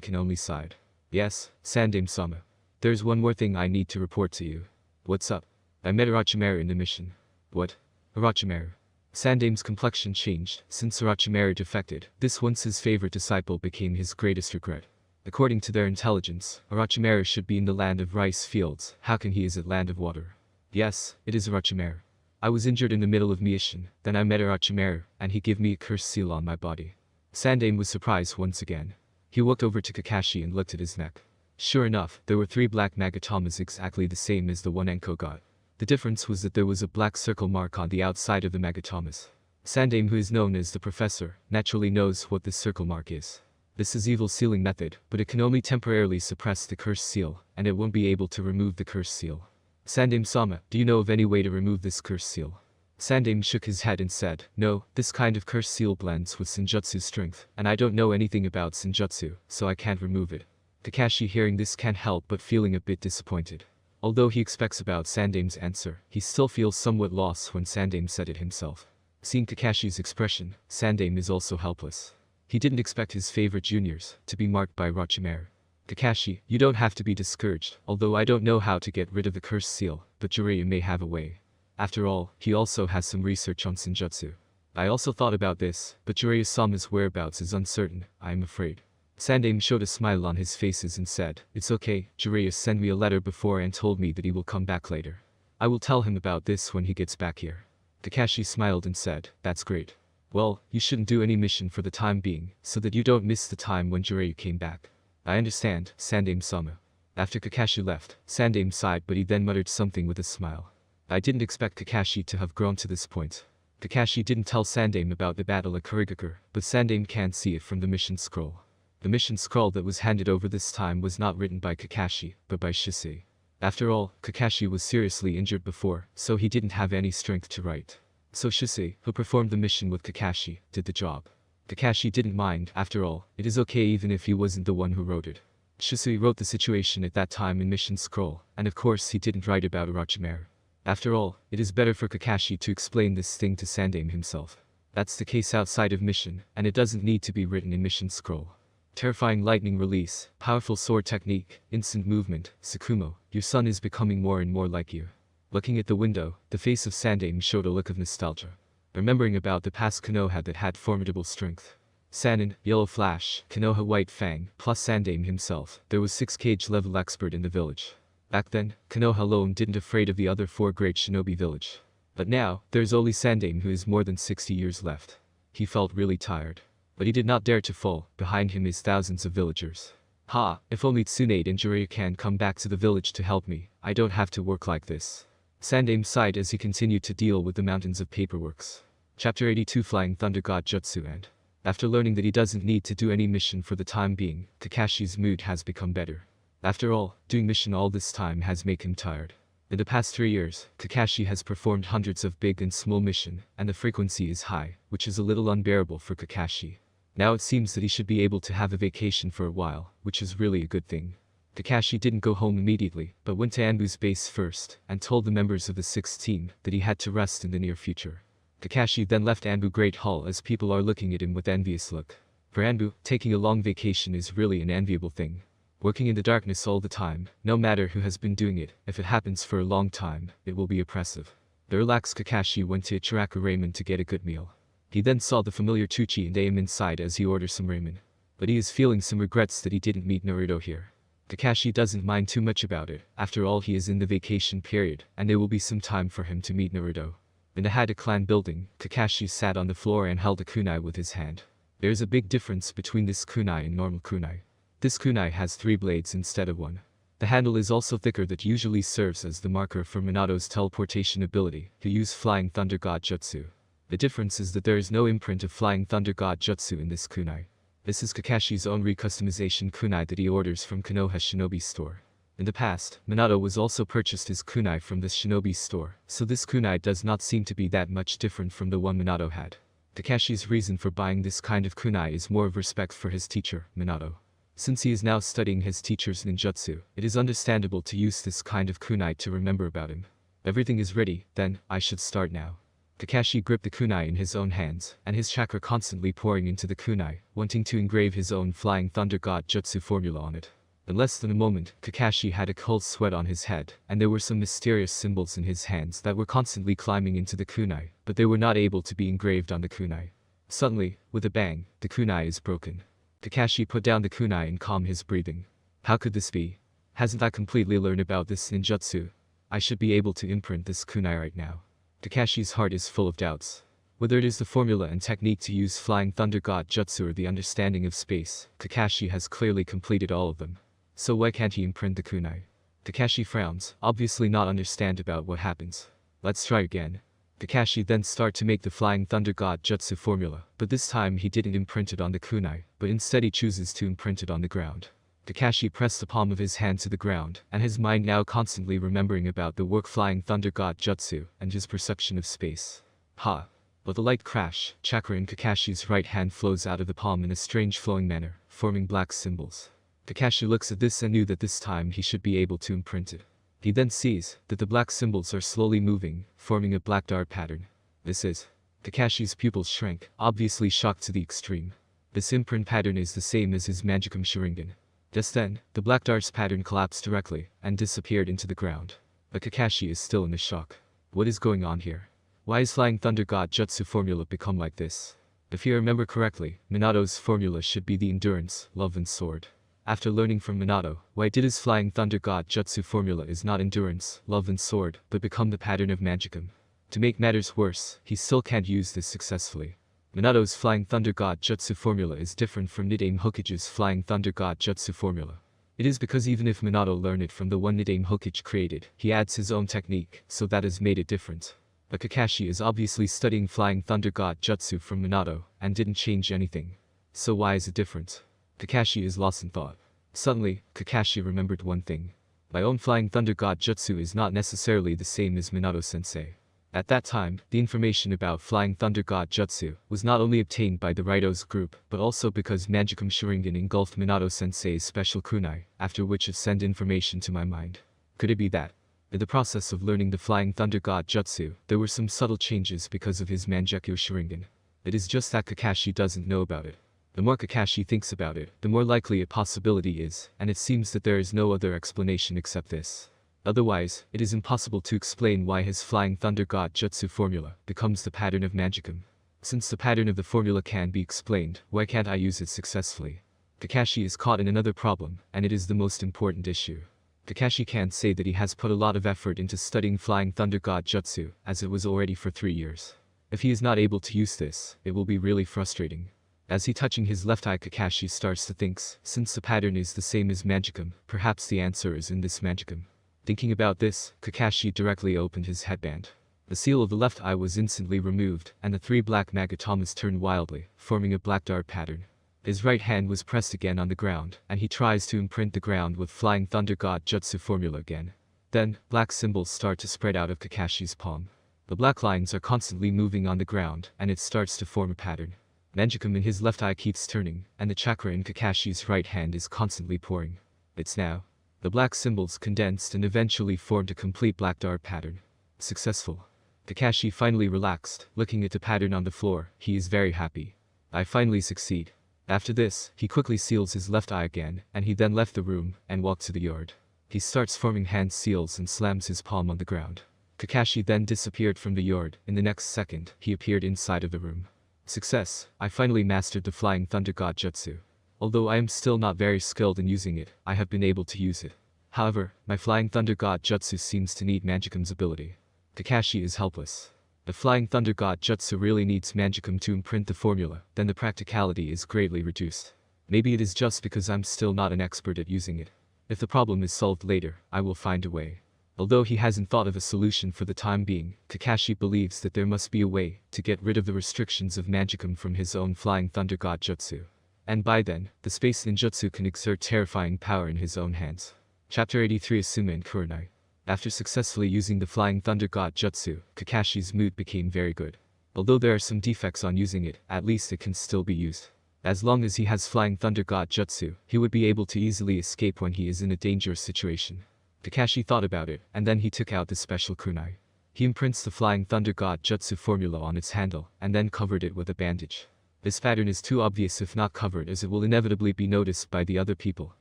can only sighed. Yes, Sandame-sama. There's one more thing I need to report to you. What's up? I met Orochimaru in the mission. What? Orochimaru. Sandame's complexion changed. Since Orochimaru defected, this once his favorite disciple became his greatest regret. According to their intelligence, Orochimaru should be in the land of rice fields. How can he is at land of water? Yes, it is Orochimaru. I was injured in the middle of mission, then I met Orochimaru, and he gave me a cursed seal on my body. Sandame was surprised once again. He walked over to Kakashi and looked at his neck. Sure enough, there were 3 black magatomas exactly the same as the one Enko got. The difference was that there was a black circle mark on the outside of the magatomas. Sandaime, who is known as the professor, naturally knows what this circle mark is. This is evil sealing method, but it can only temporarily suppress the cursed seal, and it won't be able to remove the cursed seal. Sandaime-sama, do you know of any way to remove this cursed seal? Sandaime shook his head and said, no, this kind of cursed seal blends with Senjutsu's strength, and I don't know anything about Senjutsu, so I can't remove it. Kakashi, hearing this, can't help but feeling a bit disappointed. Although he expects about Sandaime's answer, he still feels somewhat lost when Sandaime said it himself. Seeing Kakashi's expression, Sandaime is also helpless. He didn't expect his favorite juniors to be marked by Orochimaru. Kakashi, you don't have to be discouraged, although I don't know how to get rid of the cursed seal, but Jiraiya may have a way. After all, he also has some research on Senjutsu. I also thought about this, but Jiraiya-sama's whereabouts is uncertain, I am afraid. Sandaime showed a smile on his faces and said, it's okay, Jiraiya sent me a letter before and told me that he will come back later. I will tell him about this when he gets back here. Kakashi smiled and said, that's great. Well, you shouldn't do any mission for the time being, so that you don't miss the time when Jiraiya came back. I understand, Sandaime-sama. After Kakashi left, Sandaime sighed, but he then muttered something with a smile. I didn't expect Kakashi to have grown to this point. Kakashi didn't tell Sandaime about the battle at Kirigakure, but Sandaime can see it from the mission scroll. The mission scroll that was handed over this time was not written by Kakashi, but by Shisui. After all, Kakashi was seriously injured before, so he didn't have any strength to write. So Shisui, who performed the mission with Kakashi, did the job. Kakashi didn't mind, after all, it is okay even if he wasn't the one who wrote it. Shisui wrote the situation at that time in mission scroll, and of course he didn't write about Orochimaru. After all, it is better for Kakashi to explain this thing to Sandaime himself. That's the case outside of mission, and it doesn't need to be written in mission scroll. Terrifying lightning release, powerful sword technique, instant movement, Sakumo, your son is becoming more and more like you. Looking at the window, the face of Sandaime showed a look of nostalgia. Remembering about the past Konoha that had formidable strength. Sannin, Yellow Flash, Konoha White Fang, plus Sandaime himself, there was 6 cage level expert in the village. Back then, Konoha alone didn't afraid of the other 4 great shinobi village. But now, there's only Sandaime who is more than 60 years left. He felt really tired. But he did not dare to fall, behind him is thousands of villagers. Ha, if only Tsunade and Jiraiya can come back to the village to help me, I don't have to work like this. Sandaime sighed as he continued to deal with the mountains of paperworks. Chapter 82 Flying Thunder God Jutsu. And after learning that he doesn't need to do any mission for the time being, Kakashi's mood has become better. After all, doing mission all this time has made him tired. In the past 3 years, Kakashi has performed hundreds of big and small missions, and the frequency is high, which is a little unbearable for Kakashi. Now it seems that he should be able to have a vacation for a while, which is really a good thing. Kakashi didn't go home immediately, but went to Anbu's base first, and told the members of the 6th team that he had to rest in the near future. Kakashi then left Anbu Great Hall as people are looking at him with envious look. For Anbu, taking a long vacation is really an enviable thing. Working in the darkness all the time, no matter who has been doing it, if it happens for a long time, it will be oppressive. The relaxed Kakashi went to Ichiraku Ramen to get a good meal. He then saw the familiar Tuchi and Aim inside as he orders some ramen. But he is feeling some regrets that he didn't meet Naruto here. Kakashi doesn't mind too much about it, after all he is in the vacation period, and there will be some time for him to meet Naruto. In the Hada clan building, Kakashi sat on the floor and held a kunai with his hand. There is a big difference between this kunai and normal kunai. This kunai has 3 blades instead of 1. The handle is also thicker, that usually serves as the marker for Minato's teleportation ability, to use Flying Thunder God Jutsu. The difference is that there is no imprint of Flying Thunder God Jutsu in this kunai. This is Kakashi's own recustomization kunai that he orders from Konoha Shinobi store. In the past, Minato was also purchased his kunai from this shinobi store, so this kunai does not seem to be that much different from the one Minato had. Kakashi's reason for buying this kind of kunai is more of respect for his teacher, Minato. Since he is now studying his teacher's ninjutsu, it is understandable to use this kind of kunai to remember about him. Everything is ready, then, I should start now. Kakashi gripped the kunai in his own hands, and his chakra constantly pouring into the kunai, wanting to engrave his own Flying Thunder God Jutsu formula on it. In less than a moment, Kakashi had a cold sweat on his head, and there were some mysterious symbols in his hands that were constantly climbing into the kunai, but they were not able to be engraved on the kunai. Suddenly, with a bang, the kunai is broken. Kakashi put down the kunai and calmed his breathing. How could this be? Hasn't I completely learned about this ninjutsu? I should be able to imprint this kunai right now. Kakashi's heart is full of doubts. Whether it is the formula and technique to use Flying Thunder God Jutsu or the understanding of space, Kakashi has clearly completed all of them. So why can't he imprint the kunai? Kakashi frowns, obviously not understand about what happens. Let's try again. Kakashi then start to make the Flying Thunder God Jutsu formula, but this time he didn't imprint it on the kunai, but instead he chooses to imprint it on the ground. Kakashi pressed the palm of his hand to the ground, and his mind now constantly remembering about the work Flying Thunder God Jutsu, and his perception of space. Ha! With a light crash, chakra in Kakashi's right hand flows out of the palm in a strange flowing manner, forming black symbols. Kakashi looks at this and knew that this time he should be able to imprint it. He then sees that the black symbols are slowly moving, forming a black dart pattern. This is. Kakashi's pupils shrank, obviously shocked to the extreme. This imprint pattern is the same as his Magicum Sharingan. Just then, the black dart's pattern collapsed directly, and disappeared into the ground. But Kakashi is still in a shock. What is going on here? Why is Flying Thunder God Jutsu formula become like this? If you remember correctly, Minato's formula should be the endurance, love and sword. After learning from Minato, why did his Flying Thunder God Jutsu formula is not endurance, love and sword, but become the pattern of Magicum? To make matters worse, he still can't use this successfully. Minato's Flying Thunder God Jutsu formula is different from Nidaime Hokage's Flying Thunder God Jutsu formula. It is because even if Minato learned it from the one Nidaime Hokage created, he adds his own technique, so that has made it different. But Kakashi is obviously studying Flying Thunder God Jutsu from Minato, and didn't change anything. So why is it different? Kakashi is lost in thought. Suddenly, Kakashi remembered one thing. My own Flying Thunder God Jutsu is not necessarily the same as Minato-sensei. At that time, the information about Flying Thunder God Jutsu was not only obtained by the Raito's group, but also because Magicum Sharingan engulfed Minato-sensei's special kunai, after which it sent information to my mind. Could it be that? In the process of learning the Flying Thunder God Jutsu, there were some subtle changes because of his Mangekyo Sharingan. It is just that Kakashi doesn't know about it. The more Kakashi thinks about it, the more likely a possibility is, and it seems that there is no other explanation except this. Otherwise, it is impossible to explain why his Flying Thunder God Jutsu formula becomes the pattern of Magicum. Since the pattern of the formula can be explained, why can't I use it successfully? Kakashi is caught in another problem, and it is the most important issue. Kakashi can't say that he has put a lot of effort into studying Flying Thunder God Jutsu, as it was already for 3 years. If he is not able to use this, it will be really frustrating. As he touching his left eye, Kakashi starts to think, since the pattern is the same as Magicum, perhaps the answer is in this Magicum. Thinking about this, Kakashi directly opened his headband. The seal of the left eye was instantly removed, and the 3 black magatomas turned wildly, forming a black dart pattern. His right hand was pressed again on the ground, and he tries to imprint the ground with Flying Thunder God Jutsu formula again. Then, black symbols start to spread out of Kakashi's palm. The black lines are constantly moving on the ground, and it starts to form a pattern. Magicum in his left eye keeps turning, and the chakra in Kakashi's right hand is constantly pouring. It's now. The black symbols condensed and eventually formed a complete black dart pattern. Successful. Kakashi finally relaxed, looking at the pattern on the floor. He is very happy. I finally succeed. After this, he quickly seals his left eye again, and he then left the room, and walked to the yard. He starts forming hand seals and slams his palm on the ground. Kakashi then disappeared from the yard. In the next second, he appeared inside of the room. Success, I finally mastered the Flying Thunder God Jutsu. Although I am still not very skilled in using it, I have been able to use it. However, my Flying Thunder God Jutsu seems to need Magicum's ability. Kakashi is helpless. The Flying Thunder God Jutsu really needs Magicum to imprint the formula, then the practicality is greatly reduced. Maybe it is just because I'm still not an expert at using it. If the problem is solved later, I will find a way. Although he hasn't thought of a solution for the time being, Kakashi believes that there must be a way to get rid of the restrictions of Magicum from his own Flying Thunder God Jutsu. And by then, the space ninjutsu can exert terrifying power in his own hands. Chapter 83 Asuma and Kurenai. After successfully using the Flying Thunder God Jutsu, Kakashi's mood became very good. Although there are some defects on using it, at least it can still be used. As long as he has Flying Thunder God Jutsu, he would be able to easily escape when he is in a dangerous situation. Kakashi thought about it, and then he took out the special kunai. He imprints the Flying Thunder God Jutsu formula on its handle, and then covered it with a bandage. This pattern is too obvious if not covered, as it will inevitably be noticed by the other people,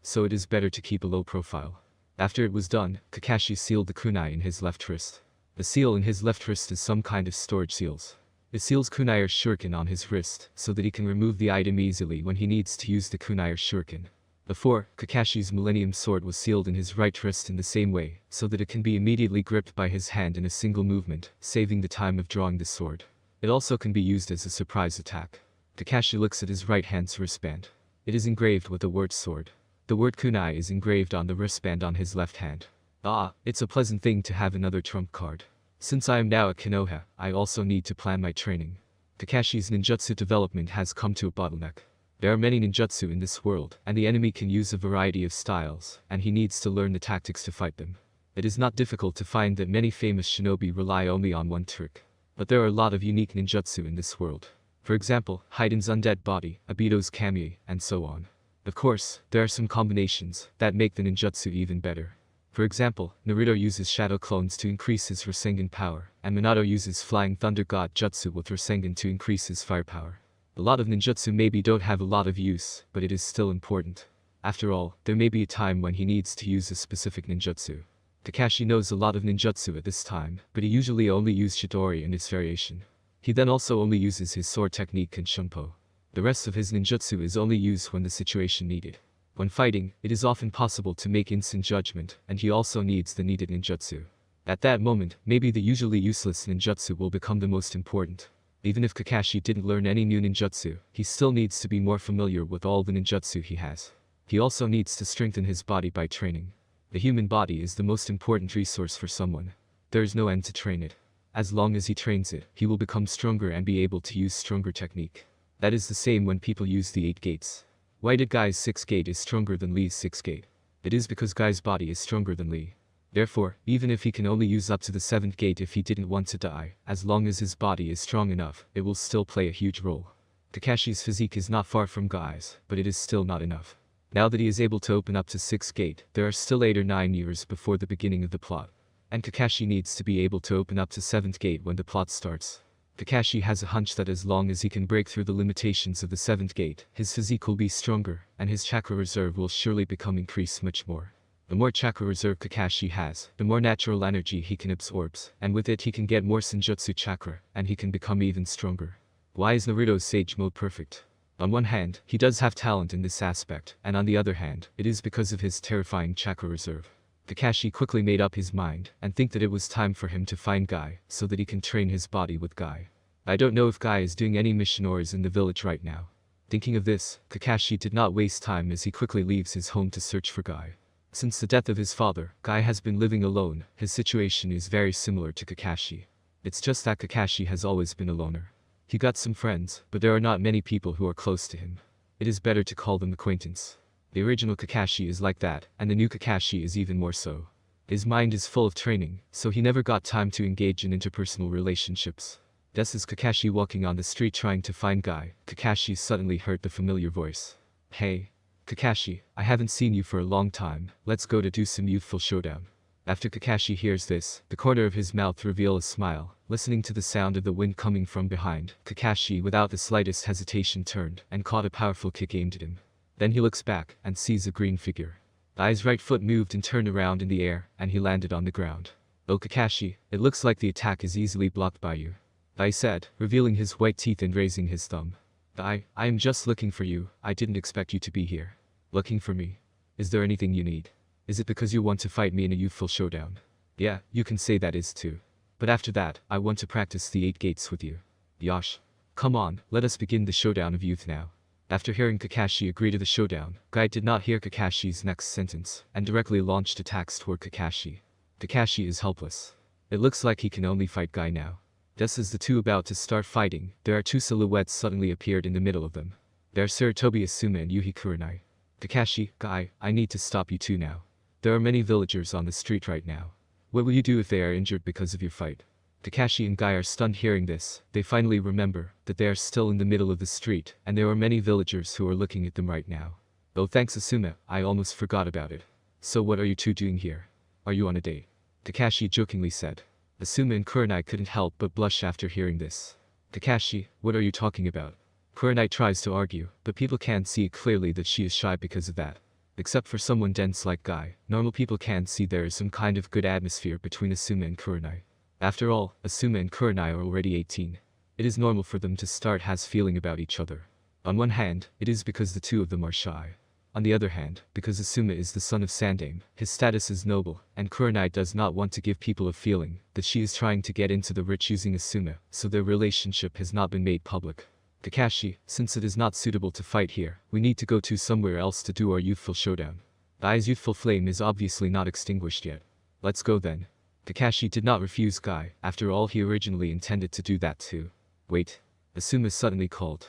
so it is better to keep a low profile. After it was done, Kakashi sealed the kunai in his left wrist. The seal in his left wrist is some kind of storage seals. It seals kunai or shuriken on his wrist, so that he can remove the item easily when he needs to use the kunai or shuriken. Before, Kakashi's Millennium Sword was sealed in his right wrist in the same way, so that it can be immediately gripped by his hand in a single movement, saving the time of drawing the sword. It also can be used as a surprise attack. Kakashi looks at his right hand's wristband. It is engraved with the word sword. The word kunai is engraved on the wristband on his left hand. Ah, it's a pleasant thing to have another trump card. Since I am now at Konoha, I also need to plan my training. Kakashi's ninjutsu development has come to a bottleneck. There are many ninjutsu in this world, and the enemy can use a variety of styles, and he needs to learn the tactics to fight them. It is not difficult to find that many famous shinobi rely only on one trick. But there are a lot of unique ninjutsu in this world. For example, Haiden's undead body, Obito's kami, and so on. Of course, there are some combinations that make the ninjutsu even better. For example, Naruto uses shadow clones to increase his Rasengan power, and Minato uses flying thunder god jutsu with Rasengan to increase his firepower. A lot of ninjutsu maybe don't have a lot of use, but it is still important. After all, there may be a time when he needs to use a specific ninjutsu. Kakashi knows a lot of ninjutsu at this time, but he usually only uses Chidori and its variation. He then also only uses his sword technique and shunpo. The rest of his ninjutsu is only used when the situation needed. When fighting, it is often possible to make instant judgment, and he also needs the needed ninjutsu. At that moment, maybe the usually useless ninjutsu will become the most important. Even if Kakashi didn't learn any new ninjutsu, he still needs to be more familiar with all the ninjutsu he has. He also needs to strengthen his body by training. The human body is the most important resource for someone. There is no end to train it. As long as he trains it, he will become stronger and be able to use stronger technique. That is the same when people use the 8 gates. Why did Guy's 6 gate is stronger than Lee's 6 gate? It is because Guy's body is stronger than Lee. Therefore, even if he can only use up to the 7th gate if he didn't want to die, as long as his body is strong enough, it will still play a huge role. Kakashi's physique is not far from Guy's, but it is still not enough. Now that he is able to open up to 6th gate, there are still 8 or 9 years before the beginning of the plot. And Kakashi needs to be able to open up to 7th gate when the plot starts. Kakashi has a hunch that as long as he can break through the limitations of the 7th gate, his physique will be stronger, and his chakra reserve will surely become increased much more. The more chakra reserve Kakashi has, the more natural energy he can absorb, and with it he can get more senjutsu chakra, and he can become even stronger. Why is Naruto's Sage Mode perfect? On one hand, he does have talent in this aspect, and on the other hand, it is because of his terrifying chakra reserve. Kakashi quickly made up his mind, and think that it was time for him to find Guy, so that he can train his body with Guy. I don't know if Guy is doing any mission or is in the village right now. Thinking of this, Kakashi did not waste time as he quickly leaves his home to search for Guy. Since the death of his father, Guy has been living alone. His situation is very similar to Kakashi. It's just that Kakashi has always been a loner. He got some friends, but there are not many people who are close to him. It is better to call them acquaintance. The original Kakashi is like that, and the new Kakashi is even more so. His mind is full of training, so he never got time to engage in interpersonal relationships. Just as Kakashi walking on the street trying to find Guy, Kakashi suddenly heard the familiar voice. Hey, Kakashi, I haven't seen you for a long time, let's go to do some youthful showdown. After Kakashi hears this, the corner of his mouth reveals a smile. Listening to the sound of the wind coming from behind, Kakashi without the slightest hesitation turned and caught a powerful kick aimed at him. Then he looks back and sees a green figure. Guy's right foot moved and turned around in the air, and he landed on the ground. Oh Kakashi, it looks like the attack is easily blocked by you. Guy said, revealing his white teeth and raising his thumb. I am just looking for you, I didn't expect you to be here. Looking for me? Is there anything you need? Is it because you want to fight me in a youthful showdown? Yeah, you can say that is too. But after that, I want to practice the 8 gates with you. Yosh. Come on, let us begin the showdown of youth now. After hearing Kakashi agree to the showdown, Guy did not hear Kakashi's next sentence, and directly launched attacks toward Kakashi. Kakashi is helpless. It looks like he can only fight Guy now. Just as the two about to start fighting, there are 2 silhouettes suddenly appeared in the middle of them. They are Sarutobi Asuma and Yuhi Kurenai. Kakashi, Guy, I need to stop you two now. There are many villagers on the street right now. What will you do if they are injured because of your fight? Kakashi and Guy are stunned hearing this. They finally remember that they are still in the middle of the street, and there are many villagers who are looking at them right now. Oh thanks Asuma, I almost forgot about it. So what are you two doing here? Are you on a date? Kakashi jokingly said. Asuma and Kurenai couldn't help but blush after hearing this. Kakashi, what are you talking about? Kurenai tries to argue, but people can see clearly that she is shy because of that. Except for someone dense like Guy, normal people can see there is some kind of good atmosphere between Asuma and Kurenai. After all, Asuma and Kurenai are already 18. It is normal for them to start has feeling about each other. On one hand, it is because the two of them are shy. On the other hand, because Asuma is the son of Sandaime, his status is noble, and Kurenai does not want to give people a feeling that she is trying to get into the rich using Asuma, so their relationship has not been made public. Kakashi, since it is not suitable to fight here, we need to go to somewhere else to do our youthful showdown. The eye's youthful flame is obviously not extinguished yet. Let's go then. Kakashi did not refuse Guy, after all he originally intended to do that too. Wait. Asuma suddenly called.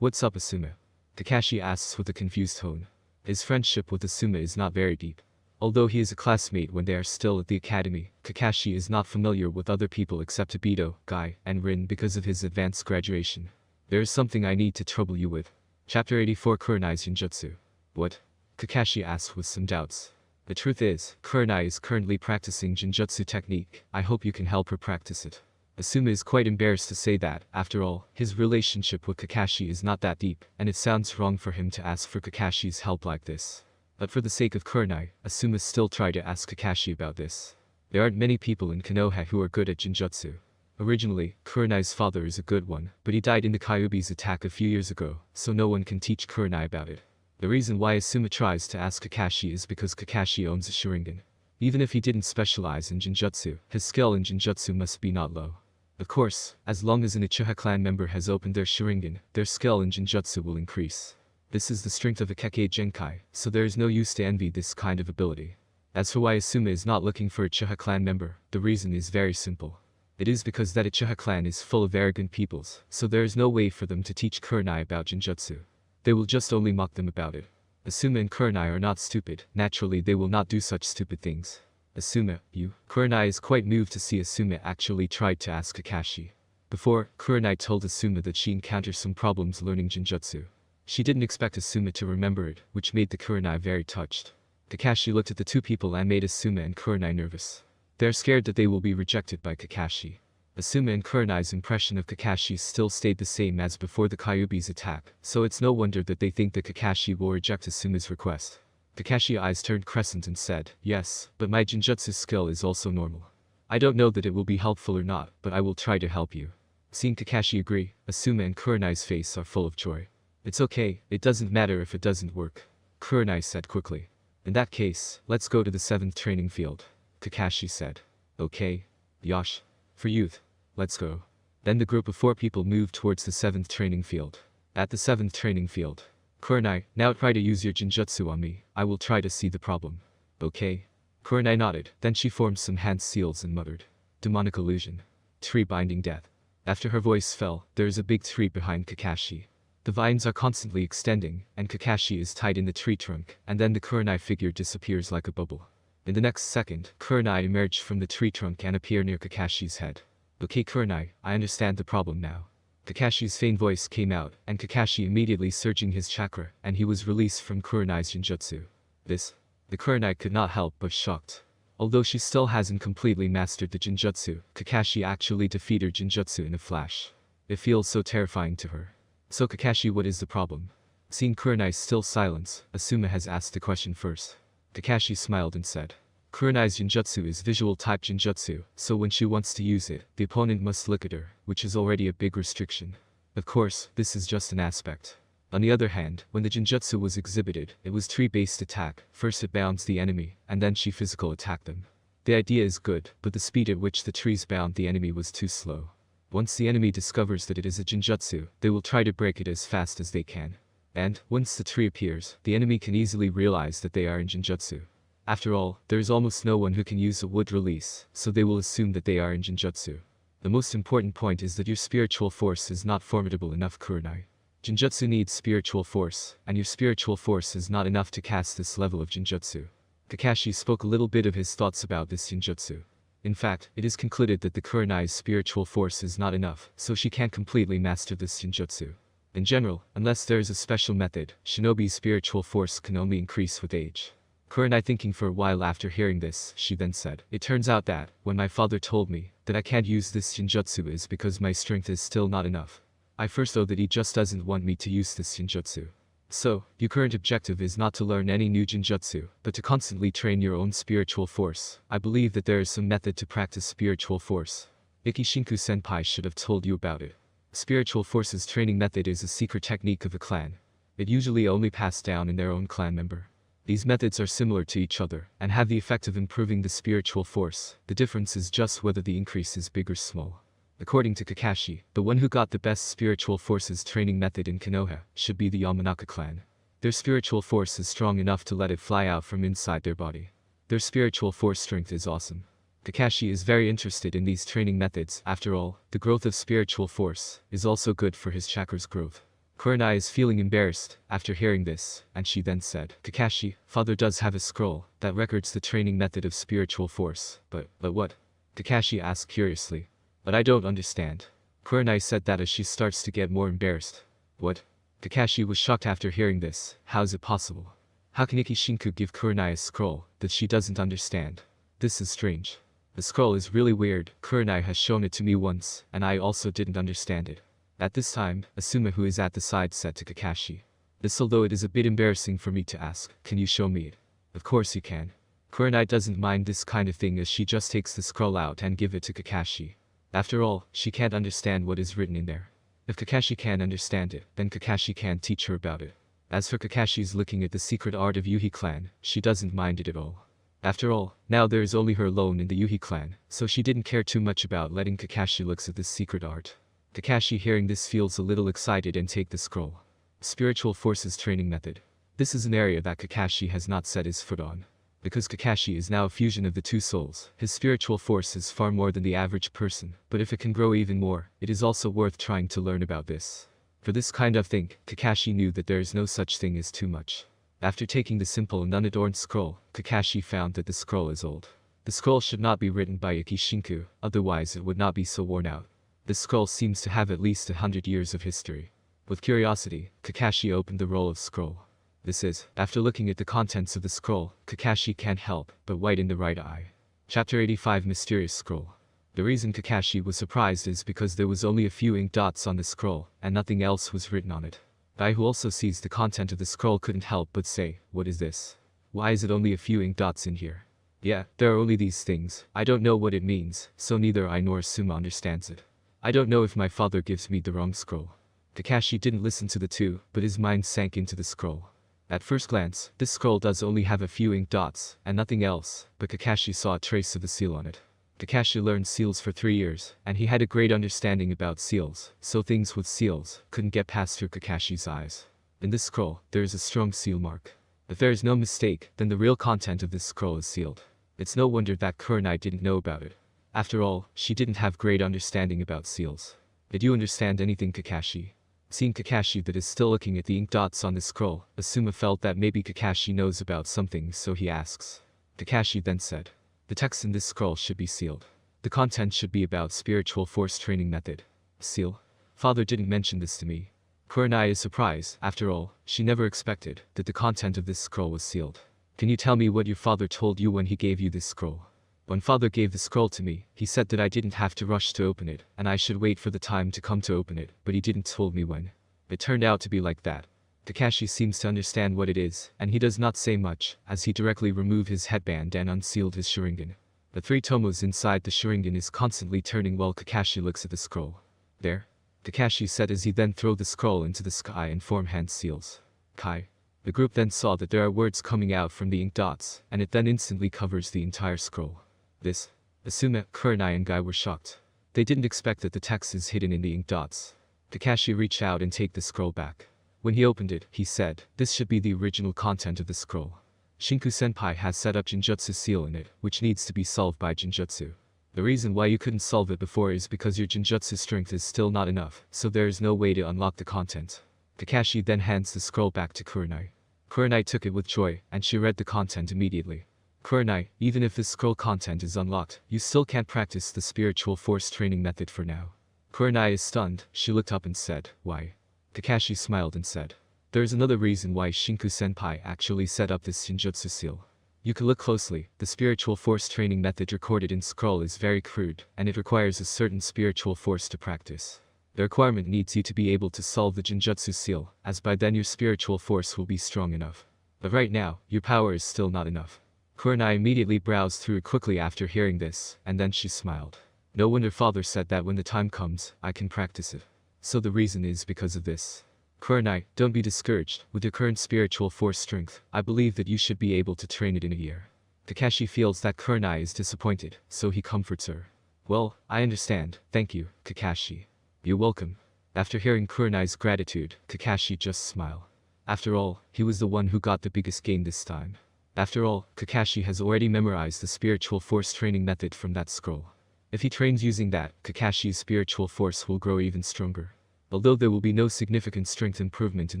What's up Asuma? Kakashi asks with a confused tone. His friendship with Asuma is not very deep. Although he is a classmate when they are still at the academy, Kakashi is not familiar with other people except Obito, Guy, and Rin because of his advanced graduation. There is something I need to trouble you with. Chapter 84 Kurenai's Genjutsu. What? Kakashi asks with some doubts. The truth is, Kurenai is currently practicing Genjutsu technique. I hope you can help her practice it. Asuma is quite embarrassed to say that, after all, his relationship with Kakashi is not that deep, and it sounds wrong for him to ask for Kakashi's help like this. But for the sake of Kurenai, Asuma still tried to ask Kakashi about this. There aren't many people in Konoha who are good at Genjutsu. Originally, Kurenai's father is a good one, but he died in the Kyuubi's attack a few years ago, so no one can teach Kurenai about it. The reason why Asuma tries to ask Kakashi is because Kakashi owns a Sharingan. Even if he didn't specialize in Genjutsu, his skill in Genjutsu must be not low. Of course, as long as an Uchiha clan member has opened their Sharingan, their skill in Genjutsu will increase. This is the strength of a Kekkei Genkai, so there is no use to envy this kind of ability. As for why Asuma is not looking for a Uchiha clan member, the reason is very simple. It is because that Uchiha clan is full of arrogant peoples, so there is no way for them to teach Kurenai about Genjutsu. They will just only mock them about it. Asuma and Kurenai are not stupid, naturally they will not do such stupid things. Asuma, you. Kurenai is quite moved to see Asuma actually tried to ask Kakashi. Before, Kurenai told Asuma that she encountered some problems learning Genjutsu. She didn't expect Asuma to remember it, which made the Kurenai very touched. Kakashi looked at the two people and made Asuma and Kurenai nervous. They're scared that they will be rejected by Kakashi. Asuma and Kurenai's impression of Kakashi still stayed the same as before the Kyuubi's attack, so it's no wonder that they think that Kakashi will reject Asuma's request. Kakashi's eyes turned crescent and said, yes, but my Genjutsu skill is also normal. I don't know that it will be helpful or not, but I will try to help you. Seeing Kakashi agree, Asuma and Kurenai's face are full of joy. It's okay, it doesn't matter if it doesn't work. Kurenai said quickly. In that case, let's go to the 7th training field. Kakashi said. Okay. Yosh. For youth. Let's go. Then the group of 4 people moved towards the 7th training field. At the 7th training field. Kurenai, now try to use your Genjutsu on me, I will try to see the problem. Okay. Kurenai nodded, then she formed some hand seals and muttered. Demonic illusion. Tree binding death. After her voice fell, there is a big tree behind Kakashi. The vines are constantly extending, and Kakashi is tied in the tree trunk, and then the Kurenai figure disappears like a bubble. In the next second, Kurenai emerged from the tree trunk and appeared near Kakashi's head. Okay Kurenai, I understand the problem now. Kakashi's faint voice came out, and Kakashi immediately surging his chakra, and he was released from Kurenai's Genjutsu. The Kurenai could not help but shocked. Although she still hasn't completely mastered the Genjutsu, Kakashi actually defeated Genjutsu in a flash. It feels so terrifying to her. So Kakashi, what is the problem? Seeing Kurenai's still silence, Asuma has asked the question first. Kakashi smiled and said. Kurenai's Genjutsu is visual type Genjutsu, so when she wants to use it, the opponent must look at her, which is already a big restriction. Of course, this is just an aspect. On the other hand, when the Genjutsu was exhibited, it was tree-based attack, first it bounds the enemy, and then she physical attack them. The idea is good, but the speed at which the trees bound the enemy was too slow. Once the enemy discovers that it is a Genjutsu, they will try to break it as fast as they can. And, once the tree appears, the enemy can easily realize that they are in Genjutsu. After all, there is almost no one who can use a wood release, so they will assume that they are in Genjutsu. The most important point is that your spiritual force is not formidable enough Kurenai. Genjutsu needs spiritual force, and your spiritual force is not enough to cast this level of Genjutsu. Kakashi spoke a little bit of his thoughts about this Genjutsu. In fact, it is concluded that the Kurenai's spiritual force is not enough, so she can't completely master this Genjutsu. In general, unless there is a special method, Shinobi's spiritual force can only increase with age. Kurenai thinking for a while after hearing this, she then said, it turns out that, when my father told me that I can't use this Genjutsu is because my strength is still not enough. I first thought that he just doesn't want me to use this Genjutsu. So, your current objective is not to learn any new Genjutsu, but to constantly train your own spiritual force. I believe that there is some method to practice spiritual force. Ikishinku-senpai should have told you about it. Spiritual forces training method is a secret technique of a clan. It usually only passed down in their own clan member. These methods are similar to each other, and have the effect of improving the spiritual force. The difference is just whether the increase is big or small. According to Kakashi, the one who got the best spiritual forces training method in Konoha should be the Yamanaka clan. Their spiritual force is strong enough to let it fly out from inside their body. Their spiritual force strength is awesome. Kakashi is very interested in these training methods. After all, the growth of spiritual force is also good for his chakra's growth. Kurenai is feeling embarrassed after hearing this, and she then said, Kakashi, father does have a scroll that records the training method of spiritual force, but what? Kakashi asked curiously. But I don't understand. Kurenai said that as she starts to get more embarrassed. What? Kakashi was shocked after hearing this. How is it possible? How can Ikishinku give Kurenai a scroll that she doesn't understand? This is strange. The scroll is really weird. Kurenai has shown it to me once, and I also didn't understand it. At this time, Asuma, who is at the side, said to Kakashi. This, although it is a bit embarrassing for me to ask, can you show me it? Of course you can. Kurenai doesn't mind this kind of thing as she just takes the scroll out and give it to Kakashi. After all, she can't understand what is written in there. If Kakashi can understand it, then Kakashi can teach her about it. As for Kakashi's looking at the secret art of Yuhi clan, she doesn't mind it at all. After all, now there is only her alone in the Yuhi clan, so she didn't care too much about letting Kakashi look at this secret art. Kakashi hearing this feels a little excited and take the scroll. Spiritual Forces Training Method. This is an area that Kakashi has not set his foot on. Because Kakashi is now a fusion of the two souls, his spiritual force is far more than the average person, but if it can grow even more, it is also worth trying to learn about this. For this kind of thing, Kakashi knew that there is no such thing as too much. After taking the simple and unadorned scroll, Kakashi found that the scroll is old. The scroll should not be written by Ikishinku, otherwise it would not be so worn out. The scroll seems to have at least 100 years of history. With curiosity, Kakashi opened the roll of scroll. This is, after looking at the contents of the scroll, Kakashi can't help but whiten the right eye. Chapter 85 Mysterious Scroll. The reason Kakashi was surprised is because there was only a few ink dots on the scroll, and nothing else was written on it. Guy who also sees the content of the scroll couldn't help but say, what is this? Why is it only a few ink dots in here? Yeah, there are only these things. I don't know what it means, so neither I nor Asuma understands it. I don't know if my father gives me the wrong scroll. Kakashi didn't listen to the two, but his mind sank into the scroll. At first glance, this scroll does only have a few ink dots, and nothing else, but Kakashi saw a trace of the seal on it. Kakashi learned seals for 3 years, and he had a great understanding about seals, so things with seals couldn't get past through Kakashi's eyes. In this scroll, there is a strong seal mark. If there is no mistake, then the real content of this scroll is sealed. It's no wonder that Kurenai didn't know about it. After all, she didn't have great understanding about seals. Did you understand anything, Kakashi? Seeing Kakashi that is still looking at the ink dots on the scroll, Asuma felt that maybe Kakashi knows about something, so he asks. Kakashi then said, the text in this scroll should be sealed. The content should be about spiritual force training method. Seal? Father didn't mention this to me. Kurenai is surprised. After all, she never expected that the content of this scroll was sealed. Can you tell me what your father told you when he gave you this scroll? When father gave the scroll to me, he said that I didn't have to rush to open it, and I should wait for the time to come to open it, but he didn't told me when. It turned out to be like that. Kakashi seems to understand what it is, and he does not say much, as he directly removed his headband and unsealed his Sharingan. The 3 tomos inside the Sharingan is constantly turning while Kakashi looks at the scroll. There? Kakashi said as he then threw the scroll into the sky and formed hand seals. Kai. The group then saw that there are words coming out from the ink dots, and it then instantly covers the entire scroll. This. Asuma, Kurenai and Guy were shocked. They didn't expect that the text is hidden in the ink dots. Kakashi reached out and take the scroll back. When he opened it, he said, this should be the original content of the scroll. Shinku-senpai has set up Jinjutsu seal in it, which needs to be solved by Jinjutsu. The reason why you couldn't solve it before is because your Jinjutsu strength is still not enough, so there is no way to unlock the content. Kakashi then hands the scroll back to Kurenai. Kurenai took it with joy, and she read the content immediately. Kurenai, even if this scroll content is unlocked, you still can't practice the spiritual force training method for now. Kurenai is stunned. She looked up and said, why? Kakashi smiled and said, there is another reason why Shinku-senpai actually set up this Jinjutsu seal. You can look closely. The spiritual force training method recorded in scroll is very crude, and it requires a certain spiritual force to practice. The requirement needs you to be able to solve the Jinjutsu seal, as by then your spiritual force will be strong enough. But right now, your power is still not enough. Kurenai immediately browsed through it quickly after hearing this, and then she smiled. No wonder father said that when the time comes, I can practice it. So the reason is because of this. Kurenai, don't be discouraged. With your current spiritual force strength, I believe that you should be able to train it in a year. Kakashi feels that Kurenai is disappointed, so he comforts her. Well, I understand, thank you, Kakashi. You're welcome. After hearing Kurenai's gratitude, Kakashi just smiled. After all, he was the one who got the biggest gain this time. After all, Kakashi has already memorized the spiritual force training method from that scroll. If he trains using that, Kakashi's spiritual force will grow even stronger. Although there will be no significant strength improvement in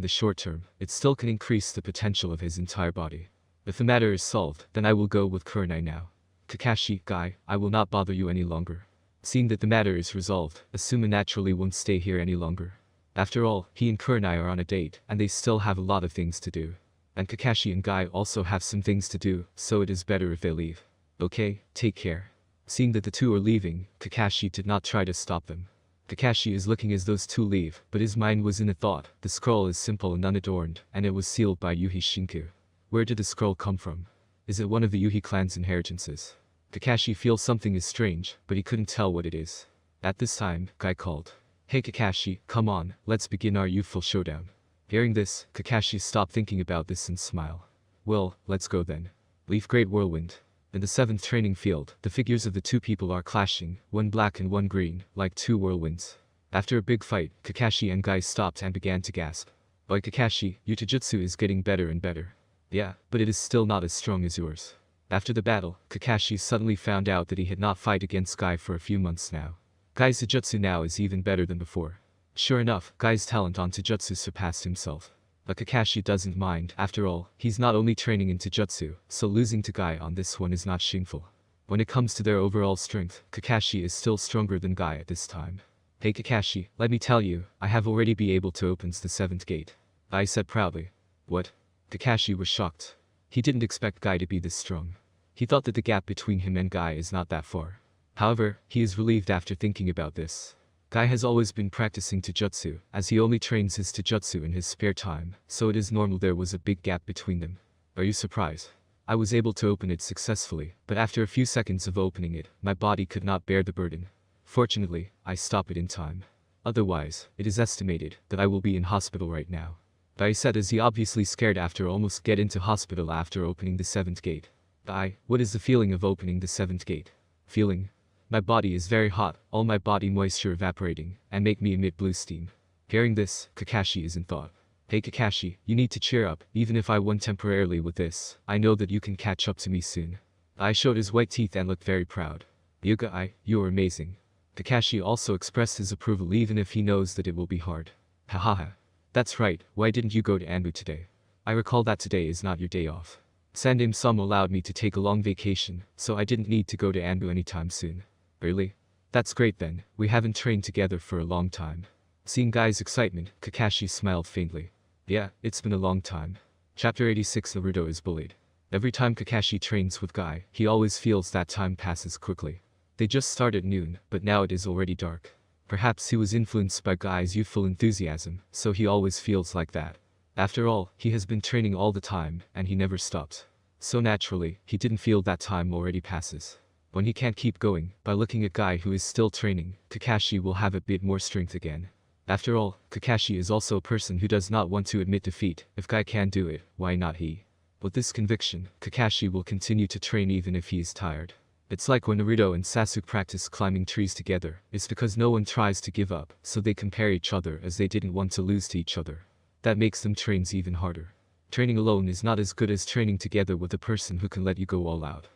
the short term, it still can increase the potential of his entire body. If the matter is solved, then I will go with Kurenai now. Kakashi, guy, I will not bother you any longer. Seeing that the matter is resolved, Asuma naturally won't stay here any longer. After all, he and Kurenai are on a date, and they still have a lot of things to do. And Kakashi and Guy also have some things to do, so it is better if they leave. Okay, take care. Seeing that the two are leaving, Kakashi did not try to stop them. Kakashi is looking as those two leave, but his mind was in a thought. The scroll is simple and unadorned, and it was sealed by Yuhi Shinku. Where did the scroll come from? Is it one of the Yuhi clan's inheritances? Kakashi feels something is strange, but he couldn't tell what it is. At this time, Guy called. Hey Kakashi, come on, let's begin our youthful showdown. Hearing this, Kakashi stopped thinking about this and smiled. Well, let's go then. Leave Great Whirlwind. In the 7th training field, the figures of the two people are clashing, one black and one green, like two whirlwinds. After a big fight, Kakashi and Guy stopped and began to gasp. Boy Kakashi, your Jujutsu is getting better and better. Yeah, but it is still not as strong as yours. After the battle, Kakashi suddenly found out that he had not fought against Guy for a few months now. Guy's Jujutsu now is even better than before. Sure enough, Guy's talent on Jujutsu surpassed himself. But Kakashi doesn't mind. After all, he's not only training in Jujutsu, so losing to Guy on this one is not shameful. When it comes to their overall strength, Kakashi is still stronger than Guy at this time. Hey Kakashi, let me tell you, I have already been able to open the 7th gate. Guy said proudly. What? Kakashi was shocked. He didn't expect Guy to be this strong. He thought that the gap between him and Guy is not that far. However, he is relieved after thinking about this. Guy has always been practicing Jujutsu, as he only trains his Jujutsu in his spare time, so it is normal there was a big gap between them. Are you surprised? I was able to open it successfully, but after a few seconds of opening it, my body could not bear the burden. Fortunately, I stopped it in time. Otherwise, it is estimated that I will be in hospital right now. Guy said as he obviously scared after almost get into hospital after opening the 7th gate. Guy, what is the feeling of opening the 7th gate? Feeling? My body is very hot, all my body moisture evaporating, and make me emit blue steam. Hearing this, Kakashi is in thought. Hey Kakashi, you need to cheer up, even if I won temporarily with this, I know that you can catch up to me soon. I showed his white teeth and looked very proud. Yuga, you are amazing. Kakashi also expressed his approval even if he knows that it will be hard. Hahaha. That's right, why didn't you go to Anbu today? I recall that today is not your day off. Sandame-sama allowed me to take a long vacation, so I didn't need to go to Anbu anytime soon. Really? That's great then, we haven't trained together for a long time. Seeing Guy's excitement, Kakashi smiled faintly. Yeah, it's been a long time. Chapter 86 Naruto is bullied. Every time Kakashi trains with Guy, he always feels that time passes quickly. They just started noon, but now it is already dark. Perhaps he was influenced by Guy's youthful enthusiasm, so he always feels like that. After all, he has been training all the time, and he never stops. So naturally, he didn't feel that time already passes. When he can't keep going, by looking at Guy who is still training, Kakashi will have a bit more strength again. After all, Kakashi is also a person who does not want to admit defeat. If Guy can do it, why not he? With this conviction, Kakashi will continue to train even if he is tired. It's like when Naruto and Sasuke practice climbing trees together, it's because no one tries to give up, so they compare each other as they didn't want to lose to each other. That makes them train even harder. Training alone is not as good as training together with a person who can let you go all out.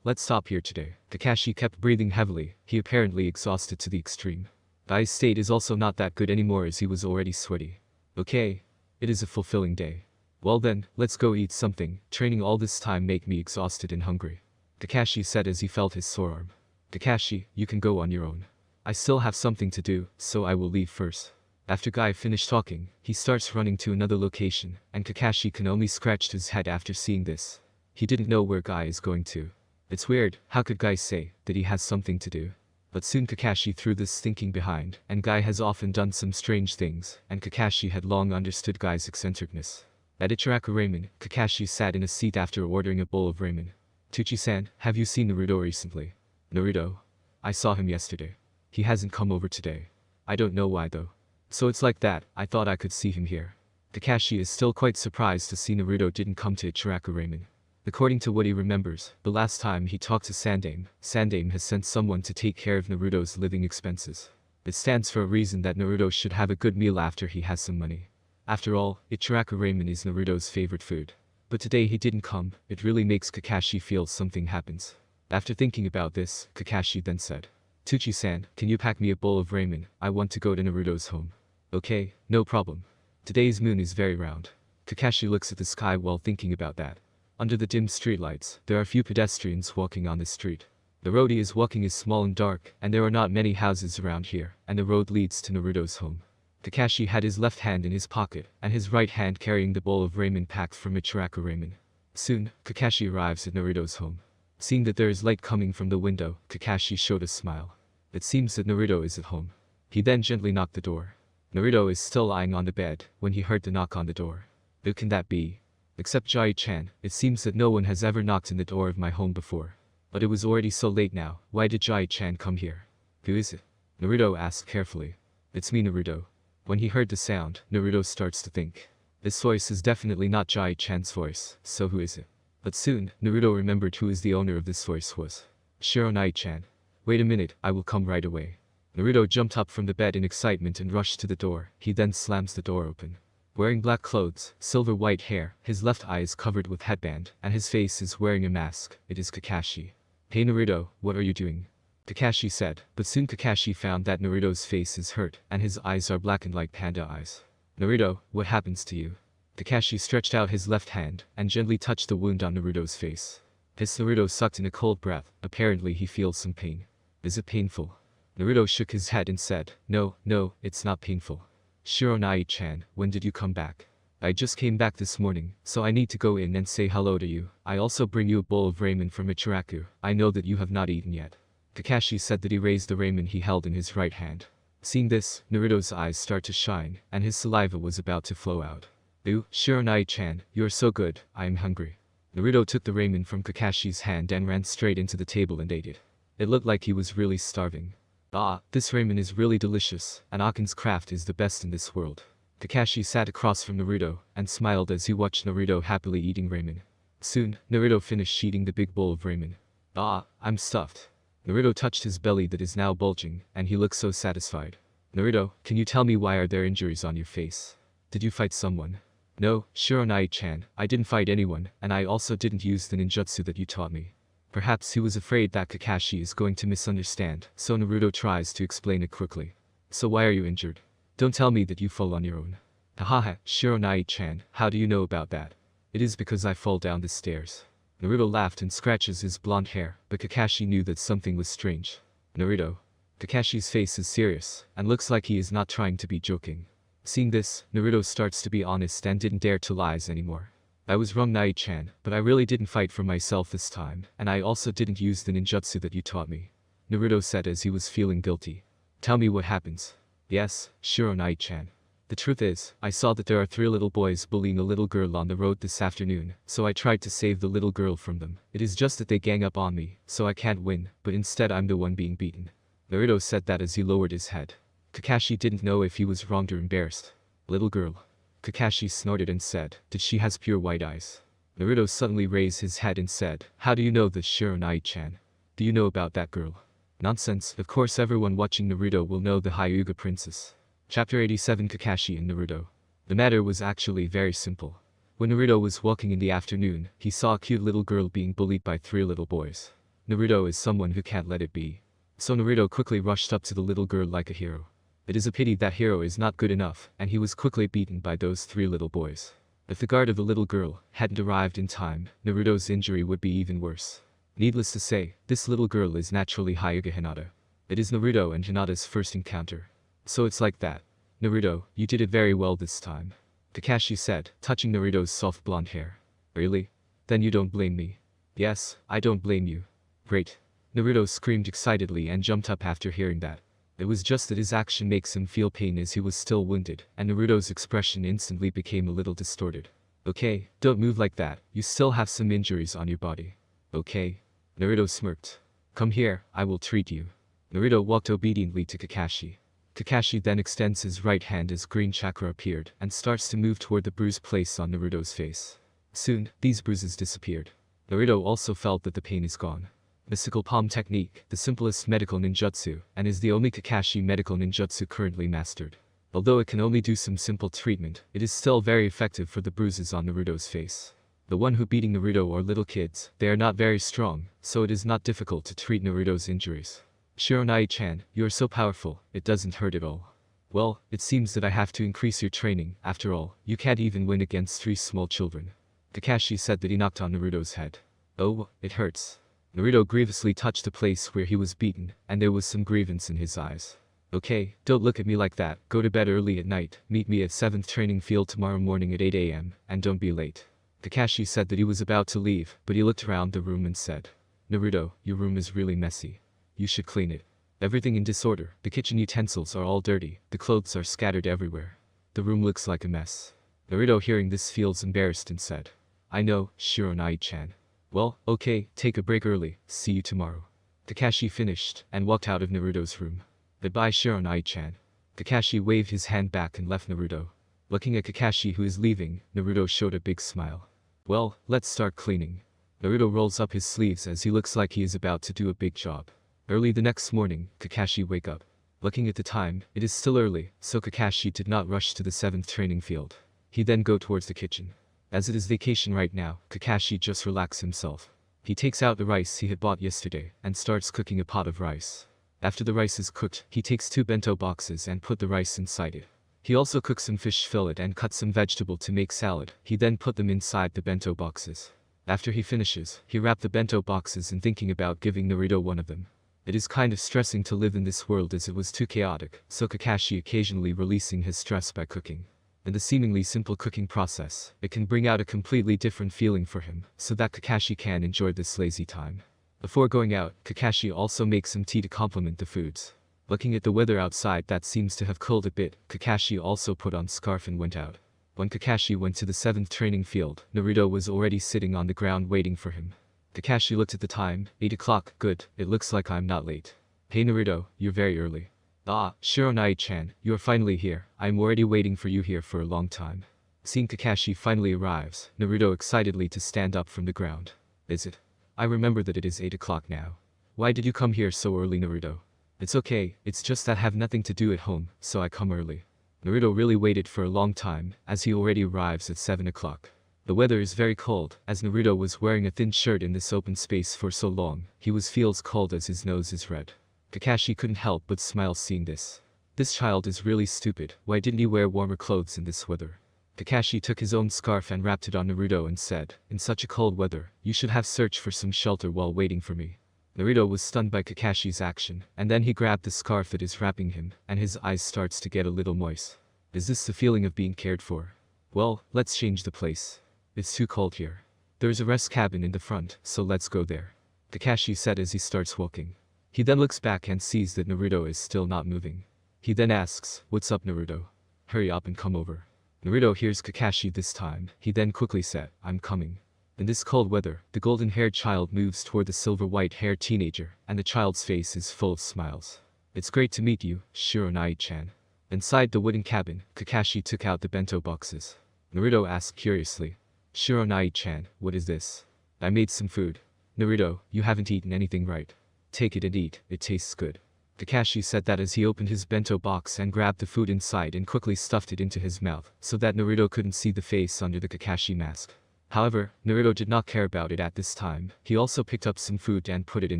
Let's stop here today. Kakashi kept breathing heavily, he apparently exhausted to the extreme. Guy's state is also not that good anymore as he was already sweaty. Okay. It is a fulfilling day. Well then, let's go eat something, training all this time make me exhausted and hungry. Kakashi said as he felt his sore arm. Kakashi, you can go on your own. I still have something to do, so I will leave first. After Guy finished talking, he starts running to another location, and Kakashi can only scratch his head after seeing this. He didn't know where Guy is going to. It's weird, how could Guy say that he has something to do? But soon Kakashi threw this thinking behind, and Guy has often done some strange things, and Kakashi had long understood Guy's eccentricness. At Ichiraku Ramen, Kakashi sat in a seat after ordering a bowl of ramen. Tucci-san, have you seen Naruto recently? Naruto? I saw him yesterday. He hasn't come over today. I don't know why though. So it's like that, I thought I could see him here. Kakashi is still quite surprised to see Naruto didn't come to Ichiraku Ramen. According to what he remembers, the last time he talked to Sandaime has sent someone to take care of Naruto's living expenses. It stands for a reason that Naruto should have a good meal after he has some money. After all, Ichiraku Ramen is Naruto's favorite food. But today he didn't come, it really makes Kakashi feel something happens. After thinking about this, Kakashi then said, Tuchi-san, can you pack me a bowl of ramen? I want to go to Naruto's home. Okay, no problem. Today's moon is very round. Kakashi looks at the sky while thinking about that. Under the dim streetlights, there are few pedestrians walking on the street. The road he is walking is small and dark, and there are not many houses around here, and the road leads to Naruto's home. Kakashi had his left hand in his pocket, and his right hand carrying the bowl of ramen packed from Ichiraku Ramen. Soon, Kakashi arrives at Naruto's home. Seeing that there is light coming from the window, Kakashi showed a smile. It seems that Naruto is at home. He then gently knocked the door. Naruto is still lying on the bed when he heard the knock on the door. Who can that be? Except Jai-chan, it seems that no one has ever knocked on the door of my home before. But it was already so late now, why did Jai-chan come here? Who is it? Naruto asked carefully. It's me, Naruto. When he heard the sound, Naruto starts to think. This voice is definitely not Jai-chan's voice, so who is it? But soon, Naruto remembered who is the owner of this voice was. Shironai-chan. Wait a minute, I will come right away. Naruto jumped up from the bed in excitement and rushed to the door. He then slams the door open. Wearing black clothes, silver white hair, his left eye is covered with headband, and his face is wearing a mask. It is Kakashi. Hey Naruto, what are you doing? Kakashi said, but soon Kakashi found that Naruto's face is hurt, and his eyes are blackened like panda eyes. Naruto, what happens to you? Kakashi stretched out his left hand, and gently touched the wound on Naruto's face. Naruto sucked in a cold breath, apparently he feels some pain. Is it painful? Naruto shook his head and said, No, it's not painful. Shironai-chan, when did you come back? I just came back this morning, so I need to go in and say hello to you. I also bring you a bowl of ramen from Ichiraku. I know that you have not eaten yet. Kakashi said that he raised the ramen he held in his right hand. Seeing this, Naruto's eyes start to shine, and his saliva was about to flow out. Ooh, Shironai-chan, you are so good, I am hungry. Naruto took the ramen from Kakashi's hand and ran straight into the table and ate it. It looked like he was really starving. Ah, this ramen is really delicious, and Akin's craft is the best in this world. Kakashi sat across from Naruto, and smiled as he watched Naruto happily eating ramen. Soon, Naruto finished eating the big bowl of ramen. Ah, I'm stuffed. Naruto touched his belly that is now bulging, and he looked so satisfied. Naruto, can you tell me why are there injuries on your face? Did you fight someone? No, Shironai-chan, I didn't fight anyone, and I also didn't use the ninjutsu that you taught me. Perhaps he was afraid that Kakashi is going to misunderstand, so Naruto tries to explain it quickly. So why are you injured? Don't tell me that you fall on your own. Hahaha, Shironai-chan, how do you know about that? It is because I fall down the stairs. Naruto laughed and scratches his blonde hair, but Kakashi knew that something was strange. Naruto. Kakashi's face is serious, and looks like he is not trying to be joking. Seeing this, Naruto starts to be honest and didn't dare to lies anymore. I was wrong, Nai-chan, but I really didn't fight for myself this time, and I also didn't use the ninjutsu that you taught me. Naruto said as he was feeling guilty. Tell me what happens. Yes, Shironai-chan. The truth is, I saw that there are 3 little boys bullying a little girl on the road this afternoon, so I tried to save the little girl from them. It is just that they gang up on me, so I can't win, but instead I'm the one being beaten. Naruto said that as he lowered his head. Kakashi didn't know if he was wronged or embarrassed. Little girl. Kakashi snorted and said, did she has pure white eyes? Naruto suddenly raised his head and said, how do you know this, Shironai-chan? Do you know about that girl? Nonsense, of course everyone watching Naruto will know the Hyuga princess. Chapter 87 Kakashi and Naruto. The matter was actually very simple. When Naruto was walking in the afternoon, he saw a cute little girl being bullied by 3 little boys. Naruto is someone who can't let it be. So Naruto quickly rushed up to the little girl like a hero. It is a pity that hero is not good enough, and he was quickly beaten by those 3 little boys. If the guard of the little girl hadn't arrived in time, Naruto's injury would be even worse. Needless to say, this little girl is naturally Hyuga Hinata. It is Naruto and Hinata's first encounter. So it's like that. Naruto, you did it very well this time. Kakashi said, touching Naruto's soft blonde hair. Really? Then you don't blame me. Yes, I don't blame you. Great. Naruto screamed excitedly and jumped up after hearing that. It was just that his action makes him feel pain as he was still wounded, and Naruto's expression instantly became a little distorted. Okay, don't move like that, you still have some injuries on your body. Okay? Naruto smirked. Come here, I will treat you. Naruto walked obediently to Kakashi. Kakashi then extends his right hand as green chakra appeared and starts to move toward the bruised place on Naruto's face. Soon, these bruises disappeared. Naruto also felt that the pain is gone. Mystical Palm Technique, the simplest medical ninjutsu, and is the only Kakashi medical ninjutsu currently mastered. Although it can only do some simple treatment, it is still very effective for the bruises on Naruto's face. The one who beating Naruto are little kids, they are not very strong, so it is not difficult to treat Naruto's injuries. Shironai-chan, you are so powerful, it doesn't hurt at all. Well, it seems that I have to increase your training, after all, you can't even win against 3 small children. Kakashi said that he knocked on Naruto's head. Oh, it hurts. Naruto grievously touched the place where he was beaten, and there was some grievance in his eyes. Okay, don't look at me like that, go to bed early at night, meet me at 7th training field tomorrow morning at 8 AM, and don't be late. Kakashi said that he was about to leave, but he looked around the room and said, Naruto, your room is really messy. You should clean it. Everything in disorder, the kitchen utensils are all dirty, the clothes are scattered everywhere. The room looks like a mess. Naruto hearing this feels embarrassed and said, I know, Shironai-chan. Well, okay, take a break early, see you tomorrow. Kakashi finished, and walked out of Naruto's room. Goodbye Shironai-chan. Kakashi waved his hand back and left Naruto. Looking at Kakashi who is leaving, Naruto showed a big smile. Well, let's start cleaning. Naruto rolls up his sleeves as he looks like he is about to do a big job. Early the next morning, Kakashi wake up. Looking at the time, it is still early, so Kakashi did not rush to the 7th training field. He then go towards the kitchen. As it is vacation right now, Kakashi just relax himself. He takes out the rice he had bought yesterday, and starts cooking a pot of rice. After the rice is cooked, he takes 2 bento boxes and put the rice inside it. He also cooks some fish fillet and cuts some vegetable to make salad. He then put them inside the bento boxes. After he finishes, he wrapped the bento boxes and thinking about giving Naruto one of them. It is kind of stressing to live in this world as it was too chaotic, so Kakashi occasionally releasing his stress by cooking. In the seemingly simple cooking process, it can bring out a completely different feeling for him, so that Kakashi can enjoy this lazy time. Before going out, Kakashi also makes some tea to complement the foods. Looking at the weather outside that seems to have cooled a bit, Kakashi also put on scarf and went out. When Kakashi went to the 7th training field, Naruto was already sitting on the ground waiting for him. Kakashi looked at the time, 8 o'clock, good, it looks like I'm not late. Hey Naruto, you're very early. Ah, Shironai-chan, you are finally here, I'm already waiting for you here for a long time. Seeing Kakashi finally arrives, Naruto excitedly to stand up from the ground. Is it? I remember that it is 8 o'clock now. Why did you come here so early Naruto? It's okay, it's just that I have nothing to do at home, so I come early. Naruto really waited for a long time, as he already arrives at 7 o'clock. The weather is very cold, as Naruto was wearing a thin shirt in this open space for so long, he feels cold as his nose is red. Kakashi couldn't help but smile seeing this. This child is really stupid, why didn't he wear warmer clothes in this weather? Kakashi took his own scarf and wrapped it on Naruto and said, in such a cold weather, you should have searched for some shelter while waiting for me. Naruto was stunned by Kakashi's action, and then he grabbed the scarf that is wrapping him, and his eyes starts to get a little moist. Is this the feeling of being cared for? Well, let's change the place. It's too cold here. There's a rest cabin in the front, so let's go there. Kakashi said as he starts walking. He then looks back and sees that Naruto is still not moving. He then asks, what's up Naruto? Hurry up and come over. Naruto hears Kakashi this time, he then quickly said, I'm coming. In this cold weather, the golden-haired child moves toward the silver-white-haired teenager, and the child's face is full of smiles. It's great to meet you, Shironai-chan. Inside the wooden cabin, Kakashi took out the bento boxes. Naruto asked curiously, Shironai-chan, what is this? I made some food. Naruto, you haven't eaten anything right. Take it and eat, it tastes good. Kakashi said that as he opened his bento box and grabbed the food inside and quickly stuffed it into his mouth, so that Naruto couldn't see the face under the Kakashi mask. However, Naruto did not care about it at this time, he also picked up some food and put it in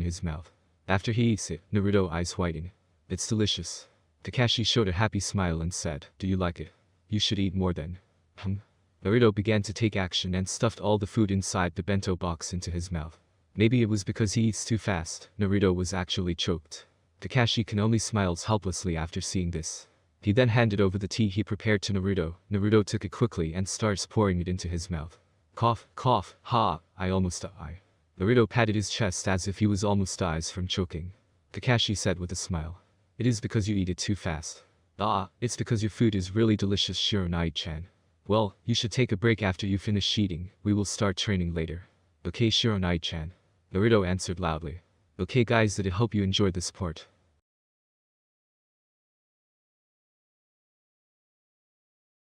his mouth. After he eats it, Naruto eyes widen. It's delicious. Kakashi showed a happy smile and said, do you like it? You should eat more then. Naruto began to take action and stuffed all the food inside the bento box into his mouth. Maybe it was because he eats too fast, Naruto was actually choked. Kakashi can only smiles helplessly after seeing this. He then handed over the tea he prepared to Naruto. Naruto took it quickly and starts pouring it into his mouth. Cough, cough, ha, I almost die. Naruto patted his chest as if he was almost dies from choking. Kakashi said with a smile. It is because you eat it too fast. Ah, it's because your food is really delicious Shironai-chan. Well, you should take a break after you finish eating, we will start training later. Okay Shironai-chan. Naruto answered loudly. Okay guys, I hope you enjoyed this part.